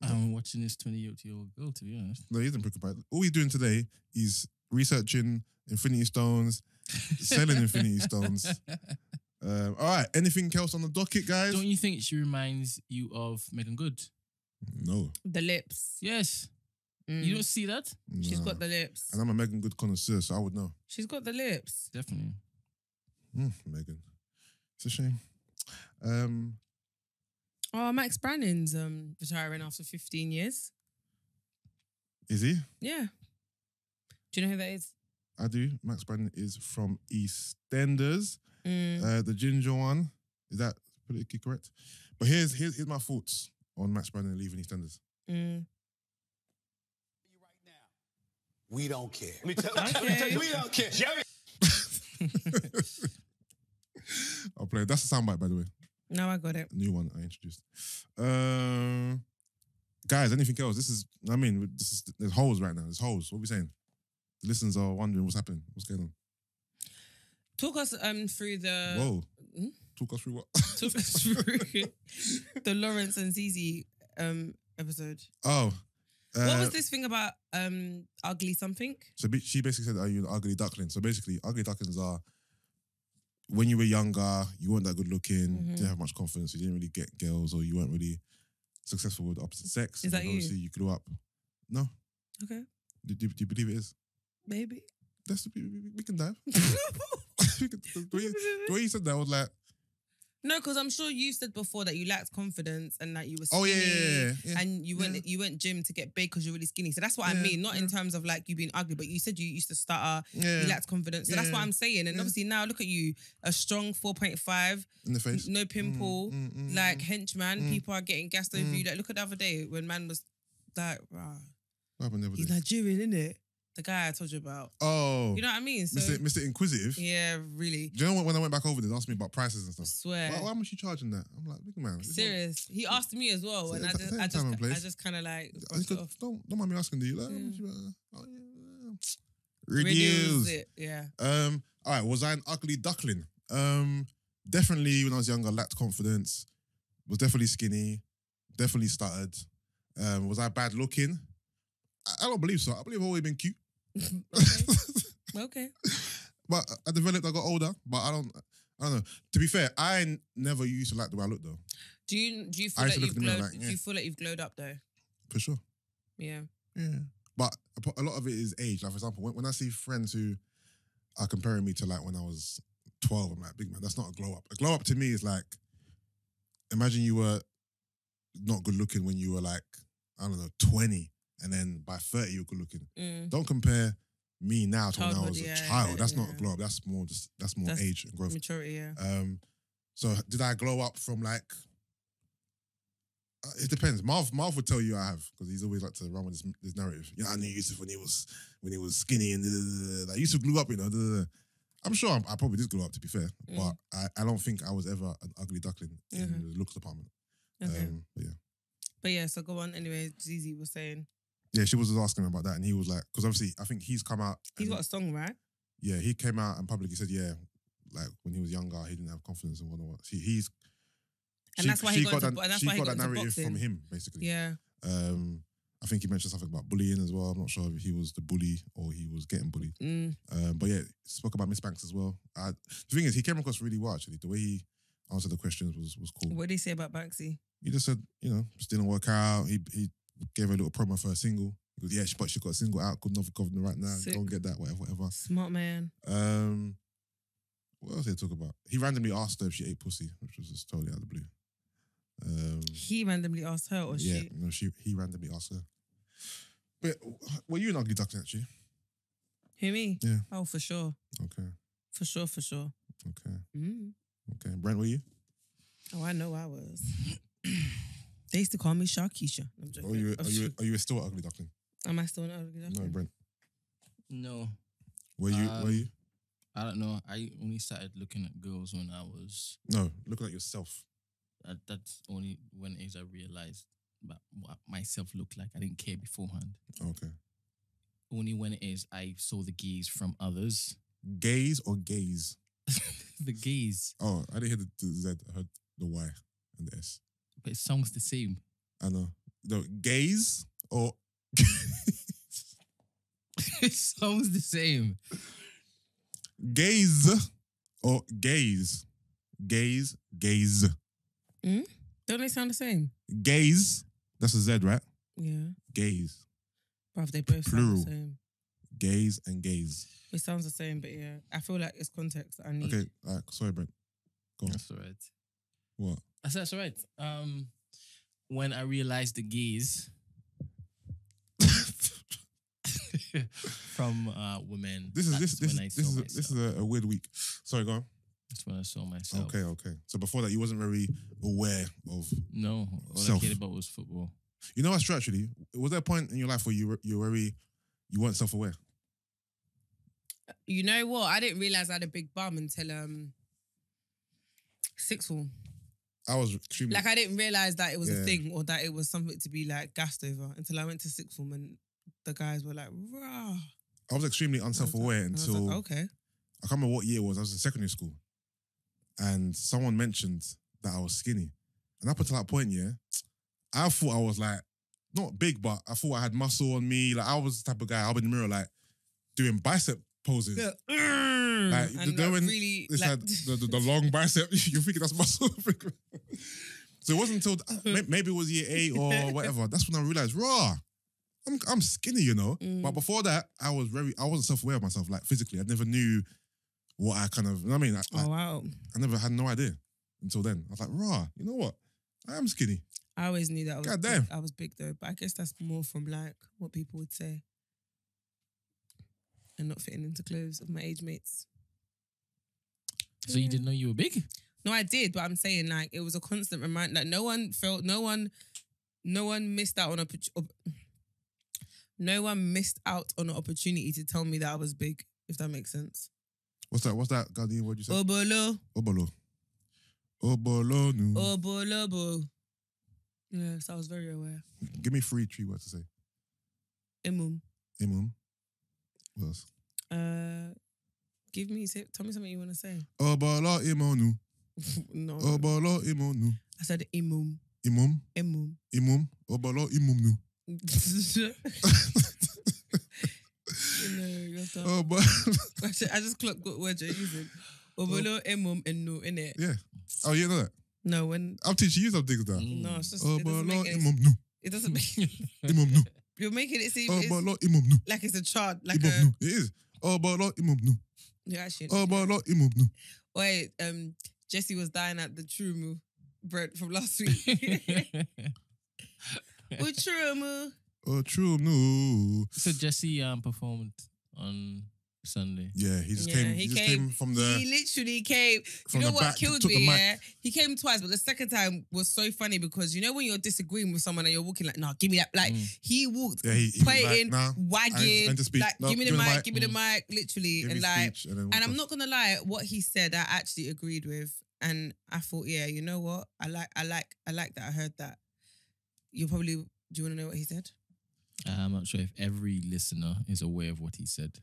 I'm watching this 28-year-old girl, to be honest. No, he isn't preoccupied. All he's doing today is researching Infinity Stones, selling Infinity Stones. All right, anything else on the docket, guys? Don't you think she reminds you of Megan Good? No. The lips. Yes. Mm. You don't see that? She's Nah. got the lips. And I'm a Megan Good connoisseur, so I would know. She's got the lips. Definitely. Megan. It's a shame. Oh, Max Brannon's retiring after 15 years. Is he? Yeah. Do you know who that is? I do. Max Brandon is from EastEnders. Mm. The ginger one. Is that politically correct? But here's my thoughts on Max Brandon leaving EastEnders. Mm. We don't care. Okay. We don't care. I'll play it. That's a soundbite, by the way. No, I got it. New one I introduced. Guys, anything else? There's holes right now. There's holes. What are we saying? The listeners are wondering what's happening. What's going on? Talk us through the... Whoa. Hmm? Talk us through what? Talk us through the Lawrence and Zizi episode. Oh. What was this thing about ugly something? So she basically said, are you an ugly duckling? So basically, ugly ducklings are when you were younger, you weren't that good looking, didn't have much confidence, you didn't really get girls, or you weren't really successful with the opposite sex. Is that and you? obviously you grew up. No. Okay. Do you believe it is? Maybe. We can dive. The way you said that, I was like, No, because I'm sure you said before that you lacked confidence and that you were oh skinny. yeah. And you went gym to get big because you're really skinny. So that's what I mean. Not in terms of like you being ugly, but you said you used to stutter, you lacked confidence. So that's what I'm saying. And obviously now look at you, a strong 4.5, in the face, no pimple, like henchman. People are getting gassed over you. Like look at the other day when man was like, rah, What happened the other he's day? Nigerian, innit? The guy I told you about. Oh, You know what I mean? So Mr. Inquisitive. yeah, really. Do you know when I went back over there, they asked me about prices and stuff. Swear. Why much you charging that? I'm like, big man. Serious. He asked me as well, and I time and place. just kind of like brushed it off. Don't mind me asking, do you? Like, how much Reduce reduce. it, yeah. All right, was I an ugly duckling? Definitely when I was younger, lacked confidence. Was definitely skinny. Definitely stuttered. Was I bad looking? I don't believe so. I believe I've always been cute. Okay. But I developed, I got older, but I don't know. To be fair, I never used to like the way I look though. Do you feel I like used to look you've in the mirror glowed? like, Do you feel like you've glowed up though? For sure. Yeah. Yeah. But a lot of it is age. Like for example, when I see friends who are comparing me to like when I was 12, I'm like, big man, that's not a glow up. A glow up to me is like, imagine you were not good looking when you were like, I don't know, 20. And then by 30, you're good looking. Don't compare me now to when I was a child. That's not a glow up. That's more age and growth. Maturity, yeah. So did I glow up from like? It depends. Marv would tell you I have because he's always like to run with this narrative. Yeah, I knew Yusuff when he was skinny and like Yusuff grew up. I'm sure I probably did grow up to be fair, but I don't think I was ever an ugly duckling in the looks department. Okay. But yeah. So go on. Anyway, Zizi was saying. Yeah, she was just asking him about that, and he was like, because obviously, I think he's come out. He's got a song, right? Yeah, he came out and publicly said, yeah, like when he was younger, he didn't have confidence and whatnot. That's why he got that into narrative boxing. from him, basically. Yeah. I think he mentioned something about bullying as well. I'm not sure if he was the bully or he was getting bullied. But yeah, spoke about Miss Banks as well. The thing is, he came across really well, actually. The way he answered the questions was cool. What did he say about Banksy? He just said, just didn't work out. He gave her a little promo for a single. He goes, yeah, but she got a single out. Good enough for governor right now. Sick. Go and get that, whatever. Smart man. What else did he talk about? He randomly asked her if she ate pussy, which was just totally out of the blue. He randomly asked her, or yeah, she? no, he randomly asked her. But were you an ugly duckling actually? Who, me? Yeah. Oh, for sure. Okay. For sure. Okay. Mm. Okay. Brent, were you? Oh, I know I was. They used to call me Sharkeisha. I'm joking. Are you still an ugly duckling? Am I still an ugly duckling? No, Brent. No. Were you? I don't know. I only started looking at girls when I was. No, looking at yourself. That's only when it is I realized about what myself looked like. I didn't care beforehand. Okay. Only when it is I saw the gaze from others. Gaze or gaze? The gaze. Oh, I didn't hear the Z. I heard the Y and the S. But it sounds the same. I know. No, gaze or It sounds the same. gaze or gaze? Gaze, gaze. Don't they sound the same? Gaze. That's a Z, right? Yeah. Gaze. Bruv, they both Plural. sound the same. Gaze and gaze. It sounds the same, but yeah. I feel like it's context that I need. Okay, sorry, Brent. Go on. That's all right. What? I said that's all right. When I realized the gaze from women. This is that's when I saw myself. a weird week. Sorry, go on. That's when I saw myself. Okay. So before that, you wasn't very aware of. No, all Self. I cared about was football. You know what's true actually? Was there a point in your life where you weren't self-aware? You know what? I didn't realise I had a big bum until sixth form. I was extremely. Like I didn't realise that it was a Yeah. thing or that it was something to be like gassed over until I went to sixth form and the guys were like, rah. I was extremely unself-aware I was until like, okay. I can't remember what year it was. I was in secondary school, and someone mentioned that I was skinny, and up until that point, yeah, I thought I was like not big, but I thought I had muscle on me. Like I was the type of guy. I'll be in the mirror like doing bicep poses. Yeah. Like And when really, it's like, like the long bicep, you're thinking that's muscle. So it wasn't until maybe it was year 8 or whatever. That's when I realized, raw, I'm skinny, you know. But before that, I wasn't self-aware of myself, like physically. I never knew what I kind of, you know what I mean? oh wow. I never had no idea until then. I was like, raw, you know what? I am skinny. I always knew that I was God big. damn. I was big though, but I guess that's more from like what people would say and not fitting into clothes of my age mates. So you didn't know you were big? No, I did, but I'm saying like it was a constant reminder. Like no one missed out on no one missed out on an opportunity to tell me that I was big, if that makes sense. What's that, Ghanaian word you said? Obolo. Obolo. Obolo. No. Obolobo. Yes, I was very aware. Give me 3 words to say. Emom. Emom. What else? Tell me something you want to say. Obolo imonu. No. Obolo imonu. I said Emom. Imum. Emom. Imum. Obolo imumnu. No, you have to. I just clocked what word you're using. Obolo, Emom, and no, innit? Yeah. Oh, you know that? No, when. I'm teaching you some things now. No, it's just. Obolo imumnu. It doesn't make. Imumnu. You're making it seem Obolo imumnu. like it's a chart. Like Imumnu. It is. Obolo imumnu. Yeah, actually. Obolo imumnu. Wait, Jesse was dying at the Trumu bread from last week. With Trumu. Oh, true, no. So Jesse performed on Sunday. Yeah, he just came from the. He literally came. from You know the what back, killed took the me? mic. Yeah, he came twice, but the second time was so funny because you know when you're disagreeing with someone and you're walking like, "No, give me that." Like he walked, Yeah, he was pointing, like, nah, wagging, I need to speak. like, No, "Give me the mic, give me the mic," literally, Give and me like, speech, and then and I'm not gonna lie, what he said, I actually agreed with, and I thought, yeah, you know what, I like that. I heard that. You probably. Do you want to know what he said? I'm not sure if every listener is aware of what he said.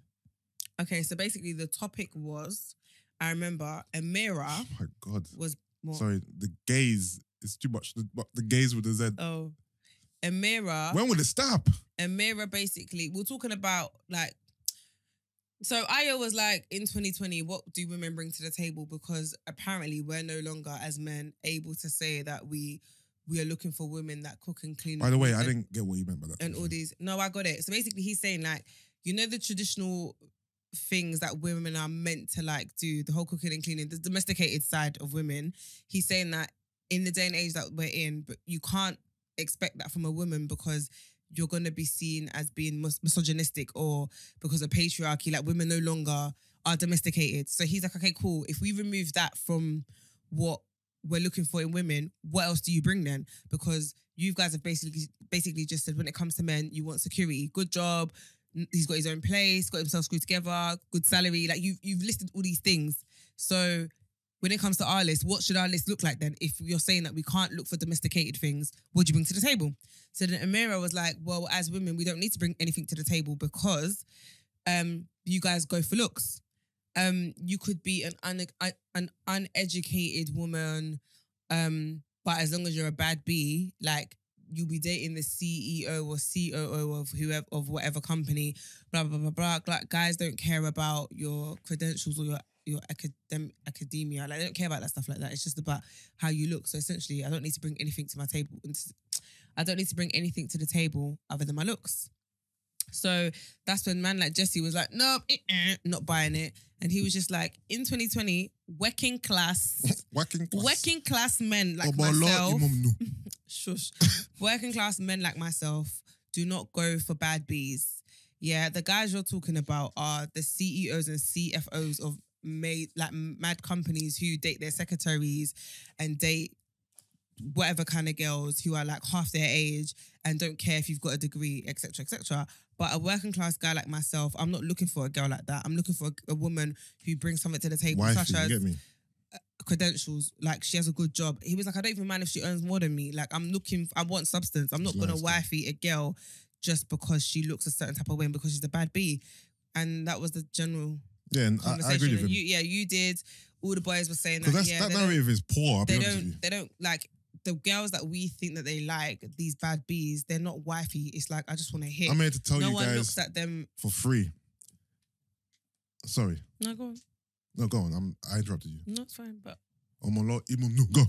Okay, so basically the topic was, I remember Amira Oh my God. was more. Sorry, the gaze is too much. The gaze with the Z. Oh, Amira. When will it stop? Amira basically, we're talking about like, so Ayo was like, in 2020, what do women bring to the table? Because apparently we're no longer as men able to say that we are looking for women that cook and clean. By the way, I and- didn't get what you meant by that. and all these. No, I got it. So basically, he's saying like, you know, the traditional things that women are meant to like do, the whole cooking and cleaning, the domesticated side of women. He's saying that in the day and age that we're in, but you can't expect that from a woman because you're going to be seen as being misogynistic or because of patriarchy. Like women no longer are domesticated. So he's like, okay, cool. If we remove that from what we're looking for in women, what else do you bring then? Because you guys have basically just said when it comes to men, you want security, good job, He's got his own place, got himself screwed together, good salary. Like you've listed all these things. So when it comes to our list, what should our list look like then? If you're saying that we can't look for domesticated things, what do you bring to the table? So then Amira was like, well, as women, we don't need to bring anything to the table because you guys go for looks. You could be an uneducated woman, but as long as you're a bad B, like you'll be dating the CEO or COO of whoever of whatever company, blah blah blah blah. Like guys don't care about your credentials or your academia. Like they don't care about that stuff like that. It's just about how you look. So essentially, I don't need to bring anything to my table. I don't need to bring anything to the table other than my looks. So that's when man like Jesse was like, nope, not buying it. And he was just like, in 2020, working class men like Obolo, myself, Emom, no. shush, working class men like myself do not go for bad bees. Yeah, the guys you're talking about are the CEOs and CFOs of mad companies who date their secretaries and date whatever kind of girls who are like half their age and don't care if you've got a degree, etc., etc. But a working class guy like myself, I'm not looking for a girl like that. I'm looking for a woman who brings something to the table, Wifey, such you as get me? credentials. Like she has a good job. He was like, I don't even mind if she earns more than me. Like I want substance. I'm not It's gonna lifestyle. wifey a girl just because she looks a certain type of way and because she's a bad B. And that was the general Yeah, and I conversation. agree with And him. you did. All the boys were saying that. Because Yeah, that they don't- narrative is poor, I'll be honest with you. they don't like the girls that we think that they like, these bad bees, they're not wifey. It's like, I just want to hit. I'm here to tell no you one guys looks at them. for free. Sorry. No, go on. No, go on. I interrupted you. No, it's fine, but Obolo, Emom, no, go.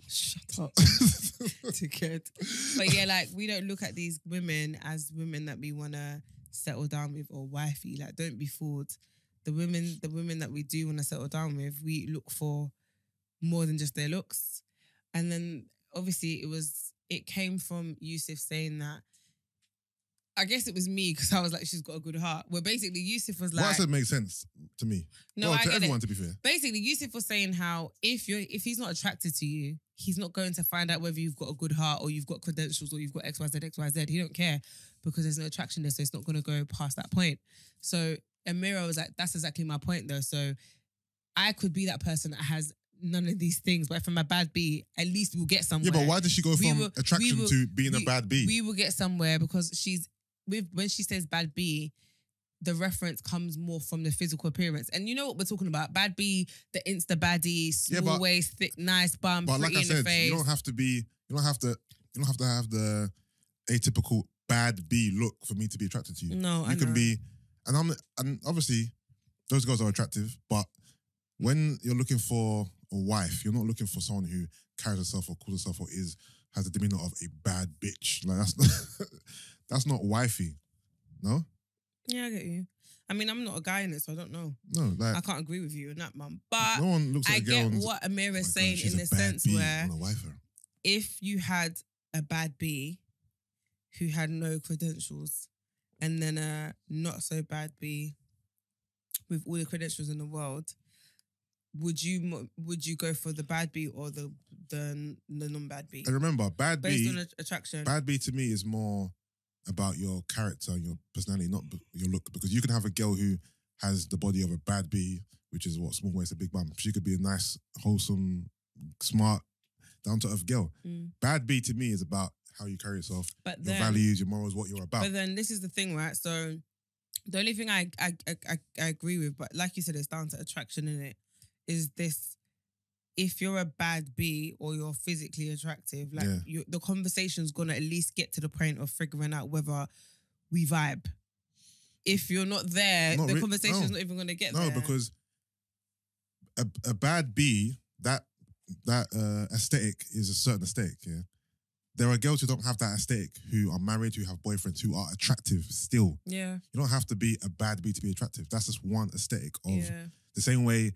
shut up. Dickhead. But yeah, like we don't look at these women as women that we want to settle down with or wifey. Like, don't be fooled. The women that we do want to settle down with, we look for more than just their looks. And then obviously it came from Yusuff saying that. I guess it was me because I was like, she's got a good heart. Where basically Yusuff was like, What I said makes sense to me. no, Well, I to get everyone, it. to be fair. Basically, Yusuff was saying how if he's not attracted to you, he's not going to find out whether you've got a good heart or you've got credentials or you've got XYZ. He don't care because there's no attraction there, so it's not going to go past that point. So Amira was like, that's exactly my point though. So I could be that person that has none of these things, but if I'm a bad B, at least we'll get somewhere. Yeah, but why did she go from attraction to being a bad B? We will get somewhere because when she says bad B, the reference comes more from the physical appearance. And you know what we're talking about? Bad B, the insta baddie, small waist, thick, nice bum, But pretty like I in the said, face. you don't have to have the atypical bad B look for me to be attracted to you. No, I you can know. be, and obviously those girls are attractive, but when you're looking for a wife, you're not looking for someone who carries herself or calls herself or has the demeanor of a bad bitch. Like that's not wifey. No? Yeah, I get you. I mean, I'm not a guy in it, so I don't know. No, like I can't agree with you on that, mum. But no one looks at I a girl get and what "Oh my Amira's God, saying she's in a the bad sense B, I where wanna wife her." if you had a bad B who had no credentials and then a not so bad B with all the credentials in the world, would you go for the bad B or the non-bad B? And remember, bad Based B, on attraction. bad B to me is more about your character, your personality, not your look. Because you can have a girl who has the body of a bad B, which is what, small waist, a big bum. She could be a nice, wholesome, smart, down-to-earth girl. Mm. Bad B to me is about how you carry yourself, But your then, values, your morals, what you're about. But then this is the thing, right? So the only thing I agree with, but like you said, it's down to attraction in it, is this: if you're a bad B or you're physically attractive, like the conversation's gonna at least get to the point of figuring out whether we vibe. If you're not there, the conversation's not even gonna get there. No, because a bad B, that aesthetic is a certain aesthetic, yeah. There are girls who don't have that aesthetic, who are married, who have boyfriends, who are attractive still. Yeah. You don't have to be a bad B to be attractive. That's just one aesthetic of Yeah. the same way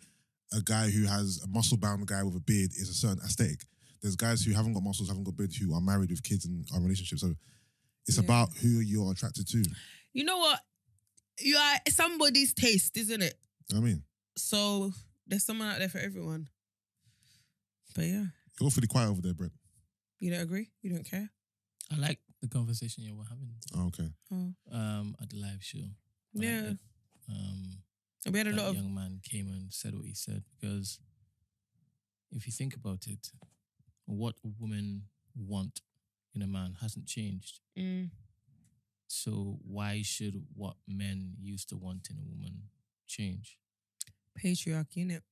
a guy who has a muscle-bound guy with a beard is a certain aesthetic. There's guys who haven't got muscles, haven't got beards, who are married with kids and are in relationships. So it's about who you're attracted to. You know what? You are somebody's taste, isn't it? You know what I mean? So there's someone out there for everyone. But yeah. You're awfully quiet over there, Brent. You don't agree? You don't care? I like the conversation you were having Oh, okay. at the live show. Yeah. We had a That lot of young man came and said what he said, because if you think about it, what women want in a man hasn't changed. So why should what men used to want in a woman change? patriarchy, innit?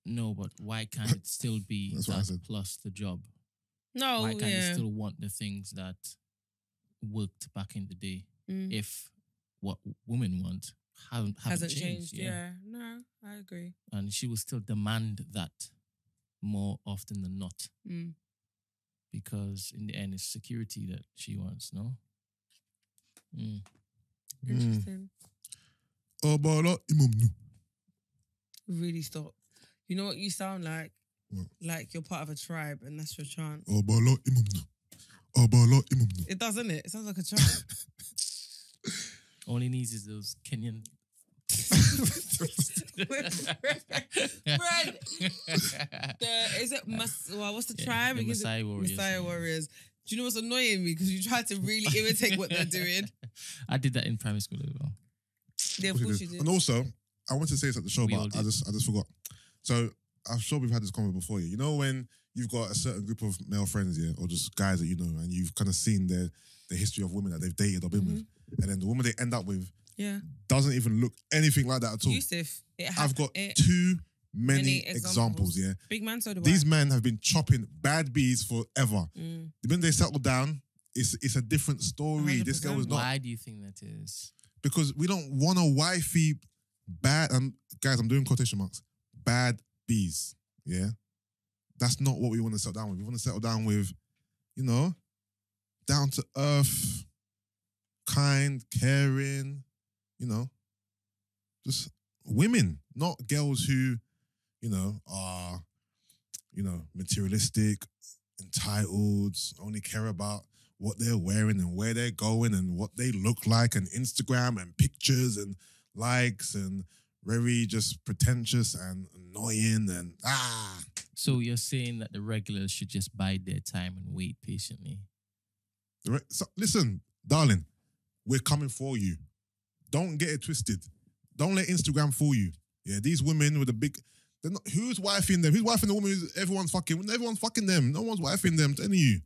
No, but why can't it still be That's what I that said. plus the job? No, Why can't they yeah. still want the things that worked back in the day? If what women want haven't changed? Yeah. No, I agree. And she will still demand that more often than not, because in the end, it's security that she wants. No. Interesting. Obolo, Emom, no. Really stop. You know what you sound like? What? Like you're part of a tribe and that's your chant. Obolo, Emom, no. Obolo, Emom, no. It does, doesn't it? It sounds like a chant. All he needs is those Kenyan. Brent. What's the tribe? The Because Maasai Warriors. Messiah Warriors. Do you know what's annoying me? Because you try to really imitate what they're doing. I did that in primary school as well. Yeah, of course you did. And also, I want to say this at the show, We all but did. I just forgot. So I'm sure we've had this comment before. You know when you've got a certain group of male friends, yeah, or just guys that you know, and you've kind of seen the history of women that they've dated or been with, and then the woman they end up with Yeah. doesn't even look anything like that at all. Yusuff. I've got too many examples, yeah. Big man, so do These I. men have been chopping bad bees forever. The minute they settle down, it's a different story. This girl 100%. was not, Why do you think that is? because we don't want a wifey bad. Guys, I'm doing quotation marks. Bad bees, yeah. That's not what we want to settle down with. We want to settle down with, you know, down to earth, kind, caring, you know, just women, not girls who, you know, are, you know, materialistic, entitled, only care about what they're wearing and where they're going and what they look like and Instagram and pictures and likes and very just pretentious and annoying and So you're saying that the regulars should just bide their time and wait patiently? So, listen, darling, we're coming for you. Don't get it twisted. Don't let Instagram fool you. Yeah, these women with the big, they're not, who's wifing them? Who's wifing the woman who's everyone's fucking? Everyone's fucking them. No one's wifing them, I'm telling you.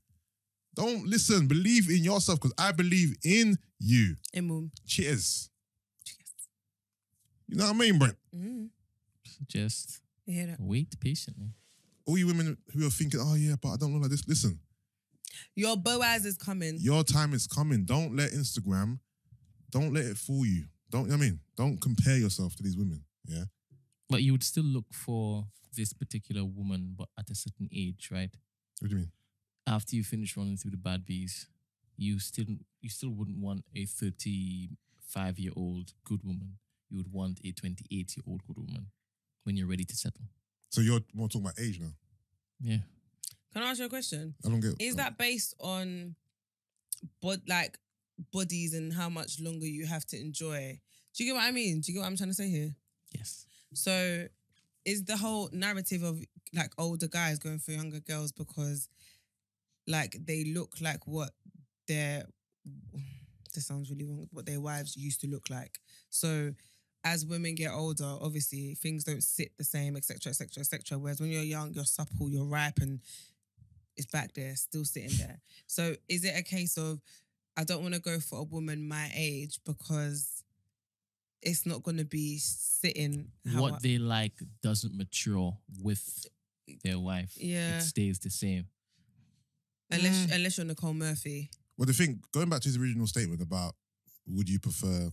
Don't listen. Believe in yourself because I believe in you. Emom. Cheers. You know what I mean, Brent? Just You hear that? wait patiently. All you women who are thinking, oh yeah, but I don't look like this. Listen, Your Boaz is coming. your time is coming. Don't let Instagram, don't let it fool you. Don't, you know what I mean? Don't compare yourself to these women. Yeah. But you would still look for this particular woman, but at a certain age, right? What do you mean? After you finish running through the bad bees, you still wouldn't want a 35-year-old good woman. You would want a 28-year-old good woman when you're ready to settle. So you're more talking about age now. Yeah. Can I ask you a question? I don't get. Is that based on bodies and how much longer you have to enjoy? Do you get what I mean? Do you get what I'm trying to say here? Yes. So is the whole narrative of like older guys going for younger girls because like they look like what their, this sounds really wrong, what their wives used to look like. So as women get older, obviously things don't sit the same, etc., etc., etc. Whereas when you're young, you're supple, you're ripe, and it's back there, still sitting there. So is it a case of I don't want to go for a woman my age because it's not going to be sitting how What they like doesn't mature with their wife. Yeah. It stays the same. unless you're Nicole Murphy. Well, the thing, going back to his original statement about would you prefer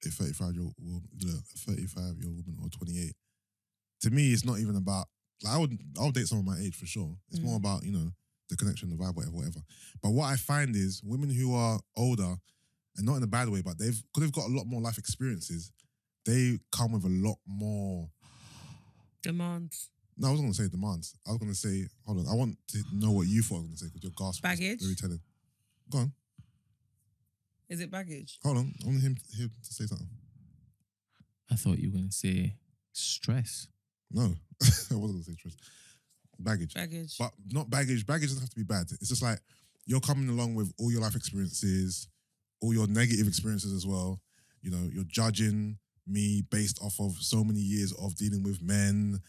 a 35-year-old woman or 28? To me, it's not even about, like, I'll date someone my age for sure. It's more about, you know, the connection, the vibe, whatever. But what I find is women who are older, and not in a bad way, but because they've got a lot more life experiences, they come with a lot more Demands. No, I was going to say demands. I was going to say, hold on, I want to know what you thought I was going to say because your gasp Baggage? was very telling. Go on. Is it baggage? Hold on. I want him to say something. I thought you were going to say stress. No, I wasn't going to say trust. Baggage. Baggage. But not baggage. Baggage doesn't have to be bad. It's just like, you're coming along with all your life experiences, all your negative experiences as well. You know, you're judging me based off of so many years of dealing with men.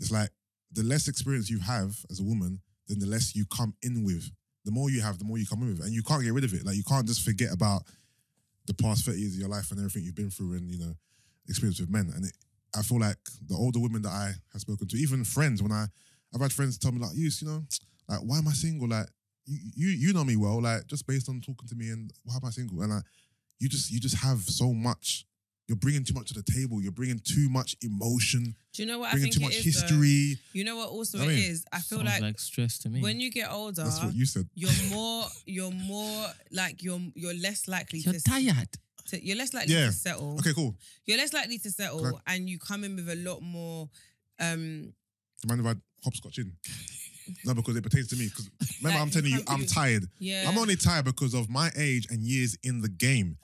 It's like the less experience you have as a woman, then the less you come in with. The more you have, the more you come in with. And you can't get rid of it. Like, you can't just forget about the past 30 years of your life and everything you've been through and, you know, experience with men. And I feel like the older women that I have spoken to, even friends, I've had friends tell me like, you know, like, why am I single? Like, you know me well, like, just based on talking to me, and why am I single? And like, you just have so much. You're bringing too much to the table. You're bringing too much emotion. Do you know what I bringing think too much it is, history. though? You know what also I it mean, is? I feel Sounds like stress to me. when you get older, That's what you said. you're more like you're less likely You're to tired. you're less likely Yeah. to settle. Okay, cool. You're less likely to settle, Okay. and you come in with a lot more. Do you mind if I hopscotch in? No, because it pertains to me. Because remember, Like, I'm telling you, I'm tired. Yeah. I'm only tired because of my age and years in the game.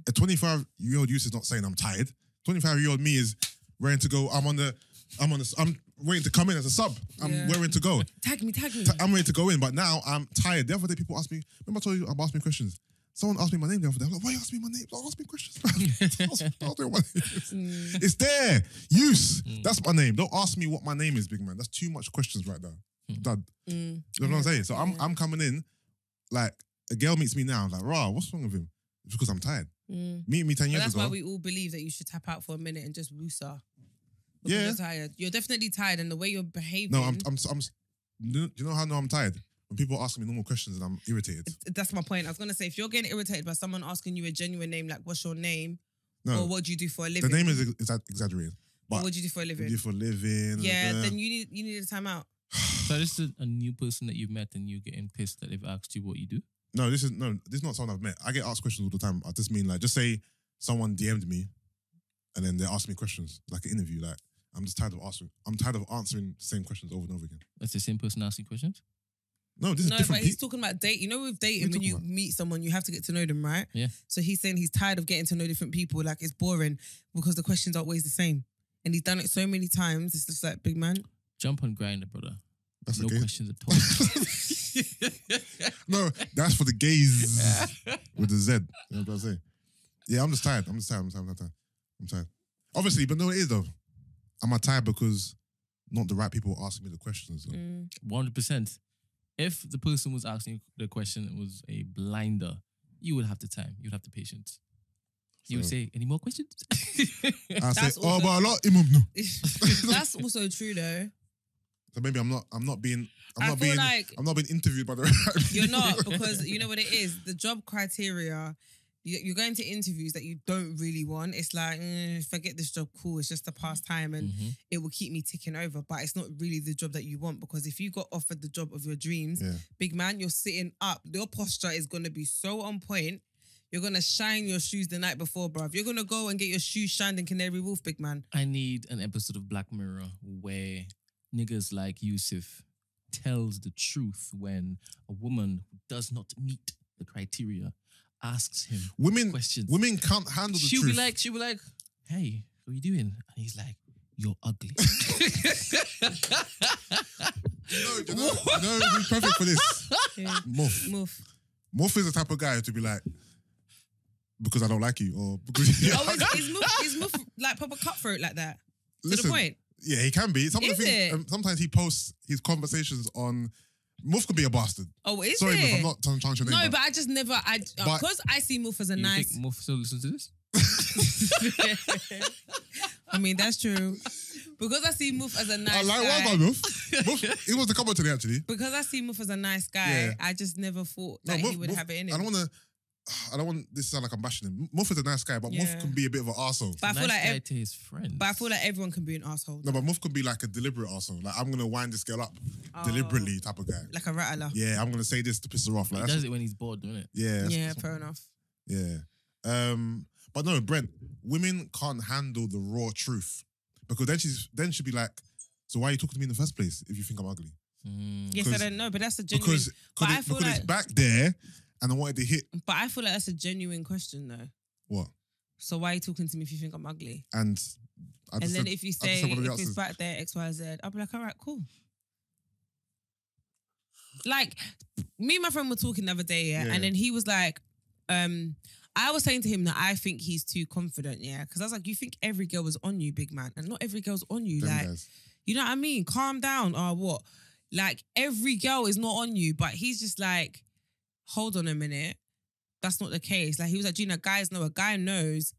A 25-year-old Yusuf is not saying I'm tired. 25-year-old me is ready to go. I'm waiting to come in as a sub. I'm Yeah. raring to go. Tag me. I'm ready to go in, but now I'm tired. The other day, people asked me. Remember, I told you I'm asking questions. Someone asked me my name the other day. I'm like, why are you asking me my name? Don't ask me questions. Ask me what my name is. It's there. That's my name. Don't ask me what my name is, big man. That's too much questions right now. Dad. You know what I'm saying? So I'm coming in, like, a girl meets me now. I'm like, rah, what's wrong with him? It's because I'm tired. Meet me 10 But years that's ago. why we all believe that you should tap out for a minute and just woosa. Because Yeah. you're tired. You're definitely tired, and the way you're behaving. No, I'm. Do you know how I know I'm tired? When people ask me normal questions and I'm irritated. That's my point. I was gonna say, if you're getting irritated by someone asking you a genuine name, like what's your name, No, or what do you do for a the living? name is exaggerated. Or But what do you do for a what do living? you do for a living? Yeah, then you need a time out. So this is a new person that you've met and you're getting pissed that they've asked you what you do? No, this is not someone I've met. I get asked questions all the time. I just mean, like, just say someone DM'd me and then they ask me questions, like an interview. Like, I'm tired of answering the same questions over and over again. That's the same person asking questions? No, this is No, different but he's people. talking about date. You know, with dating, What are when you you talking meet someone, you have to get to know them, right? Yeah. So he's saying he's tired of getting to know different people. Like, it's boring because the questions are always the same. And he's done it so many times. It's just like, big man. Jump on Grindr, brother. That's No okay. questions at all. No, that's for the gays with the Z. You know what I'm saying? Yeah, I'm just tired. I'm tired. Obviously, but no, it is though. I'm tired because not the right people are asking me the questions. Though. 100%. If the person was asking the question was a blinder, you would have the time. You'd have the patience. You would So- say, any more questions? I say, That's oh, also- but a lot, Emom, no. That's also true, though. So maybe I'm not being interviewed by the right You're people. not, because you know what it is? The job criteria, you're going to interviews that you don't really want. It's like, forget this job, cool. It's just a pastime and it will keep me ticking over. But it's not really the job that you want, because if you got offered the job of your dreams, Yeah. big man, you're sitting up. Your posture is going to be so on point. You're going to shine your shoes the night before, bruv. You're going to go and get your shoes shined in Canary Wharf, big man. I need an episode of Black Mirror where niggas like Yusuff tells the truth when a woman who does not meet the criteria asks him Women can't handle the she'll truth. She'll be like, hey, what are you doing? And he's like, you're ugly. you know who's perfect for this? Yeah. Muff. Move. Muff is the type of guy to be like, because I don't like you, or because you. Oh, is Muff like proper cutthroat like that? To Listen, the point. Yeah, he can be. Some of the Is things, it? sometimes he posts his conversations on. Muff could be a bastard. Oh, is Sorry, it? Muff, I'm not trying to your name. No, but I just never. But- Because I see Muff as a You nice. think Muff still listen to this? I mean, that's true. Because I see Muff as a nice I like guy. well done, Muff. Muff. He was the comment today, actually. Because I see Muff as a nice guy, Yeah. I just never thought No, that he Muff- would Muff- have it in I him. don't want this to sound like I'm bashing him. Muff is a nice guy, but Yeah. Muff can be a bit of an arsehole. But I feel Nice like, guy to his friends. but I feel like everyone can be an asshole. No, but Muff can be like a deliberate arsehole. Like, I'm gonna wind this girl up Oh. deliberately, type of guy. Like a rattler. Yeah, I'm gonna say this to piss her off. Like, he that's, does it when he's bored, doesn't it? yeah, that's- Yeah, fair enough. yeah. But no, Brent, women can't handle the raw truth, because then she'd be like, so why are you talking to me in the first place if you think I'm ugly? Yes, I Because- don't know, but that's a genuine. Because But I feel it's like- back there, and I wanted to hit But I feel like that's a genuine question, though. what? So why are you talking to me if you think I'm ugly? And I And just then said- if you I just say said one of the if it's answers. back there X Y Z, I'll be like, all right, cool. like, me and my friend were talking the other day, and then he was like, I was saying to him that I think he's too confident, because I was like, you think every girl was on you, big man, and not every girl's on you. Them like, guys. you know what I mean? Calm down, or what? Like, every girl is not on you, but he's just like, hold on a minute, that's not the case. Like, he was like, Gina, guys know, a guy knows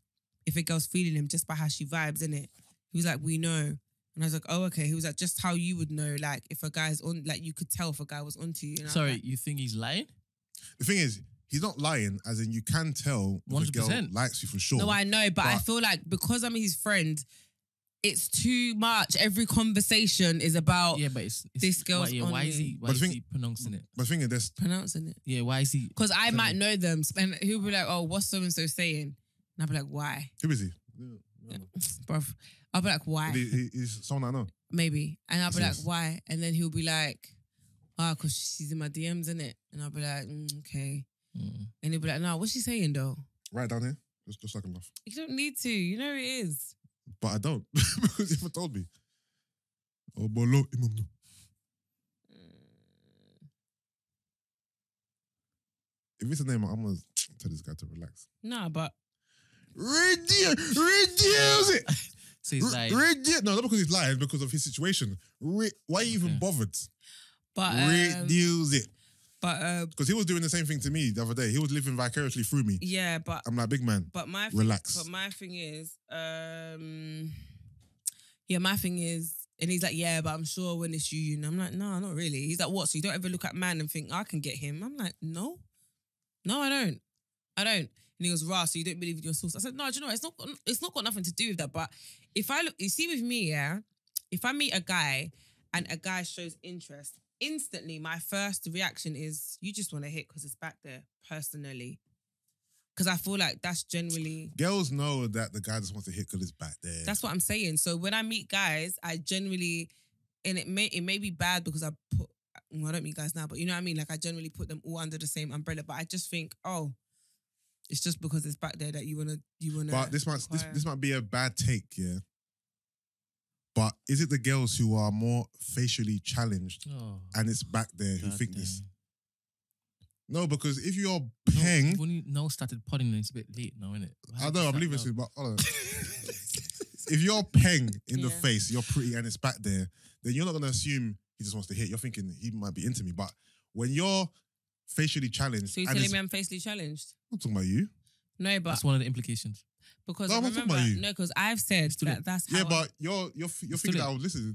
if a girl's feeling him just by how she vibes, innit? He was like, we know. And I was like, oh, okay. He was like, just how you would know, like, if a guy's on, like, you could tell if a guy was onto you. And Sorry, like, you think he's lying? The thing is, he's not lying, as in you can tell if a girl 100%. likes you for sure. no, I know, but I feel like because I'm his friend, it's too much. Every conversation is about Yeah, but it's this girl's why, on why is me. he? Why But is the thing- he pronouncing it? But the thing is, there's pronouncing it. Yeah, why is he? Because I might know them, and he'll be like, oh, what's so-and-so saying? And I'll be like, why? who is he? Bruv. I'll be like, why? He's someone I know. Maybe. And I'll be Yes. like, why? And then he'll be like, because she's in my DMs, innit? And I'll be like, okay. Mm. And he'll be like, no, what's she saying though? Right down here, just so I can laugh. You don't need to. You know it is. But I don't because you haven't told me. Obolo, Emom. If it's a name, I'm gonna tell this guy to relax. Nah, but Reduce it. So he's like, No, not because he's lying, because of his situation. Why are you even Okay. bothered? but Reduce it. but Because he was doing the same thing to me the other day. He was living vicariously through me. yeah, but I'm like, big man, my relax. But my thing is, my thing is, and he's like, yeah, but I'm sure when it's you, and I'm like, no, not really. He's like, what? So you don't ever look at man and think, I can get him? I'm like, no, I don't. And he goes, rah, so you don't believe in your source? I said, no, do you know what? It's not got nothing to do with that. But if I look, you see with me, if I meet a guy and a guy shows interest, instantly my first reaction is, you just want to hit because it's back there, personally. Because I feel like that's generally... Girls know that the guy just wants to hit because it's back there. That's what I'm saying. So when I meet guys, I generally... And it may be bad because I don't meet guys now, but you know what I mean? Like, I generally put them all under the same umbrella. But I just think, oh, it's just because it's back there that you wanna. But this might be a bad take, yeah. But is it the girls who are more facially challenged oh, and it's back there who God think damn. this? No, because if you're No, peng, When you now started potting, it's a bit late now, isn't it? I know I'm leaving it soon, but hold on. If you're peng in the face, you're pretty and it's back there, then you're not gonna assume he just wants to hit. You're thinking he might be into me. But when you're facially challenged, So you're and telling it's- me I'm facially challenged? I'm not talking about you. No, but That's one of the implications. because No, I'm not talking about you. No, because I've said Still that that's how... Yeah, but you're thinking that I was listening.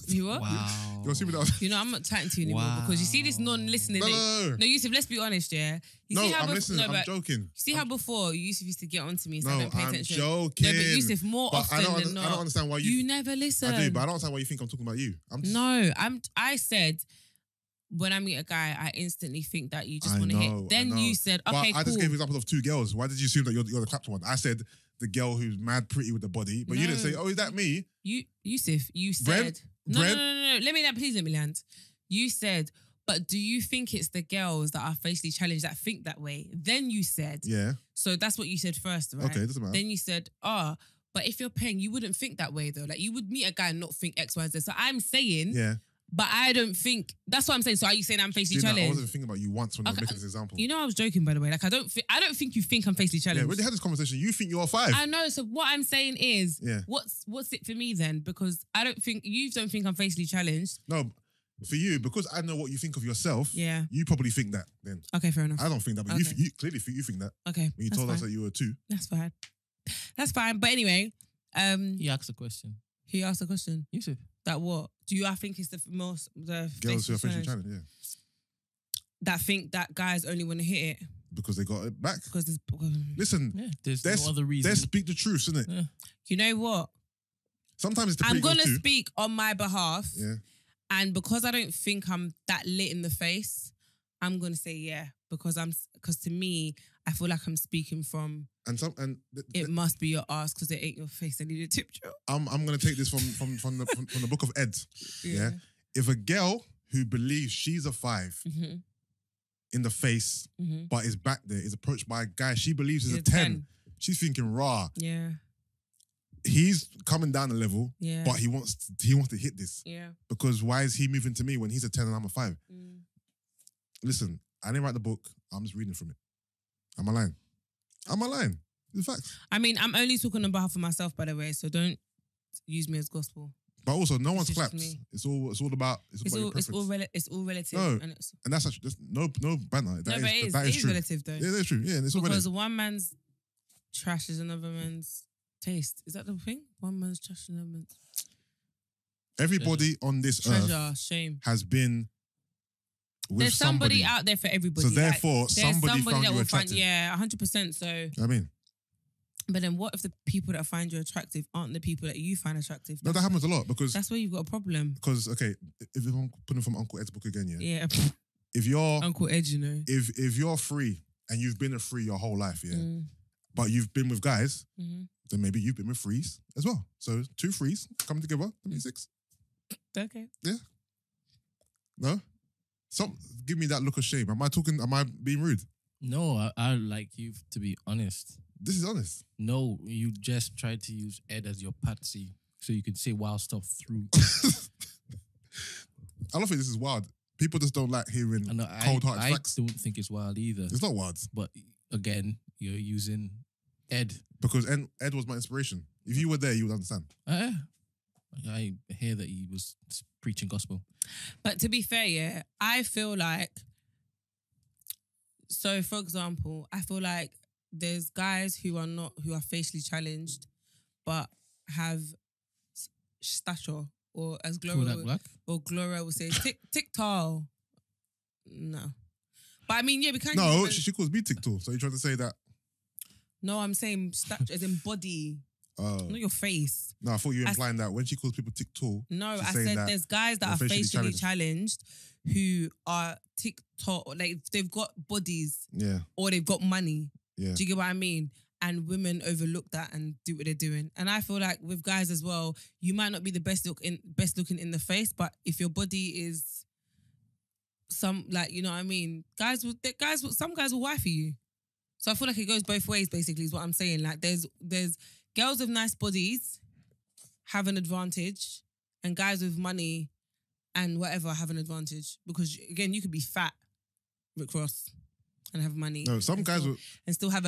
You what? Wow. You're assuming that I was... You know, I'm not chatting to you anymore because you see this non-listening. No, thing. no, no. No, Yusuf, let's be honest, yeah? You No, see how I'm listening. No, I'm but joking. see how before Yusuf used to get onto me, so No, I don't pay I'm attention. joking. No, but Yusuf, more But often than not, I don't understand why you... you never listen. I do, but I don't understand why you think I'm talking about you. I'm just... No, I said when I meet a guy, I instantly think that you just I want to know, hit. Then I know. you said, But okay, I cool. just gave an example of two girls. Why did you assume that you're the clapped one? I said the girl who's mad pretty with the body, but you didn't No. say, oh, is that me? Yusuf, you said... Brent? No, Brent? no. Please let me land. You said, but do you think it's the girls that are facially challenged that think that way? Then you said... Yeah. So that's what you said first, right? Okay, it doesn't matter. Then you said, but if you're paying, you wouldn't think that way though. Like you would meet a guy and not think X, Y, Z. So I'm saying, Yeah. but I don't think, that's what I'm saying. So are you saying I'm facially Gina, I challenged? wasn't thinking about you once when I was Okay, making this example. You know I was joking, by the way. Like I don't think you think I'm facially Yeah, challenged. when they had this conversation, you think you're 5. I know. So what I'm saying is, Yeah. what's it for me then? Because I don't think, you don't think I'm facially challenged. No, for you, because I know what you think of yourself, Yeah. you probably think that then. Okay, fair enough. I don't think that, but Okay. you clearly you think that. Okay. When you that's told us fine. that you were 2. That's fine. That's fine. But anyway, He asked a question. he asked a question. Yusuf. That what? I think it's the Girls who are facially challenged challenged, yeah. that think that guys only want to hit it Because they got it back. because there's... Listen, Yeah, there's let's, no other reason. let's speak the truth, isn't it? Yeah. You know what? Sometimes it's the I'm pretty girls going to too. speak on my behalf. Yeah. And because I don't think I'm that lit in the face, I'm going to say yeah. Because to me, I feel like I'm speaking from, it must be your ass because it ain't your face. I need a tip jar. I'm going to take this from the book of Ed. Yeah. If a girl who believes she's a 5 Mm-hmm. in the face, Mm-hmm. but is back there, is approached by a guy she believes is He's a a 10, 10. she's thinking, rah, Yeah. he's coming down a level, Yeah. but he wants to hit this. Yeah. Because why is he moving to me when he's a 10 and I'm a 5? Mm. Listen, I didn't write the book. I'm just reading from it. Am I lying? Am I lying? The facts. I mean, I'm only talking on behalf of myself, by the way, so don't use me as gospel. But also, no one's It's just claps. me. It's all about your preference. It's all relative. No, and it's, and that's actually no banter. but it is. That It is is true. relative though. Yeah, that's true. Yeah, and it's all Because relative. one man's trash is another man's taste. Is that the thing? One man's trash is another man's Everybody on this earth treasure. Shame. has been with There's somebody out there for everybody. So therefore, there's somebody found that you will attractive. yeah, 100%. So, I mean, but then what if the people that find you attractive aren't the people that you find attractive? no, that happens a lot because That's where you've got a problem. okay, if I'm putting from Uncle Ed's book again, yeah. Yeah, If you're Uncle Ed, you know. if you're free and you've been a free your whole life, yeah, Mm. but you've been with guys, Mhm. then maybe you've been with threes as well. So 2 threes come together, that means 6. Okay. No, give me that look of shame. Am I being rude? No, I like you to be honest. This is honest. No, you just tried to use Ed as your patsy so you can say wild stuff through. I don't think this is wild. People just don't like hearing And cold-hearted I facts. don't think it's wild either. It's not wild But again, you're using Ed. because Ed was my inspiration. If you were there, you would understand. I hear that he was preaching gospel. But to be fair, yeah, I feel like. So, for example, I feel like there's guys who are facially challenged, but have stature, or as Gloria will say, tick tall. No, but I mean, yeah, we can't. No, she calls me TikTok. So you're trying to say that? No, I'm saying stature as in body, not your face. No, I thought you were implying that when she calls people TikTok. No, she's I saying said that there's guys that they're are facially facially challenged who are TikTok, like they've got bodies Yeah, or they've got money. yeah. Do you get what I mean? And women overlook that and do what they're doing. And I feel like with guys as well, you might not be the best looking in the face, but if your body is some, like, you know what I mean, some guys will wife you. So I feel like it goes both ways. Basically, is what I'm saying. Like there's girls with nice bodies have an advantage, and guys with money and whatever have an advantage, because again, you could be fat, Rick Ross, and have money. No, some guys will and still have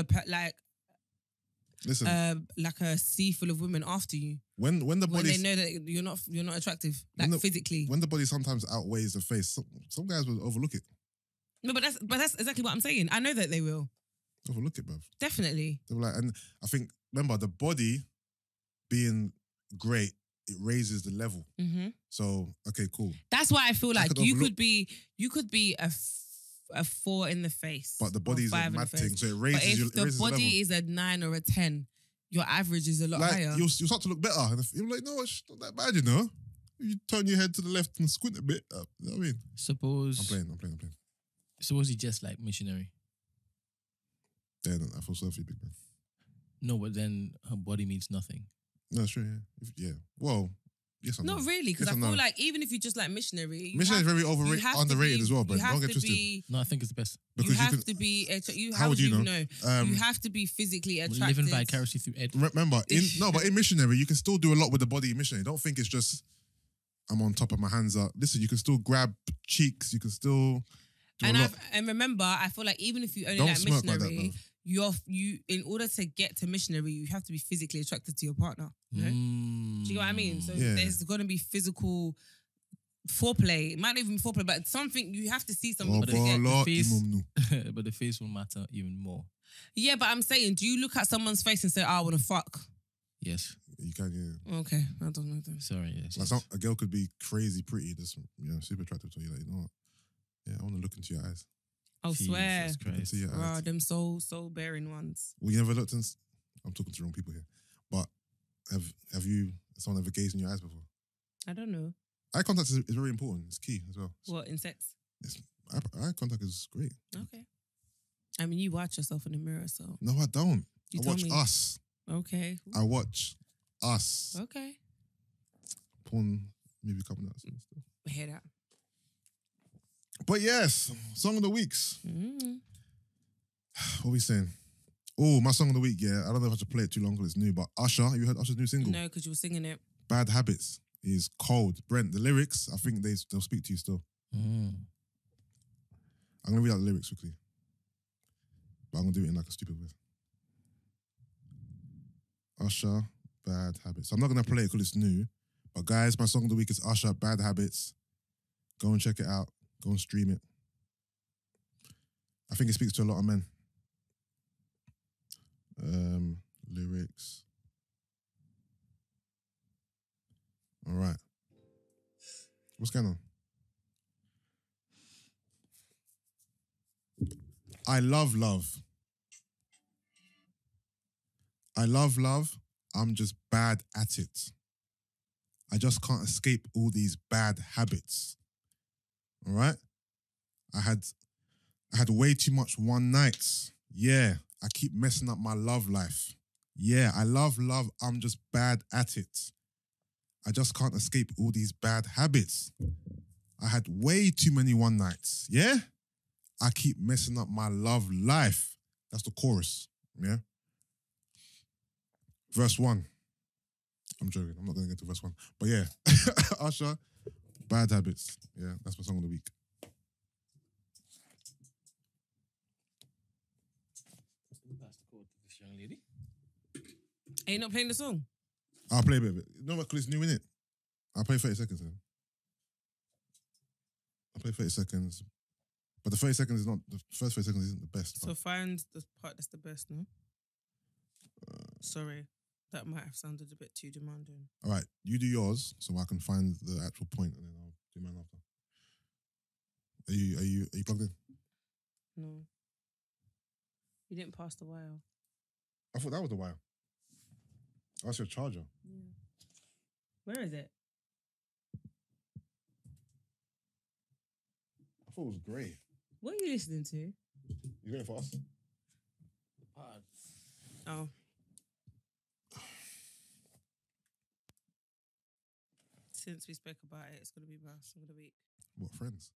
listen. like a sea full of women after you When the when body they know that you're not attractive, like physically. when the body sometimes outweighs the face, some guys will overlook it. No, but that's exactly what I'm saying. I know that they will Overlook it, bruv. definitely. They were like, and I think remember the body being great, it raises the level. Mm-hmm. So okay, cool. That's why I feel like could you overlook- could be a 4 in the face, But the or body's a 5 in the mad face. thing, so it But raises if your it the raises body the is a 9 or a 10, your average is a lot level. Like higher. you'll start to look better. And you're like, no, it's not that bad, you know. You turn your head to the left and squint a bit. You know what I mean? Suppose I'm playing. Suppose he just like missionary. Yeah, no, I feel sorry for you, big man. No, but then her body means nothing. No, sure, yeah. Yeah. Well, yes or no. Not really, because Yes I or feel no? like even if you just like missionary, Missionary is very underrated as well, but don't get twisted. No, I think it's the best. Because you you have can. to be. How would you know? You have to be physically attracted. Living vicariously through Ed. Remember, but in missionary, you can still do a lot with the body in missionary. Don't think it's just I'm on top of my hands up. Listen, you can still grab cheeks. You can still do a lot. And remember, I feel like even if you only Don't like smirk like that, missionary, bruv. you in order to get to missionary, you have to be physically attracted to your partner. You know? Do you know what I mean? So Yeah. there's going to be physical foreplay. It might not even be foreplay, but something you have to see something. to get. Obolo, face- imumnu. But the face will matter even more. Yeah, but I'm saying, do you look at someone's face and say, "I want to fuck"? Yes. You can, yeah. Okay, I don't know then. Sorry. Yes. Like a girl could be crazy pretty, just super attractive to you. Like, you know what? Yeah, I want to look into your eyes. I swear, Jesus Look Christ. into your eyes. them soul bearing ones. Well, you never looked in. I'm talking to the wrong people here, but have you someone ever gazed in your eyes before? I don't know Eye contact is very important. It's key as well. what in sex. Eye contact is great. Okay, I mean, you watch yourself in the mirror, so No, I don't. You I told watch me. Us. okay, I watch Us. okay. Porn maybe coming out soon still. I hear that. But yes, song of the weeks. Mm. What are we saying? Oh, my song of the week, yeah. I don't know if I should play it too long because it's new, but Usher, you heard Usher's new single? No, because you were singing it. Bad Habits is cold. Brent, the lyrics, I think they'll speak to you still. I'm gonna read out the lyrics quickly, but I'm gonna do it in like a stupid way. Usher, Bad Habits. I'm not gonna play it because it's new, but guys, my song of the week is Usher, Bad Habits. Go and check it out. Go and stream it. I think it speaks to a lot of men. Lyrics. All right. What's going on? I love love. I love love. I'm just bad at it. I just can't escape all these bad habits. All right? I had way too much one nights. Yeah, I keep messing up my love life. Yeah, I love love. I'm just bad at it. I just can't escape all these bad habits. I had way too many one nights. Yeah? I keep messing up my love life. That's the chorus. Yeah? Verse 1. I'm joking. I'm not going to get to verse 1. But yeah. Usher, Bad Habits. Yeah, that's my song of the week. Pass the code to this young lady. Are you not playing the song? I'll play a bit of it. You know what? Because it's new, innit? I'll play 30 seconds then. I'll play 30 seconds. But the 30 seconds is not, the first 30 seconds isn't the best. So find the part that's the best, no? Sorry. That might have sounded a bit too demanding. All right, you do yours so I can find the actual point and then I'll do mine after. Are you plugged in? No. You didn't pass the wire. I thought that was the wire. Oh, that's your charger. Yeah. Where is it? I thought it was grey. What are you listening to? You waiting for us? The pod. Oh. Since we spoke about it, it's going to be my song of the week. What, Friends?